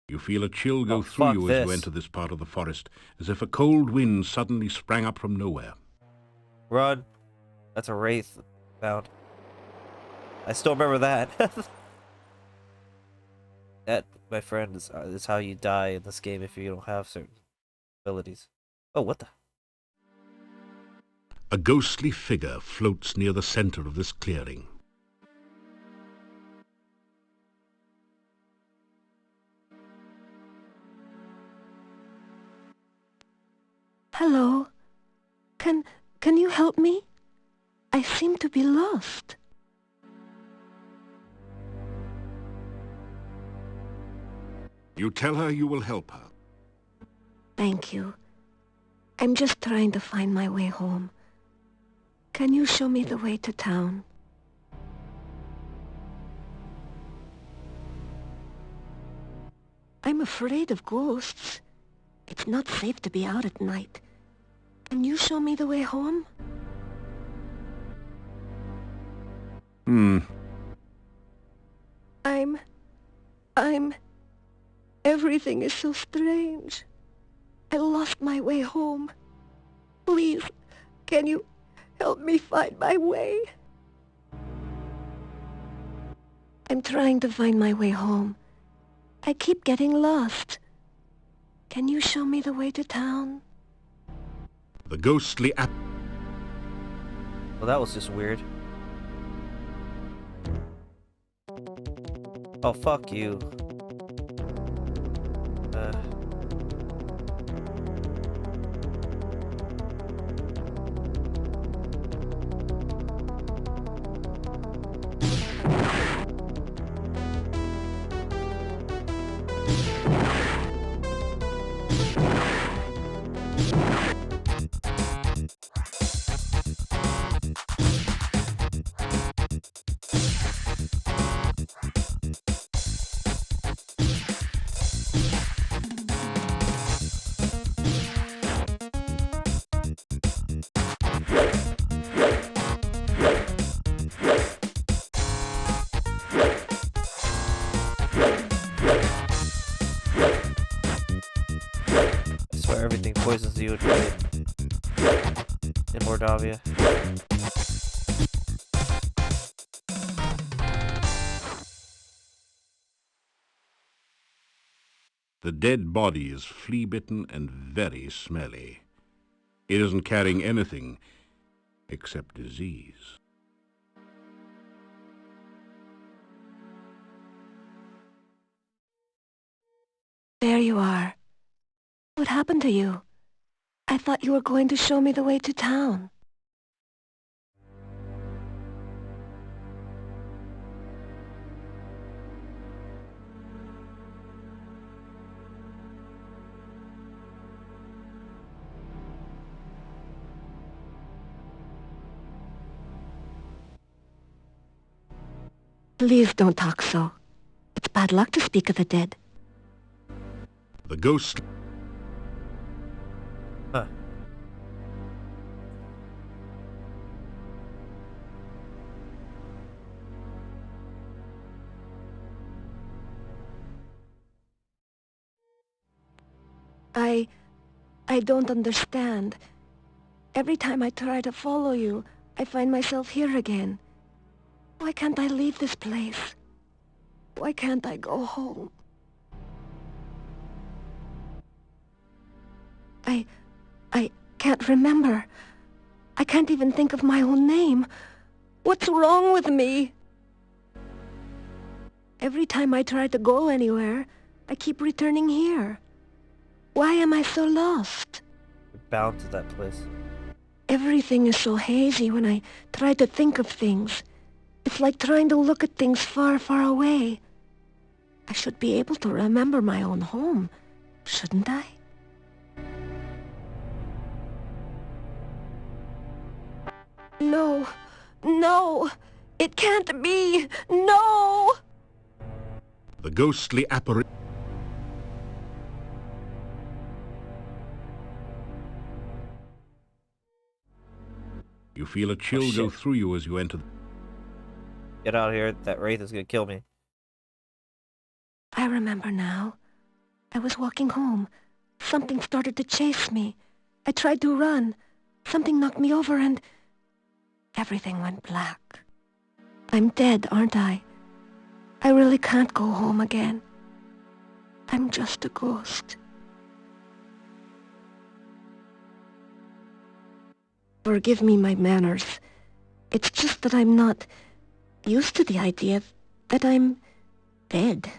[SPEAKER 2] You feel a chill go
[SPEAKER 1] Oh,
[SPEAKER 2] through
[SPEAKER 1] fuck
[SPEAKER 2] you as you
[SPEAKER 1] this.
[SPEAKER 2] enter this part of the forest, as if a cold wind suddenly sprang up from nowhere.
[SPEAKER 1] Run. That's a wraith found. I still remember that. That, my friend, is how you die in this game if you don't have certain abilities. Oh, what the?
[SPEAKER 2] A ghostly figure floats near the center of this clearing.
[SPEAKER 11] Hello. Can you help me? I seem to be lost.
[SPEAKER 2] You tell her you will help her.
[SPEAKER 11] Thank you. I'm just trying to find my way home. Can you show me the way to town? I'm afraid of ghosts.
[SPEAKER 3] not safe to be out at night. Can you show me the way home? Everything is so strange. I lost my way home. Please, can you help me find my way? I'm trying to find my way home. I keep getting lost. Can you show me the way to town?
[SPEAKER 2] The ghostly
[SPEAKER 1] Well, that was just weird. Oh, fuck you. Everything poisons you in Mordavia.
[SPEAKER 2] The dead body is flea-bitten and very smelly. It isn't carrying anything except disease.
[SPEAKER 3] There you are. What happened to you? I thought you were going to show me the way to town. Please don't talk so. It's bad luck to speak of the dead.
[SPEAKER 2] The ghost...
[SPEAKER 1] Huh.
[SPEAKER 3] I don't understand. Every time I try to follow you, I find myself here again. Why can't I leave this place? Why can't I go home? I can't remember. I can't even think of my own name. What's wrong with me? Every time I try to go anywhere, I keep returning here. Why am I so lost?
[SPEAKER 1] You're bound to that place.
[SPEAKER 3] Everything is so hazy when I try to think of things. It's like trying to look at things far, far away. I should be able to remember my own home, shouldn't I? No, no, it can't be, no!
[SPEAKER 2] The ghostly apparition... You feel a chill go through you as you enter.
[SPEAKER 1] Get out of here, that wraith is gonna kill me.
[SPEAKER 3] I remember now. I was walking home. Something started to chase me. I tried to run. Something knocked me over and... everything went black. I'm dead, aren't I? I really can't go home again. I'm just a ghost. Forgive me my manners. It's just that I'm not used to the idea that I'm dead.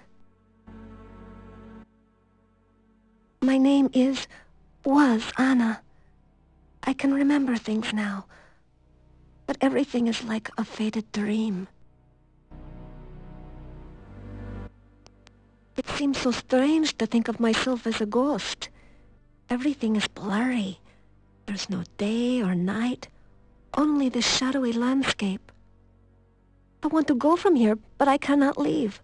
[SPEAKER 3] My name was Anna. I can remember things now, but everything is like a faded dream. It seems so strange to think of myself as a ghost. Everything is blurry. There's no day or night, only this shadowy landscape. I want to go from here, but I cannot leave.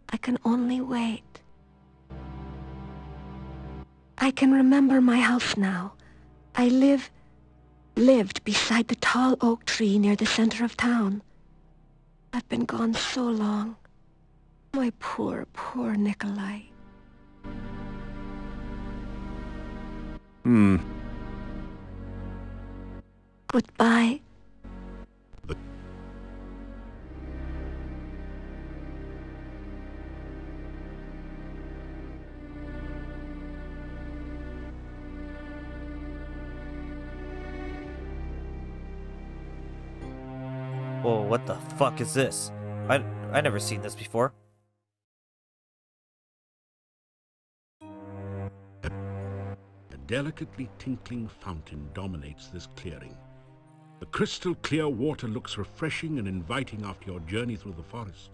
[SPEAKER 3] I can only wait. I can remember my house now. I lived beside the tall oak tree near the center of town. I've been gone so long. My poor, poor Nikolai. Goodbye.
[SPEAKER 1] Whoa, what the fuck is this? I never seen this before.
[SPEAKER 2] A delicately tinkling fountain dominates this clearing. The crystal clear water looks refreshing and inviting after your journey through the forest.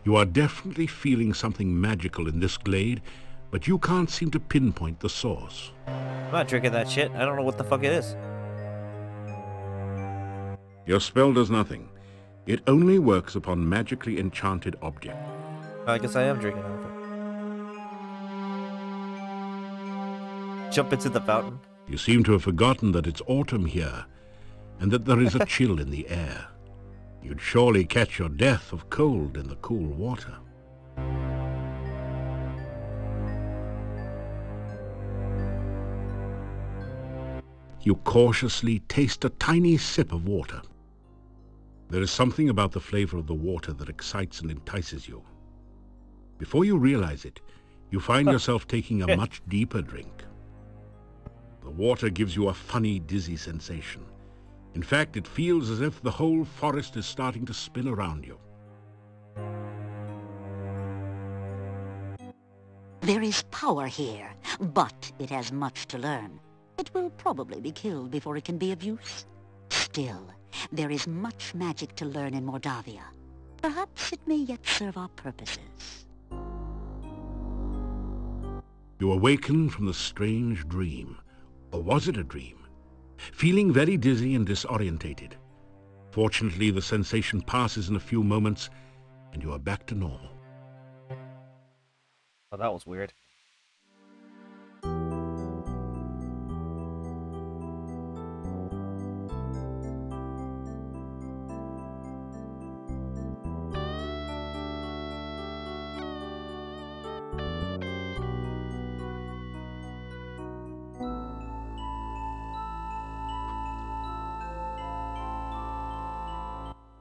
[SPEAKER 2] You are definitely feeling something magical in this glade, but you can't seem to pinpoint the source.
[SPEAKER 1] I'm not drinking that shit. I don't know what the fuck it is.
[SPEAKER 2] Your spell does nothing. It only works upon magically enchanted objects.
[SPEAKER 1] I guess I am drinking out of it. Jump into the fountain.
[SPEAKER 2] You seem to have forgotten that it's autumn here, and that there is a chill in the air. You'd surely catch your death of cold in the cool water. You cautiously taste a tiny sip of water. There is something about the flavor of the water that excites and entices you. Before you realize it, you find yourself taking a much deeper drink. The water gives you a funny, dizzy sensation. In fact, it feels as if the whole forest is starting to spin around you.
[SPEAKER 8] There is power here, but it has much to learn. It will probably be killed before it can be of use. Still, there is much magic to learn in Mordavia. Perhaps it may yet serve our purposes.
[SPEAKER 2] You awaken from the strange dream. Or was it a dream? Feeling very dizzy and disorientated. Fortunately, the sensation passes in a few moments, and you are back to normal.
[SPEAKER 1] Oh, that was weird.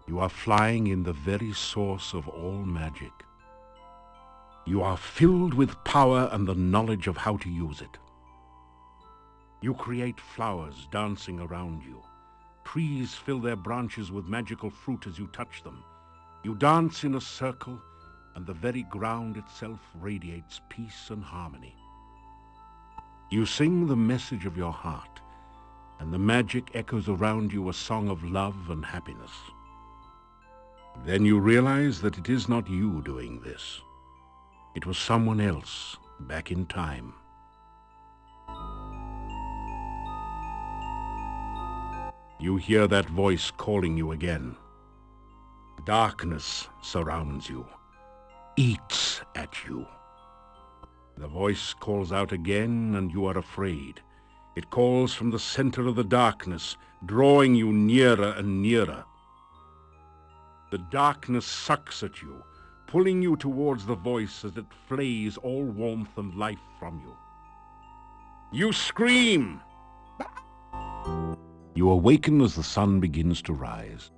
[SPEAKER 2] You are flying in the very source of all magic. You are filled with power and the knowledge of how to use it. You create flowers dancing around you. Trees fill their branches with magical fruit as you touch them. You dance in a circle, and the very ground itself radiates peace and harmony. You sing the message of your heart, and the magic echoes around you a song of love and happiness. Then you realize that it is not you doing this. It was someone else, back in time. You hear that voice calling you again. Darkness surrounds you, eats at you. The voice calls out again, and you are afraid. It calls from the center of the darkness, drawing you nearer and nearer. The darkness sucks at you, pulling you towards the voice as it flays all warmth and life from you. You scream! You awaken as the sun begins to rise.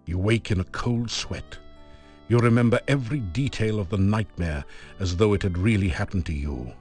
[SPEAKER 2] You wake in a cold sweat. You remember every detail of the nightmare as though it had really happened to you.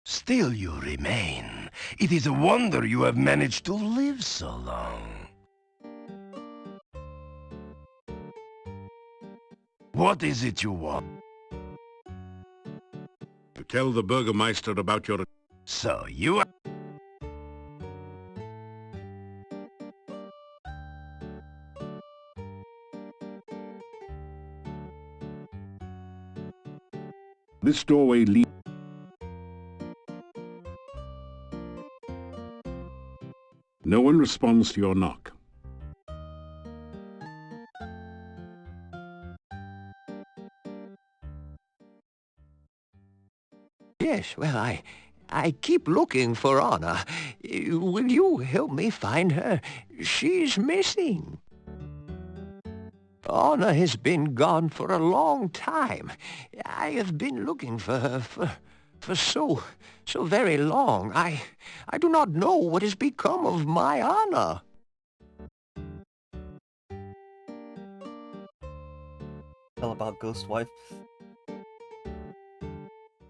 [SPEAKER 4] Still you remain. It is a wonder you have managed to live so long. What is it you want?
[SPEAKER 2] To tell the Burgermeister about your...
[SPEAKER 4] So you are...
[SPEAKER 2] This doorway leads... No one responds to your knock.
[SPEAKER 10] Yes, well, I keep looking for Anna. Will you help me find her? She's missing. Anna has been gone for a long time. I have been looking for her for so very long. I do not know what has become of my Anna.
[SPEAKER 1] Tell about Ghost Wife.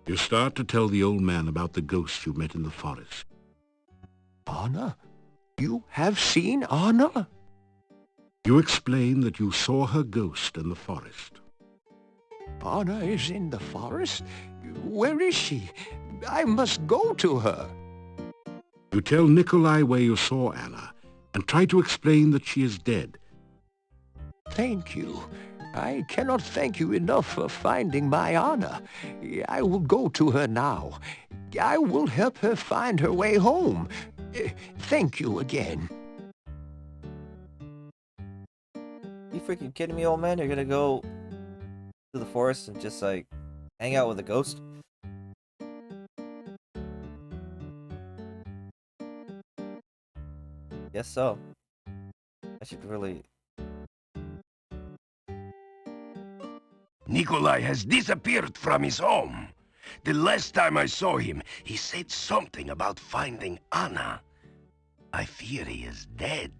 [SPEAKER 2] You start to tell the old man about the ghost you met in the forest.
[SPEAKER 10] Anna? You have seen Anna?
[SPEAKER 2] You explain that you saw her ghost in the forest.
[SPEAKER 10] Anna is in the forest? Where is she? I must go to her.
[SPEAKER 2] You tell Nikolai where you saw Anna, and try to explain that she is dead.
[SPEAKER 10] Thank you. I cannot thank you enough for finding my Anna. I will go to her now. I will help her find her way home. Thank you again.
[SPEAKER 1] You freaking kidding me, old man? You're gonna go to the forest and just like hang out with a ghost? Guess so. I should really...
[SPEAKER 4] Nikolai has disappeared from his home. The last time I saw him, he said something about finding Anna. I fear he is dead.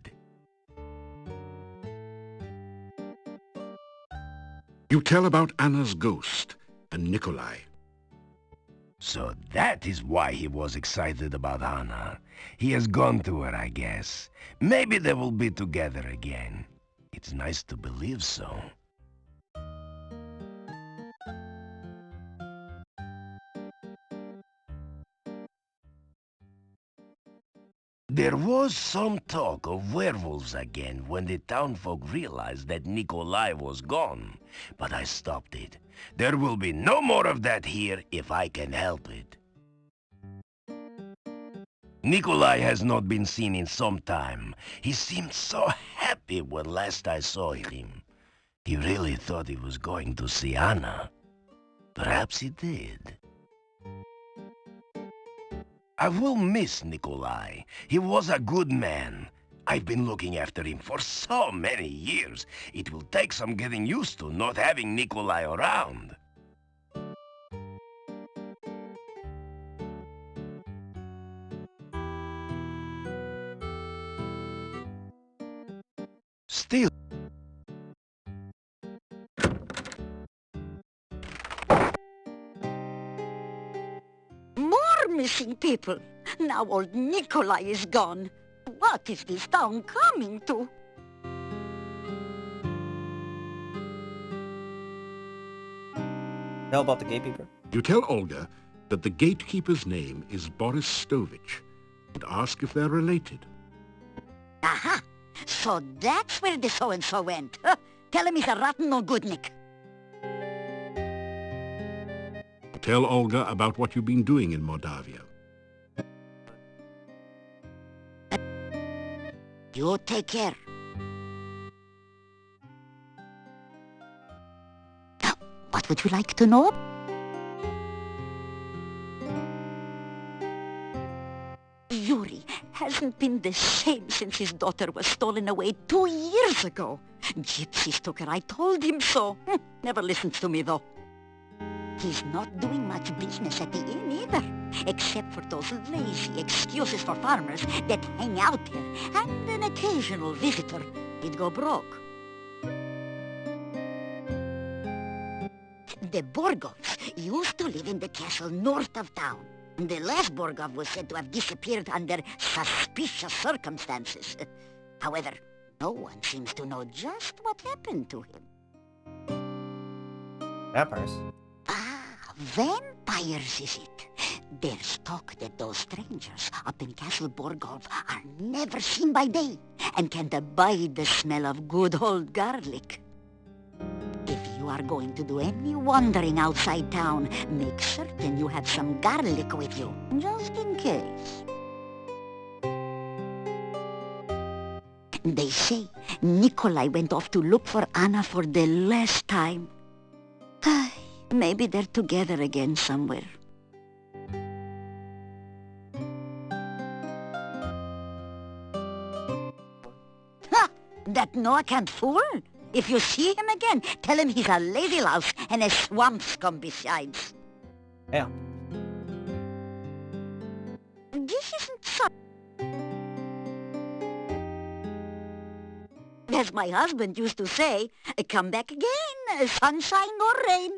[SPEAKER 2] You tell about Anna's ghost and Nikolai.
[SPEAKER 4] So that is why he was excited about Anna. He has gone to her, I guess. Maybe they will be together again. It's nice to believe so. There was some talk of werewolves again when the townfolk realized that Nikolai was gone, but I stopped it. There will be no more of that here if I can help it. Nikolai has not been seen in some time. He seemed so happy when last I saw him. He really thought he was going to see Anna. Perhaps he did. I will miss Nikolai. He was a good man. I've been looking after him for so many years. It will take some getting used to not having Nikolai around. Still...
[SPEAKER 8] Missing people. Now old Nikolai is gone. What is this town coming to?
[SPEAKER 1] Know about the gatekeeper?
[SPEAKER 2] You tell Olga that the gatekeeper's name is Boris Stovich and ask if they're related.
[SPEAKER 8] Aha! So that's where the so-and-so went. Tell him he's a rotten no-goodnik.
[SPEAKER 2] Tell Olga about what you've been doing in Mordavia.
[SPEAKER 8] You take care. Now, what would you like to know? Yuri hasn't hasn't been the same since his daughter was stolen away 2 years ago. Gypsies took her, I told him so. Never listens to me, though. He's not doing much business at the inn either, except for those lazy excuses for farmers that hang out here, and an occasional visitor. He'd go broke. The Borgovs used to live in the castle north of town. The last Borgov was said to have disappeared under suspicious circumstances. However, no one seems to know just what happened to him.
[SPEAKER 1] Vampires.
[SPEAKER 8] Vampires, is it? There's talk that those strangers up in Castle Borgov are never seen by day and can't abide the smell of good old garlic. If you are going to do any wandering outside town, make certain you have some garlic with you, just in case. They say Nikolai went off to look for Anna for the last time. Maybe they're together again somewhere. Ha! That Noah can't fool. If you see him again, tell him he's a lazy louse and a swamp scum besides.
[SPEAKER 1] Yeah.
[SPEAKER 8] This isn't so... As my husband used to say, come back again, sunshine or rain.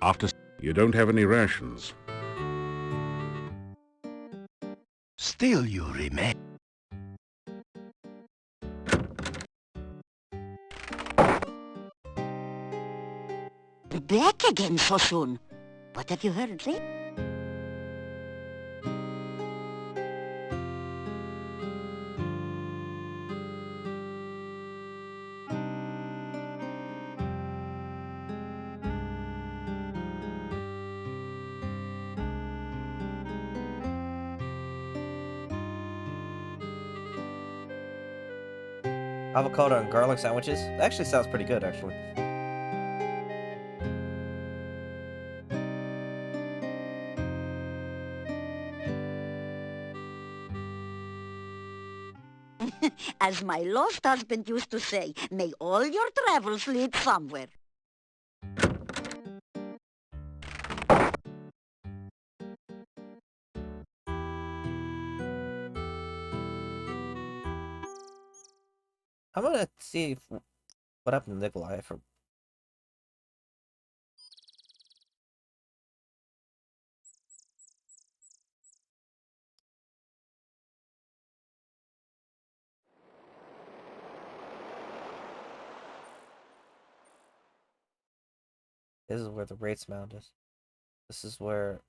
[SPEAKER 2] After you don't have any rations.
[SPEAKER 4] Still you remain.
[SPEAKER 8] Back again so soon. What have you heard lately?
[SPEAKER 1] Avocado and garlic sandwiches. That actually sounds pretty good, actually.
[SPEAKER 8] As my lost husband used to say, may all your travels lead somewhere.
[SPEAKER 1] I'm gonna see what happened to Nikolai for. This is where the Wraith's Mound is. This is where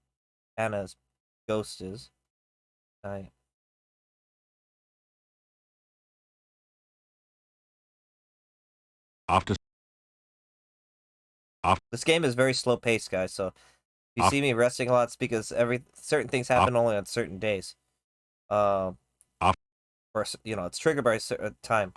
[SPEAKER 1] Anna's ghost is. This game is very slow paced, guys. So if you see me resting a lot, it's because certain things happen only on certain days. Or it's triggered by a certain time.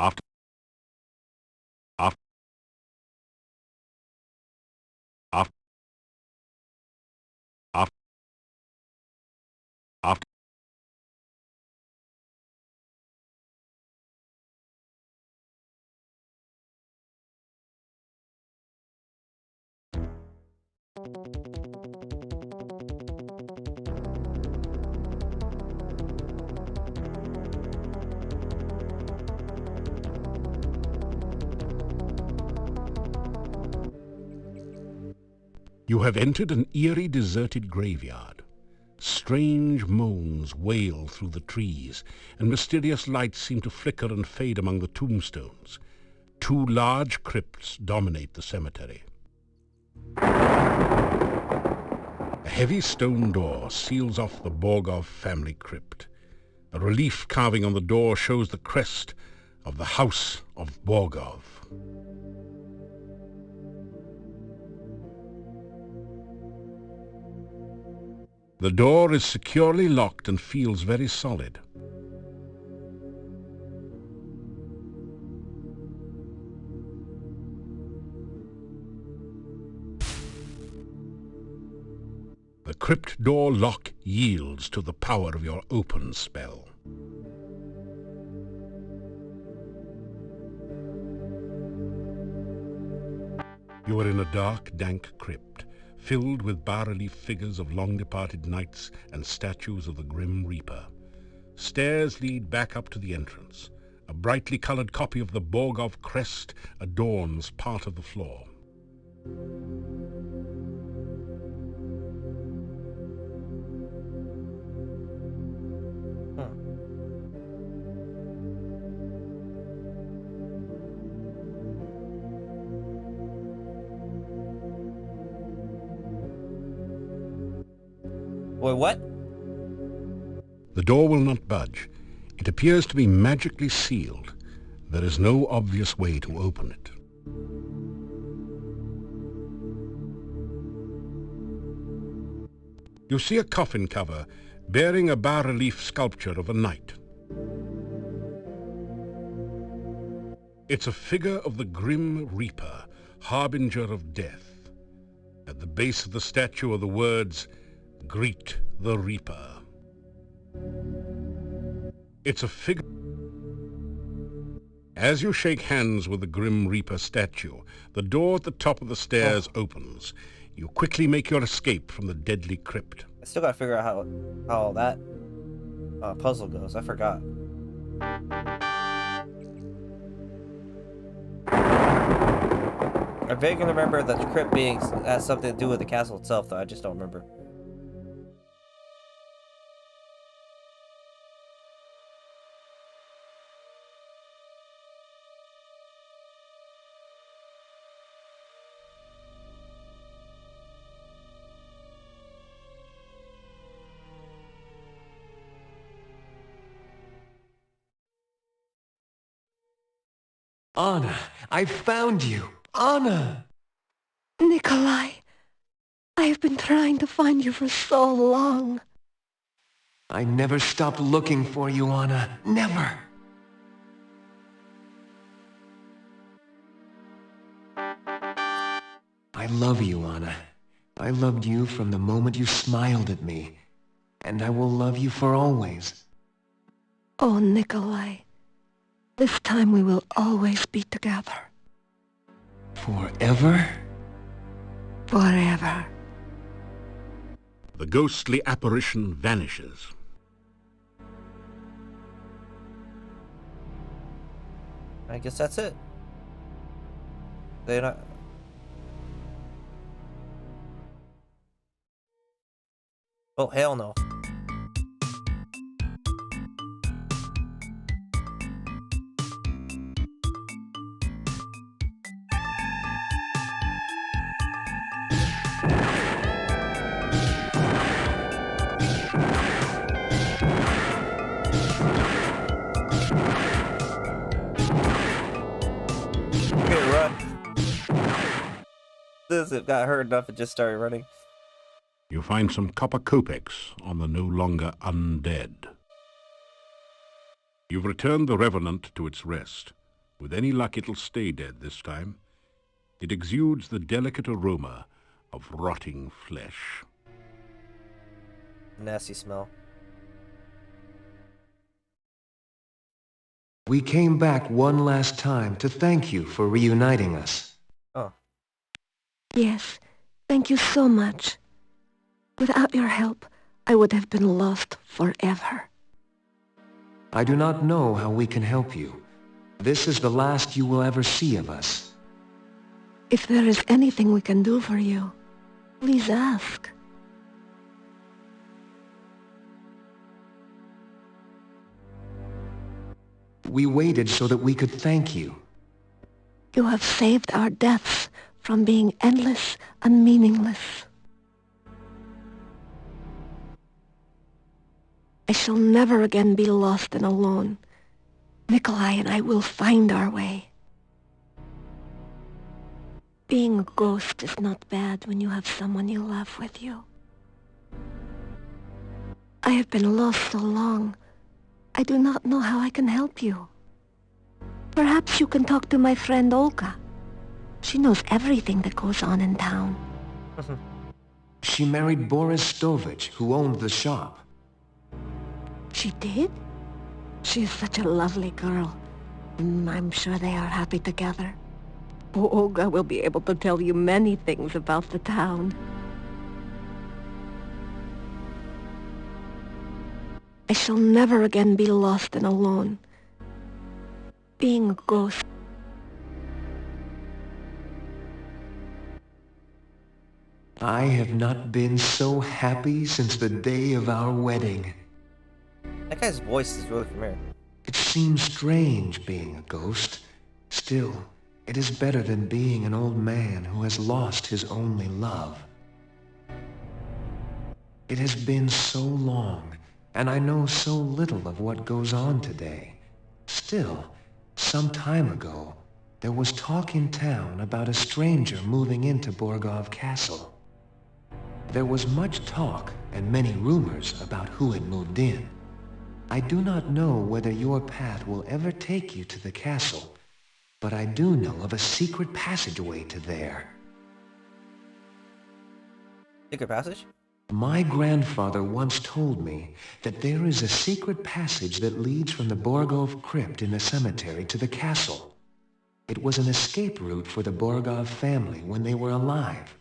[SPEAKER 2] You have entered an eerie, deserted graveyard. Strange moans wail through the trees, and mysterious lights seem to flicker and fade among the tombstones. 2 large crypts dominate the cemetery. A heavy stone door seals off the Borgov family crypt. A relief carving on the door shows the crest of the House of Borgov. The door is securely locked and feels very solid. The crypt door lock yields to the power of your open spell. You are in a dark, dank crypt, filled with bas-relief figures of long-departed knights and statues of the Grim Reaper. Stairs lead back up to the entrance. A brightly colored copy of the Borgov crest adorns part of the floor.
[SPEAKER 1] Wait, what?
[SPEAKER 2] The door will not budge. It appears to be magically sealed. There is no obvious way to open it. You see a coffin cover bearing a bas-relief sculpture of a knight. It's a figure of the Grim Reaper, harbinger of death. At the base of the statue are the words, "Greet the Reaper." It's a figure. As you shake hands with the Grim Reaper statue, the door at the top of the stairs opens. You quickly make your escape from the deadly crypt.
[SPEAKER 1] I still gotta figure out how that puzzle goes. I forgot. I vaguely remember the crypt being has something to do with the castle itself, though. I just don't remember.
[SPEAKER 10] Anna, I found you. Anna!
[SPEAKER 11] Nikolai, I've been trying to find you for so long.
[SPEAKER 10] I never stopped looking for you, Anna. Never. I love you, Anna. I loved you from the moment you smiled at me. And I will love you for always.
[SPEAKER 11] Oh, Nikolai. This time we will always be together.
[SPEAKER 10] Forever?
[SPEAKER 11] Forever.
[SPEAKER 2] The ghostly apparition vanishes.
[SPEAKER 1] I guess that's it. They're not. Oh, hell no. It got hurt enough, it just started running.
[SPEAKER 2] You find some copper kopecks on the no longer undead. You've returned the Revenant to its rest. With any luck, it'll stay dead this time. It exudes the delicate aroma of rotting flesh.
[SPEAKER 1] Nasty smell.
[SPEAKER 10] We came back one last time to thank you for reuniting us.
[SPEAKER 1] Oh.
[SPEAKER 11] Yes, thank you so much. Without your help, I would have been lost forever.
[SPEAKER 10] I do not know how we can help you. This is the last you will ever see of us.
[SPEAKER 11] If there is anything we can do for you, please ask.
[SPEAKER 10] We waited so that we could thank you.
[SPEAKER 11] You have saved our deaths from being endless and meaningless. I shall never again be lost and alone. Nikolai and I will find our way. Being a ghost is not bad when you have someone you love with you. I have been lost so long. I do not know how I can help you. Perhaps you can talk to my friend Olga. She knows everything that goes on in town.
[SPEAKER 10] She married Boris Stovich, who owned the shop.
[SPEAKER 11] She did? She is such a lovely girl. I'm sure they are happy together. Olga will be able to tell you many things about the town. I shall never again be lost and alone. Being a ghost.
[SPEAKER 10] I have not been so happy since the day of our wedding.
[SPEAKER 1] That guy's voice is really familiar.
[SPEAKER 10] It seems strange being a ghost. Still, it is better than being an old man who has lost his only love. It has been so long, and I know so little of what goes on today. Still, some time ago, there was talk in town about a stranger moving into Borgov Castle. There was much talk and many rumors about who had moved in. I do not know whether your path will ever take you to the castle, but I do know of a secret passageway to there.
[SPEAKER 1] Secret passage?
[SPEAKER 10] My grandfather once told me that there is a secret passage that leads from the Borgov crypt in the cemetery to the castle. It was an escape route for the Borgov family when they were alive.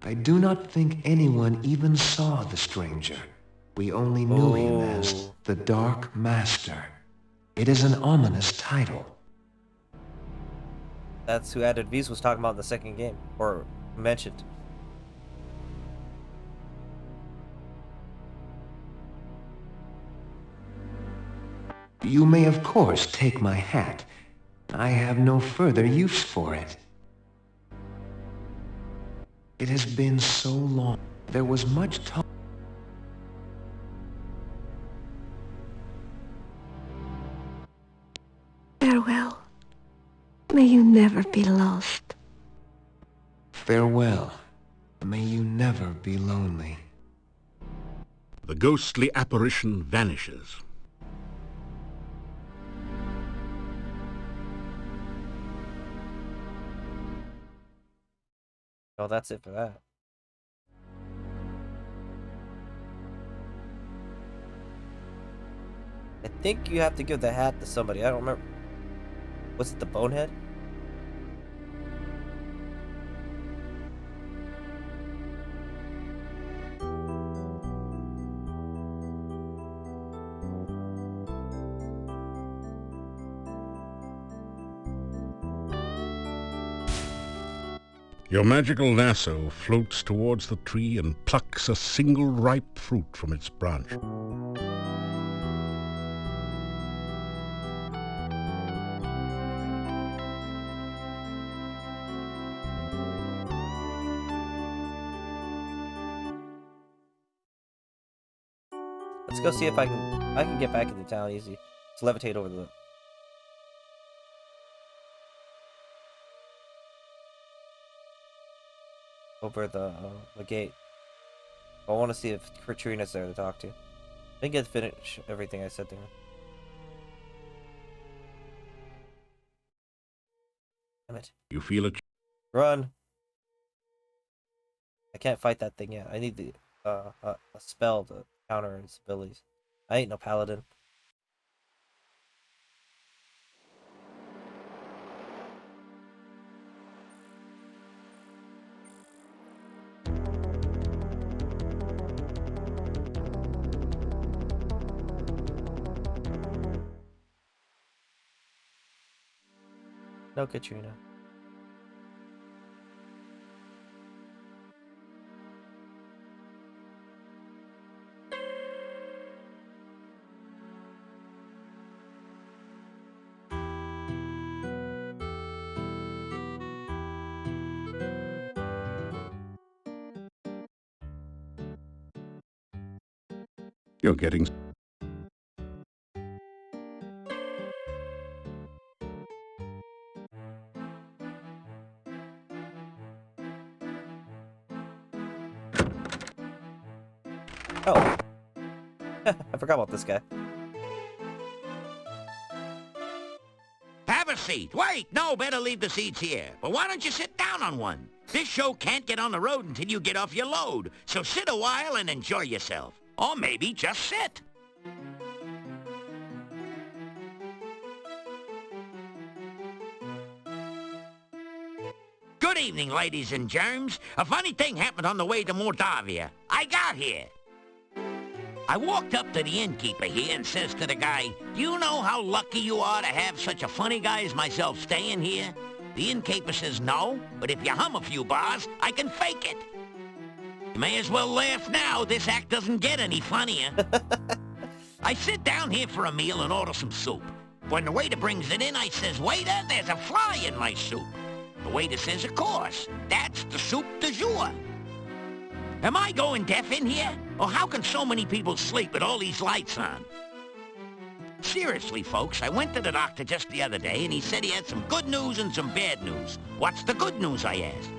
[SPEAKER 10] I do not think anyone even saw the stranger. We only knew him as the Dark Master. It is an ominous title.
[SPEAKER 1] That's who Added V's was talking about in the second game, or mentioned.
[SPEAKER 10] You may of course take my hat. I have no further use for it. It has been so long. There was much talk.
[SPEAKER 11] Farewell. May you never be lost.
[SPEAKER 10] Farewell. May you never be lonely.
[SPEAKER 2] The ghostly apparition vanishes.
[SPEAKER 1] Oh, that's it for that. I think you have to give the hat to somebody. I don't remember. Was it the Bonehead?
[SPEAKER 2] Your magical lasso floats towards the tree and plucks a single ripe fruit from its branch.
[SPEAKER 1] Let's go see if I can get back into town easy. Let's levitate over the gate. I want to see if Katrina's there to talk to. I think I'd finish everything I said to her. Damn it.
[SPEAKER 2] You feel it.
[SPEAKER 1] Run! I can't fight that thing yet. I need the a spell to counter its abilities. I ain't no paladin. No, Katrina.
[SPEAKER 2] You're getting...
[SPEAKER 1] Oh. I forgot about this guy.
[SPEAKER 4] Have
[SPEAKER 15] a seat. Wait, no, better leave the seats here. But why don't you sit down on one? This show can't get on the road until you get off your load. So sit a while and enjoy yourself. Or maybe just sit. Good evening, ladies and germs. A funny thing happened on the way to Mordavia. I got here. I walked up to the innkeeper here and says to the guy, "Do you know how lucky you are to have such a funny guy as myself staying here?" The innkeeper says, "No, but if you hum a few bars, I can fake it." You may as well laugh now. This act doesn't get any funnier. I sit down here for a meal and order some soup. When the waiter brings it in, I says, "Waiter, there's a fly in my soup." The waiter says, "Of course, that's the soup du jour." Am I going deaf in here? Or how can so many people sleep with all these lights on? Seriously, folks, I went to the doctor just the other day and he said he had some good news and some bad news. What's the good news, I asked.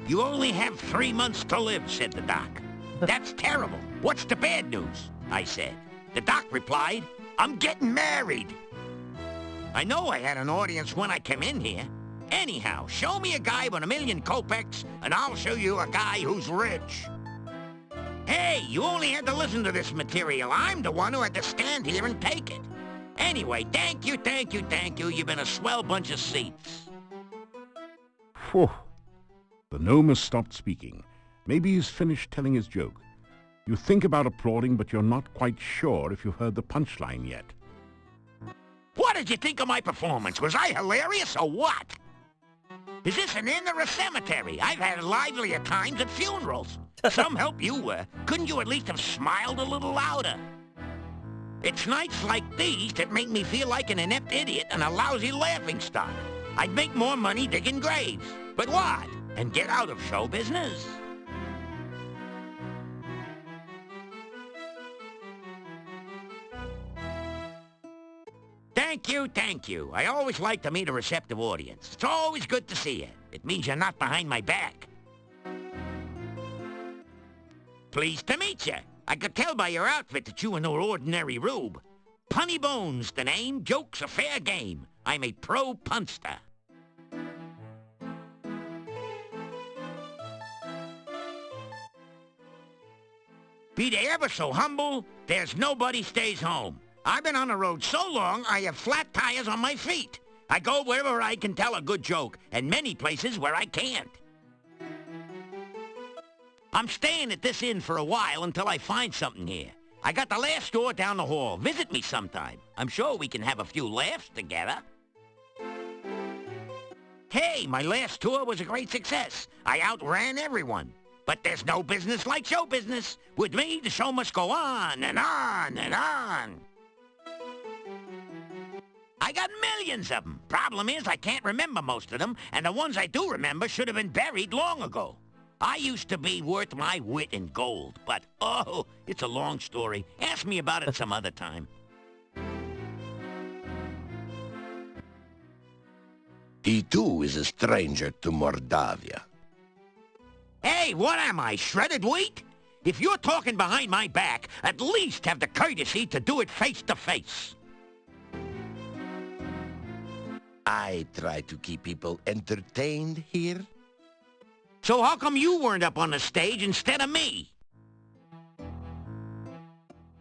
[SPEAKER 15] "You only have 3 months to live," said the doc. "That's terrible. What's the bad news?" I said. The doc replied, "I'm getting married." I know I had an audience when I came in here. Anyhow, show me a guy with 1,000,000 kopecks, and I'll show you a guy who's rich. Hey, you only had to listen to this material. I'm the one who had to stand here and take it. Anyway, thank you, thank you, thank you. You've been a swell bunch of seats.
[SPEAKER 2] Phew. The gnome has stopped speaking. Maybe he's finished telling his joke. You think about applauding, but you're not quite sure if you've heard the punchline yet.
[SPEAKER 15] What did you think of my performance? Was I hilarious or what? Is this an inn or a cemetery? I've had livelier times at funerals. Some help you were. Couldn't you at least have smiled a little louder? It's nights like these that make me feel like an inept idiot and a lousy laughingstock. I'd make more money digging graves. But what? And get out of show business? Thank you, thank you. I always like to meet a receptive audience. It's always good to see you. It means you're not behind my back. Pleased to meet you. I could tell by your outfit that you were no ordinary rube. Punny Bones, the name. Joke's a fair game. I'm a pro punster. Be they ever so humble, there's nobody stays home. I've been on the road so long, I have flat tires on my feet. I go wherever I can tell a good joke, and many places where I can't. I'm staying at this inn for a while until I find something here. I got the last store down the hall. Visit me sometime. I'm sure we can have a few laughs together. Hey, my last tour was a great success. I outran everyone. But there's no business like show business. With me, the show must go on and on and on. I got millions of them. Problem is, I can't remember most of them, and the ones I do remember should have been buried long ago. I used to be worth my wit in gold, but, oh, it's a long story. Ask me about it some other time.
[SPEAKER 5] He too is a stranger to Mordavia.
[SPEAKER 15] Hey, what am I, shredded wheat? If you're talking behind my back, at least have the courtesy to do it face to face.
[SPEAKER 5] I try to keep people entertained here.
[SPEAKER 15] So how come you weren't up on the stage instead of me?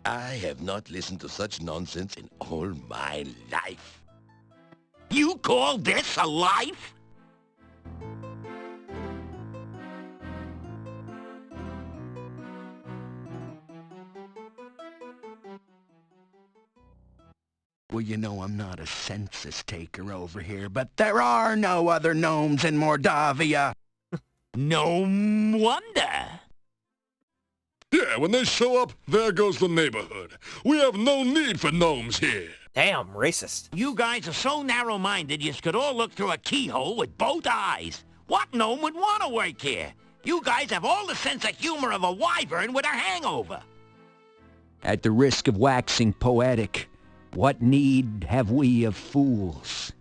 [SPEAKER 5] I have not listened to such nonsense in all my life.
[SPEAKER 15] You call this a life?
[SPEAKER 10] Well, you know I'm not a census taker over here, but there are no other gnomes in Mordavia.
[SPEAKER 15] No wonder.
[SPEAKER 6] Yeah, when they show up, there goes the neighborhood. We have no need for gnomes here.
[SPEAKER 1] Damn, racist.
[SPEAKER 15] You guys are so narrow-minded you could all look through a keyhole with both eyes. What gnome would want to work here? You guys have all the sense of humor of a wyvern with a hangover.
[SPEAKER 7] At the risk of waxing poetic, what need have we of fools?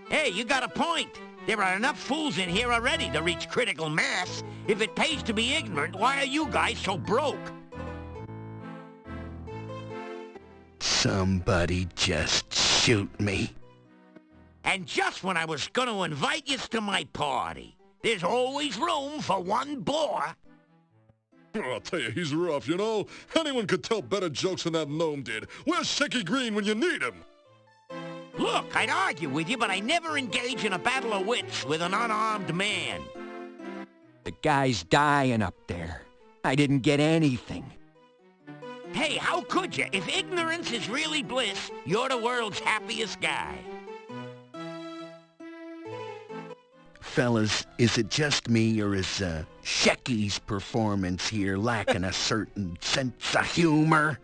[SPEAKER 15] Hey, you got a point. There are enough fools in here already to reach critical mass. If it pays to be ignorant, why are you guys so broke?
[SPEAKER 10] Somebody just shoot me.
[SPEAKER 15] And just when I was gonna invite yous to my party. There's always room for one bore.
[SPEAKER 6] Oh, I'll tell you, he's rough, you know? Anyone could tell better jokes than that gnome did. Where's Shaky Green when you need him?
[SPEAKER 15] Look, I'd argue with you, but I never engage in a battle of wits with an unarmed man.
[SPEAKER 7] The guy's dying up there. I didn't get anything.
[SPEAKER 15] Hey, how could you? If ignorance is really bliss, you're the world's happiest guy.
[SPEAKER 2] Fellas, is it just me, or is Shecky's performance here lacking a certain sense of humor?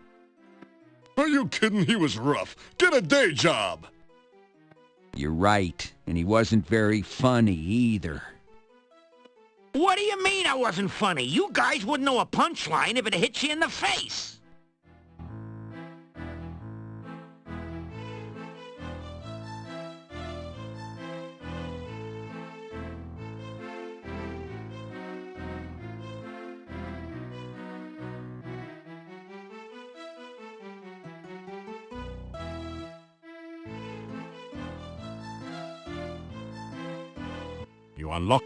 [SPEAKER 6] Are you kidding? He was rough. Get a day job!
[SPEAKER 7] You're right, and he wasn't very funny either.
[SPEAKER 15] What do you mean I wasn't funny? You guys wouldn't know a punchline if it hit you in the face.
[SPEAKER 2] You unlock.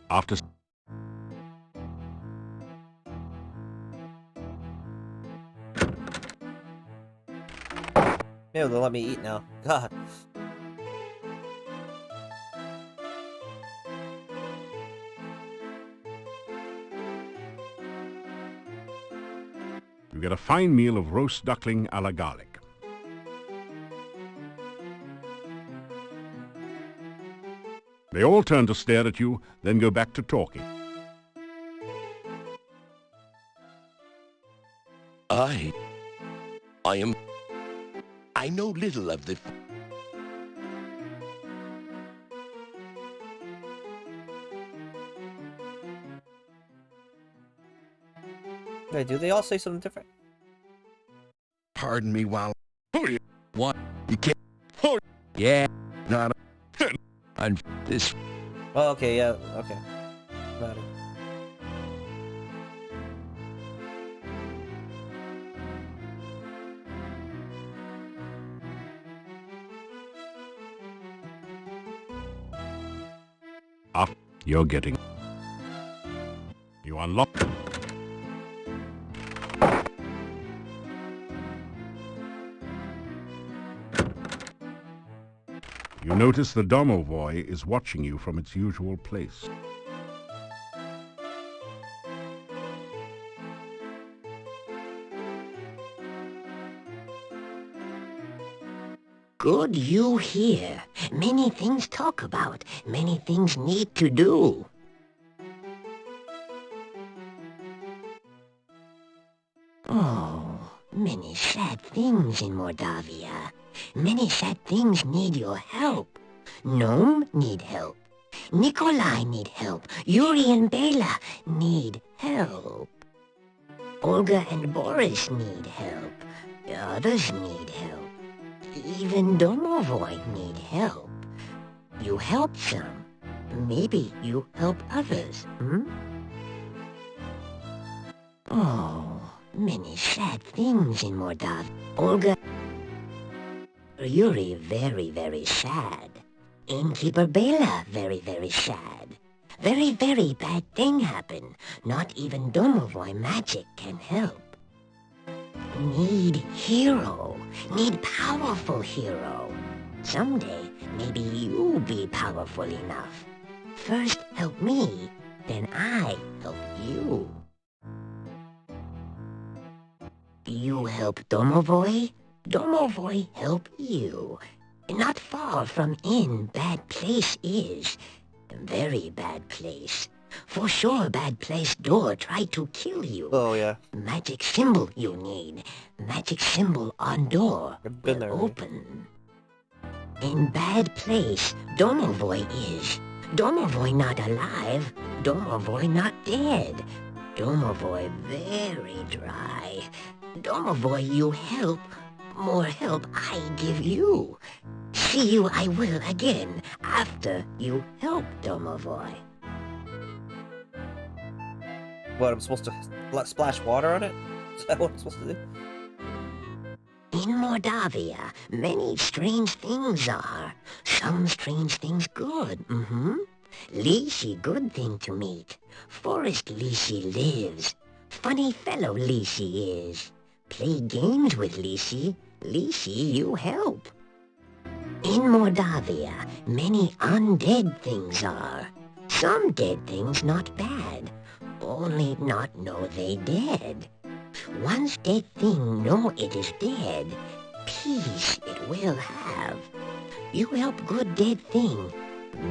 [SPEAKER 2] After
[SPEAKER 1] Maybe they'll let me eat now. God.
[SPEAKER 2] you get a fine meal of roast duckling a la garlic. They all turn to stare at you, then go back to talking.
[SPEAKER 5] I know little of the...
[SPEAKER 1] Wait, do they all say something different?
[SPEAKER 5] Pardon me while...
[SPEAKER 6] Oh, yeah.
[SPEAKER 7] What?
[SPEAKER 5] You can't...
[SPEAKER 6] Oh,
[SPEAKER 7] Yeah.
[SPEAKER 5] Not...
[SPEAKER 7] On this.
[SPEAKER 1] Oh, okay, yeah, okay. Got it.
[SPEAKER 2] After you're getting... You unlock... You notice the domovoi is watching you from its usual place.
[SPEAKER 12] Good you here. Many things talk about, many things need to do. Oh, many sad things in Mordavia. Many sad things need your help. Gnome need help. Nikolai need help. Yuri and Bela need help. Olga and Boris need help. Others need help. Even Domovoi need help. You help some. Maybe you help others, hmm? Oh, many sad things in Mordavia. Olga... Yuri very, very sad. Innkeeper Bela very, very sad. Very, very bad thing happened. Not even Domovoi magic can help. Need hero. Need powerful hero. Someday, maybe you'll be powerful enough. First help me, then I help you. You help Domovoi, Domovoi help you. Not far from in bad place is. Very bad place. For sure bad place door tried to kill you.
[SPEAKER 1] Oh, yeah.
[SPEAKER 12] Magic symbol you need. Magic symbol on door.
[SPEAKER 1] I've been there.
[SPEAKER 12] Open. In bad place, Domovoi is. Domovoi not alive. Domovoi not dead. Domovoi very dry. Domovoi you help. More help I give you. See you I will again after you help Domovoi.
[SPEAKER 1] What, I'm supposed to splash water on it? Is that what I'm supposed to do?
[SPEAKER 12] In Mordavia, many strange things are. Some strange things good, Lishi, good thing to meet. Forest Lishi lives. Funny fellow Lishi is. Play games with Lishi. Lishi, you help. In Mordavia, many undead things are. Some dead things not bad. Only not know they dead. Once dead thing know it is dead, peace it will have. You help good dead thing,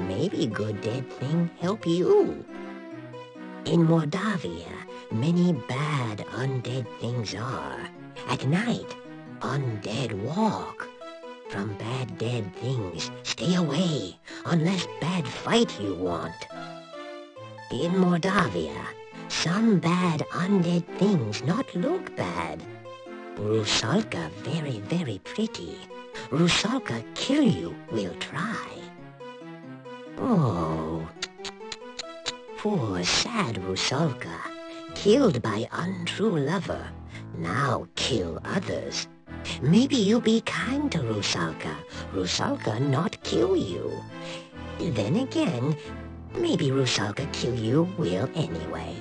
[SPEAKER 12] maybe good dead thing help you. In Mordavia, many bad undead things are. At night, undead walk. From bad dead things, stay away, unless bad fight you want. In Mordavia, some bad undead things not look bad. Rusalka very, very pretty. Rusalka kill you will try. Oh, poor sad Rusalka, killed by untrue lover, now kill others. Maybe you be kind to Rusalka, Rusalka not kill you. Then again, maybe Rusalka kill you will anyway,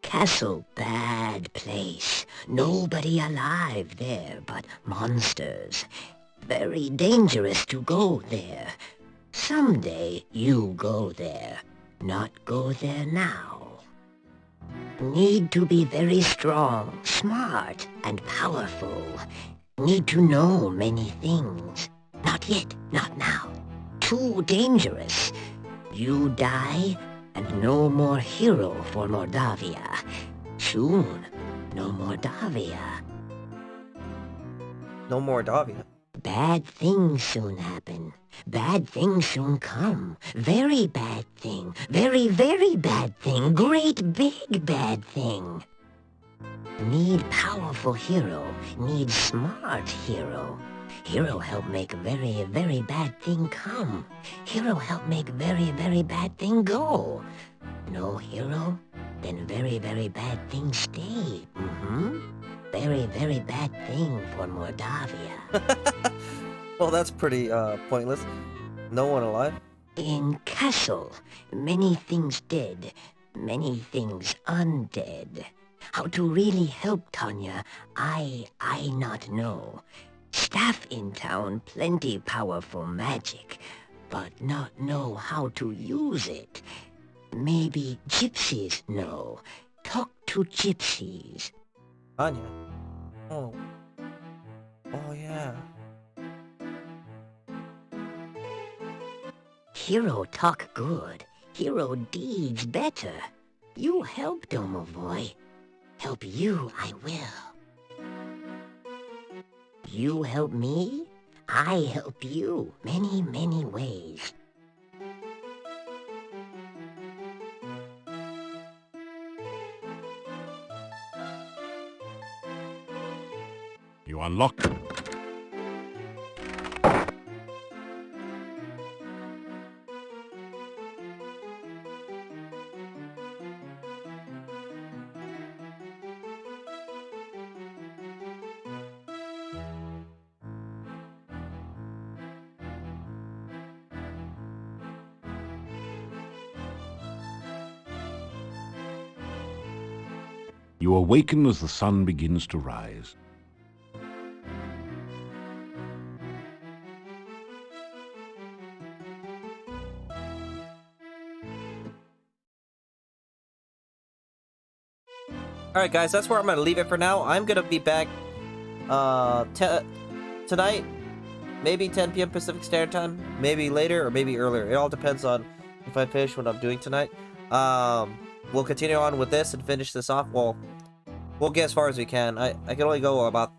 [SPEAKER 12] Castle, bad place. Nobody alive there but monsters. Very dangerous to go there. Someday you go there, not go there now. Need to be very strong, smart, and powerful. Need to know many things. Not yet, not now. Too dangerous. You die, and no more hero for Mordavia. Soon, no Mordavia.
[SPEAKER 1] No Mordavia?
[SPEAKER 12] Bad things soon happen. Bad things soon come. Very bad thing. Very, very bad thing. Great big bad thing. Need powerful hero. Need smart hero. Hero help make very, very bad thing come. Hero help make very, very bad thing go. No hero, then very, very bad thing stay. Very, very bad thing for Mordavia.
[SPEAKER 1] Well, that's pretty pointless. No one alive?
[SPEAKER 12] In Castle, many things dead, many things undead. How to really help Tanya, I not know. Staff in town, plenty powerful magic, but not know how to use it. Maybe gypsies know. Talk to gypsies.
[SPEAKER 1] Tanya? Oh. Oh, yeah.
[SPEAKER 12] Hero talk good. Hero deeds better. You help Domovoy. Help you I will. You help me, I help you many, many ways.
[SPEAKER 2] You unlock. You awaken as the sun begins to rise.
[SPEAKER 1] Alright guys, that's where I'm going to leave it for now. I'm going to be back tonight, maybe 10 p.m. Pacific Standard Time, maybe later or maybe earlier. It all depends on if I finish what I'm doing tonight. We'll continue on with this and finish this off. We'll get as far as we can. I can only go about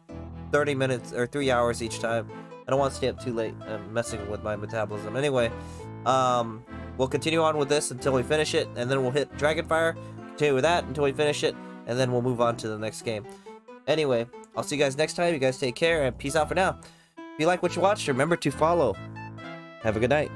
[SPEAKER 1] 30 minutes or 3 hours each time. I don't want to stay up too late. I'm messing with my metabolism. Anyway, we'll continue on with this until we finish it, and then we'll hit Dragonfire, continue with that until we finish it, and then we'll move on to the next game. Anyway, I'll see you guys next time. You guys take care, and peace out for now. If you like what you watched, remember to follow. Have a good night.